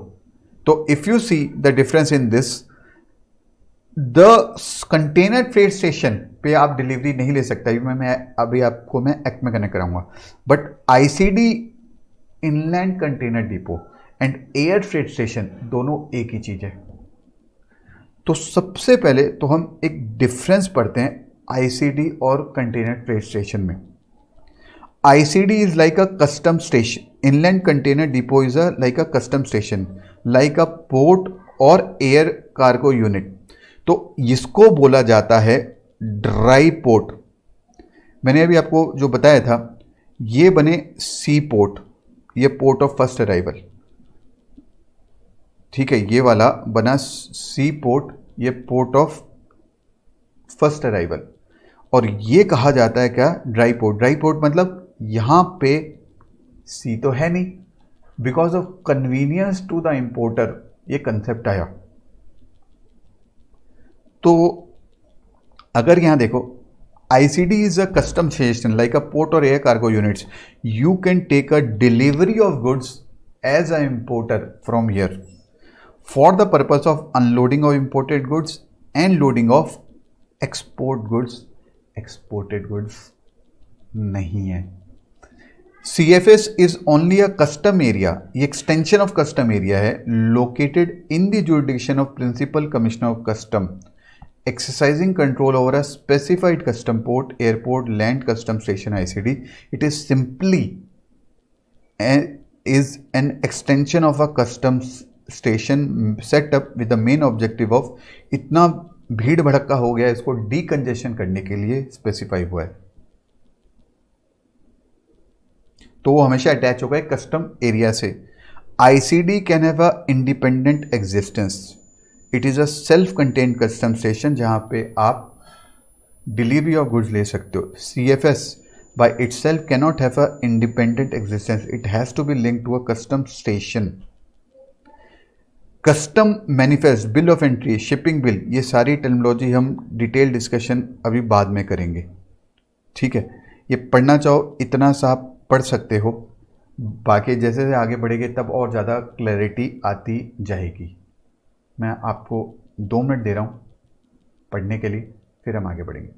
तो if you see the difference in this, the container freight station पे आप डिलीवरी नहीं ले सकता, मैं अभी आपको मैं एक्ट में कनेक्ट कराऊंगा, but ICD inland container depot and air freight station दोनों एक ही चीज है। तो सबसे पहले तो हम एक डिफरेंस पढ़ते हैं आईसीडी और कंटेनर फ्रेट स्टेशन में। ICD is like a custom station. Inland Container Depot is like a custom station, like a port or air cargo unit. तो इसको बोला जाता है ड्राई पोर्ट। मैंने अभी आपको जो बताया था, ये बने सी पोर्ट, ये पोर्ट ऑफ फर्स्ट अराइवल, ठीक है, ये वाला बना सी पोर्ट, ये पोर्ट ऑफ फर्स्ट अराइवल, और ये कहा जाता है क्या? Dry port. ड्राई पोर्ट मतलब यहां पे सी तो है नहीं, because of convenience to the importer ये कंसेप्ट आया। तो अगर यहां देखो, ICD is a custom station like a port or air cargo units, you can take a delivery of goods as a importer from here for the purpose of unloading of imported goods and loading of export goods. Exported goods नहीं है। CFS is only a custom area, ये एक्सटेंशन ऑफ कस्टम एरिया है, located in the jurisdiction of principal commissioner of custom, exercising control over a specified custom port, airport, land custom station ICD. It is simply is an extension of a customs station set up with the main objective of, इतना भीड़ भड़का हो गया इसको डीकंजेशन करने के लिए स्पेसिफाई हुआ है। तो वो हमेशा अटैच होगा एक कस्टम एरिया से। ICD can have a independent existence, it is a self contained custom station जहां पे आप डिलीवरी ऑफ गुड्स ले सकते हो। CFS by itself cannot have a independent existence, it has to be linked to a custom station. Custom manifest, bill of entry, shipping bill, ये सारी टर्मिनोलॉजी हम डिटेल डिस्कशन अभी बाद में करेंगे, ठीक है। ये पढ़ना चाहो इतना सा आप पढ़ सकते हो, बाकी जैसे जैसे आगे बढ़ेंगे तब और ज़्यादा क्लैरिटी आती जाएगी। मैं आपको 2 मिनट दे रहा हूँ पढ़ने के लिए, फिर हम आगे बढ़ेंगे।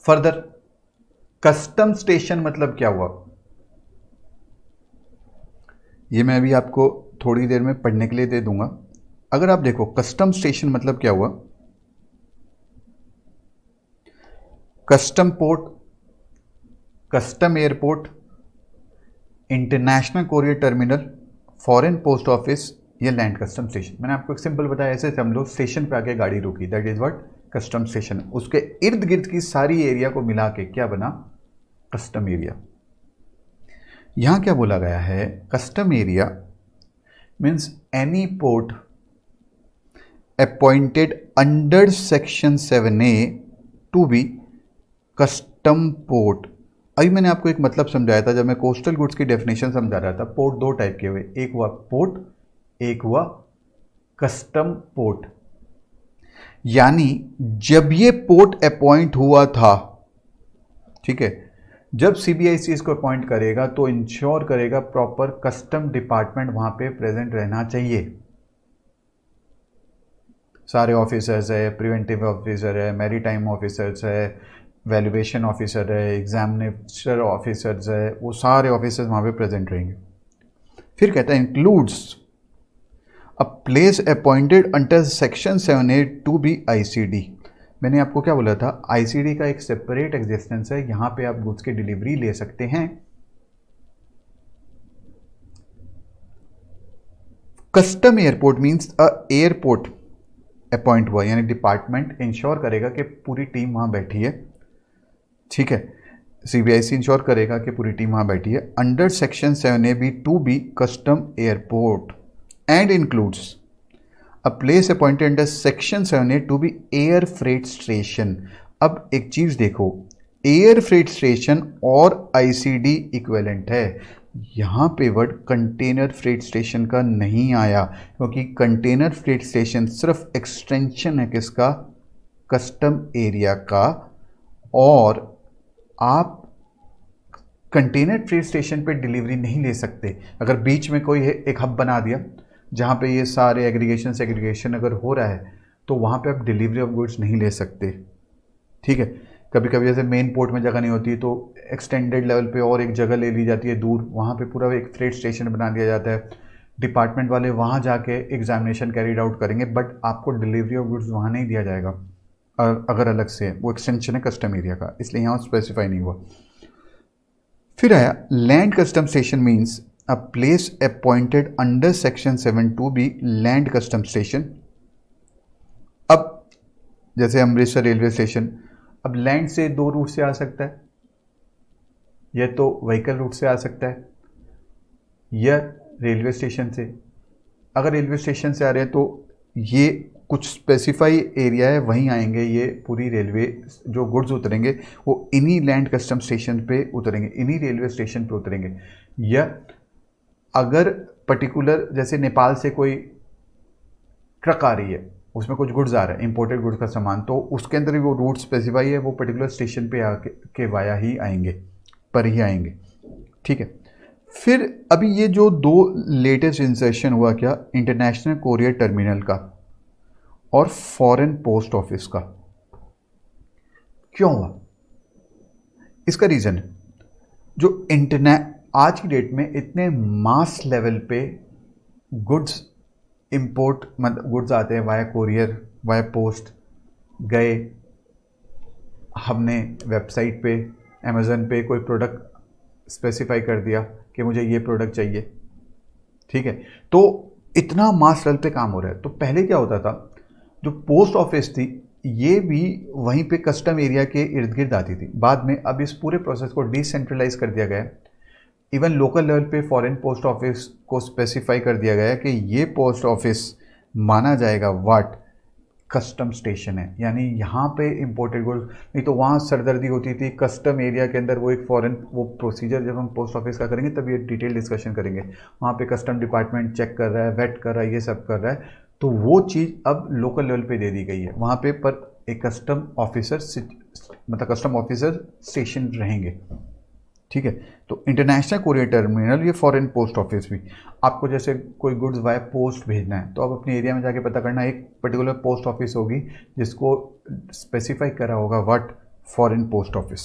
फर्दर, कस्टम स्टेशन मतलब क्या हुआ, ये मैं अभी आपको थोड़ी देर में पढ़ने के लिए दे दूंगा। अगर आप देखो कस्टम स्टेशन मतलब क्या हुआ, custom port, custom airport, international courier terminal, foreign post office या लैंड कस्टम स्टेशन। मैंने आपको एक सिंपल बताया, ऐसे समझ लो स्टेशन पे आके गाड़ी रुकी, that is what custom station. उसके इर्द गिर्द की सारी एरिया को मिला के क्या बना, कस्टम एरिया। यहां क्या बोला गया है, custom area means any port appointed under section 7A to be custom port. अभी मैंने आपको एक मतलब समझाया था जब मैं कोस्टल गुड्स की डेफिनेशन समझा रहा था। पोर्ट 2 टाइप के हुए, एक हुआ पोर्ट, एक हुआ कस्टम पोर्ट। यानी जब ये पोर्ट अपॉइंट हुआ था, ठीक है, जब सीबीआईसी इसको अपॉइंट करेगा तो इंश्योर करेगा प्रॉपर कस्टम डिपार्टमेंट वहां पे प्रेजेंट रहना चाहिए। सारे ऑफिसर्स है, प्रिवेंटिव ऑफिसर है, मैरीटाइम ऑफिसर्स है, वैल्यूएशन ऑफिसर है, एग्जामिनेशन ऑफिसर्स है, वो सारे ऑफिसर्स वहां पे प्रेजेंट रहेंगे। फिर कहता है includes a place appointed under section 7A to be ICD. मैंने आपको क्या बोला था, आईसीडी का एक सेपरेट एग्जिस्टेंस है, यहां पे आप गुड्स की डिलीवरी ले सकते हैं। Custom airport means a airport appoint हुआ, यानी डिपार्टमेंट इंश्योर करेगा कि पूरी टीम वहां बैठी है, ठीक है, सीबीआईसी इंश्योर करेगा कि पूरी टीम वहां बैठी है under section 7A B to be custom airport and includes a place appointed under section 7A to be air freight station. अब एक चीज देखो, एयर फ्रेट स्टेशन और आईसीडी इक्विवेलेंट है। यहां पे वर्ड कंटेनर फ्रेट स्टेशन का नहीं आया, क्योंकि कंटेनर फ्रेट स्टेशन सिर्फ एक्सटेंशन है किसका, कस्टम एरिया का। और आप कंटेनर फ्रेट स्टेशन पे डिलीवरी नहीं ले सकते। अगर बीच में कोई एक हब बना दिया जहाँ पे ये सारे एग्रीगेशन सेग्रीगेशन अगर हो रहा है तो वहाँ पे आप डिलीवरी ऑफ गुड्स नहीं ले सकते, ठीक है। कभी कभी जैसे मेन पोर्ट में जगह नहीं होती तो एक्सटेंडेड लेवल पे और एक जगह ले ली जाती है दूर, वहाँ पे पूरा एक फ्रेट स्टेशन बना दिया जाता है। डिपार्टमेंट वाले वहाँ जाके एग्जामिनेशन कैरीड आउट करेंगे, बट आपको डिलीवरी ऑफ गुड्स वहाँ नहीं दिया जाएगा अगर अलग से, वो एक्सटेंशन है कस्टम एरिया का, इसलिए यहाँ स्पेसिफाई नहीं हुआ। फिर आया land custom station means a place appointed under section 7 to be land custom station. अब जैसे अमृतसर रेलवे स्टेशन, अब लैंड से 2 रूट से आ सकता है, या तो व्हीकल रूट से आ सकता है या रेलवे स्टेशन से। अगर रेलवे स्टेशन से आ रहे हैं तो ये कुछ स्पेसिफाई एरिया है, वहीं आएंगे ये पूरी रेलवे, जो गुड्स उतरेंगे वो इन्हीं लैंड कस्टम स्टेशन पे उतरेंगे, इन्हीं रेलवे स्टेशन पे उतरेंगे। या अगर पर्टिकुलर जैसे नेपाल से कोई ट्रक आ रही है, उसमें कुछ गुड्स आ रहा है, इंपोर्टेड गुड्स का सामान, तो उसके अंदर भी वो रूट स्पेसिफाई है, वो पर्टिकुलर स्टेशन पे आके वाया ही आएंगे, पर ही आएंगे। ठीक है। फिर अभी ये जो 2 लेटेस्ट इंसर्शन हुआ, क्या, इंटरनेशनल कोरियर टर्मिनल का और फॉरेन पोस्ट ऑफिस का, क्यों हुआ? इसका रीज़न है, जो आज की डेट में इतने मास लेवल पे गुड्स इंपोर्ट, मतलब गुड्स आते हैं वाया कोरियर, वाया पोस्ट, गए, हमने वेबसाइट पे, अमेज़न पे कोई प्रोडक्ट स्पेसिफाई कर दिया कि मुझे ये प्रोडक्ट चाहिए, ठीक है, तो इतना मास लेवल पे काम हो रहा है। तो पहले क्या होता था, जो पोस्ट ऑफिस थी ये भी वहीं पे कस्टम एरिया के इर्द गिर्द आती थी। बाद में अब इस पूरे प्रोसेस को डिसेंट्रलाइज कर दिया गया है। इवन लोकल लेवल पे फॉरेन पोस्ट ऑफिस को स्पेसिफाई कर दिया गया है कि ये पोस्ट ऑफिस माना जाएगा व्हाट, कस्टम स्टेशन है, यानी यहाँ पे इंपोर्टेड गुड्स, नहीं तो वहाँ सरदर्दी होती थी कस्टम एरिया के अंदर। वो एक फॉरेन वो प्रोसीजर जब हम पोस्ट ऑफिस का करेंगे तब ये डिटेल डिस्कशन करेंगे, वहाँ पे कस्टम डिपार्टमेंट चेक कर रहा है, वेट कर रहा है, ये सब कर रहा है। तो वो चीज़ अब लोकल लेवल पे दे दी गई है, वहाँ पे पर एक कस्टम ऑफिसर, मतलब कस्टम ऑफिसर स्टेशन रहेंगे, ठीक है। तो इंटरनेशनल कोरियर टर्मिनल, ये फॉरेन पोस्ट ऑफिस भी, आपको जैसे कोई गुड्स वाया पोस्ट भेजना है तो आप अपने एरिया में जाके पता करना, एक पर्टिकुलर पोस्ट ऑफिस होगी जिसको स्पेसिफाई करा होगा व्हाट, फॉरेन पोस्ट ऑफिस।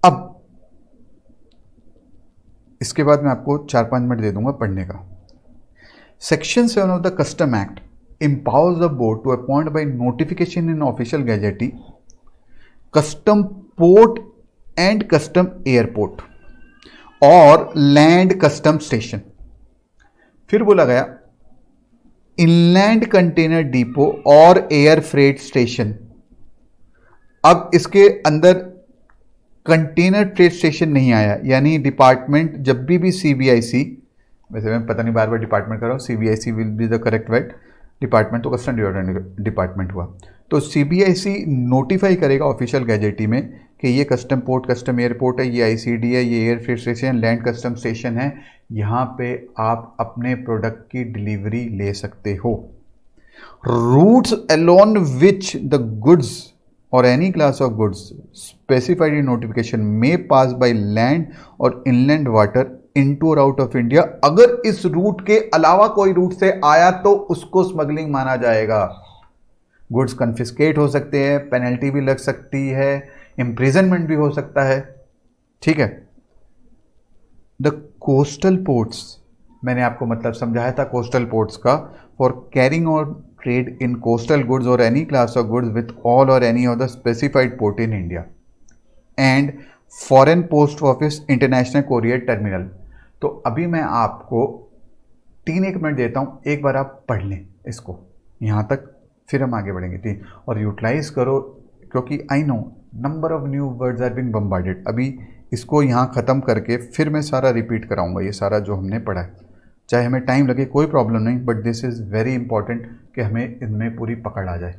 अब इसके बाद मैं आपको 4-5 मिनट दे दूंगा पढ़ने का। Section 7 of the custom act empowers the board to appoint by notification in official gazette custom port and custom airport और लैंड कस्टम स्टेशन। फिर बोला गया इनलैंड कंटेनर डिपो और एयर फ्रेट स्टेशन। अब इसके अंदर कंटेनर फ्रेट स्टेशन नहीं आया, यानी डिपार्टमेंट जब भी सीबीआईसी, वैसे मैं पता नहीं बार बार डिपार्टमेंट कर रहा हूँ, CBIC will be the correct word, department तो कस्टम डिपार्टमेंट हुआ, तो सीबीआईसी नोटिफाई करेगा ऑफिशियल गैजेटी में कि ये कस्टम पोर्ट, कस्टम एयरपोर्ट है, ये आईसीडी है, ये air freight station, land custom station है, यहाँ पे आप अपने प्रोडक्ट की डिलीवरी ले सकते हो। Routes along which the goods or any class of goods specified in notification may pass by land or inland water into or out of India. अगर इस रूट के अलावा कोई रूट से आया तो उसको स्मगलिंग माना जाएगा। गुड्स कन्फिस्केट हो सकते हैं, पेनल्टी भी लग सकती है, इम्प्रिजनमेंट भी हो सकता है, ठीक है। द कोस्टल पोर्ट्स, मैंने आपको मतलब समझाया था कोस्टल पोर्ट्स का, for carrying or trade in coastal goods or any class of goods with all or any of the specified port in India and foreign post office international courier terminal. तो अभी मैं आपको 3-1 मिनट देता हूँ, एक बार आप पढ़ लें इसको यहाँ तक, फिर हम आगे बढ़ेंगे। 3 और यूटिलाइज करो, क्योंकि I know number of new words are being bombarded. अभी इसको यहाँ ख़त्म करके फिर मैं सारा रिपीट कराऊंगा, ये सारा जो हमने पढ़ा है, चाहे हमें टाइम लगे कोई प्रॉब्लम नहीं, but this is very important कि हमें इनमें पूरी पकड़ आ जाए।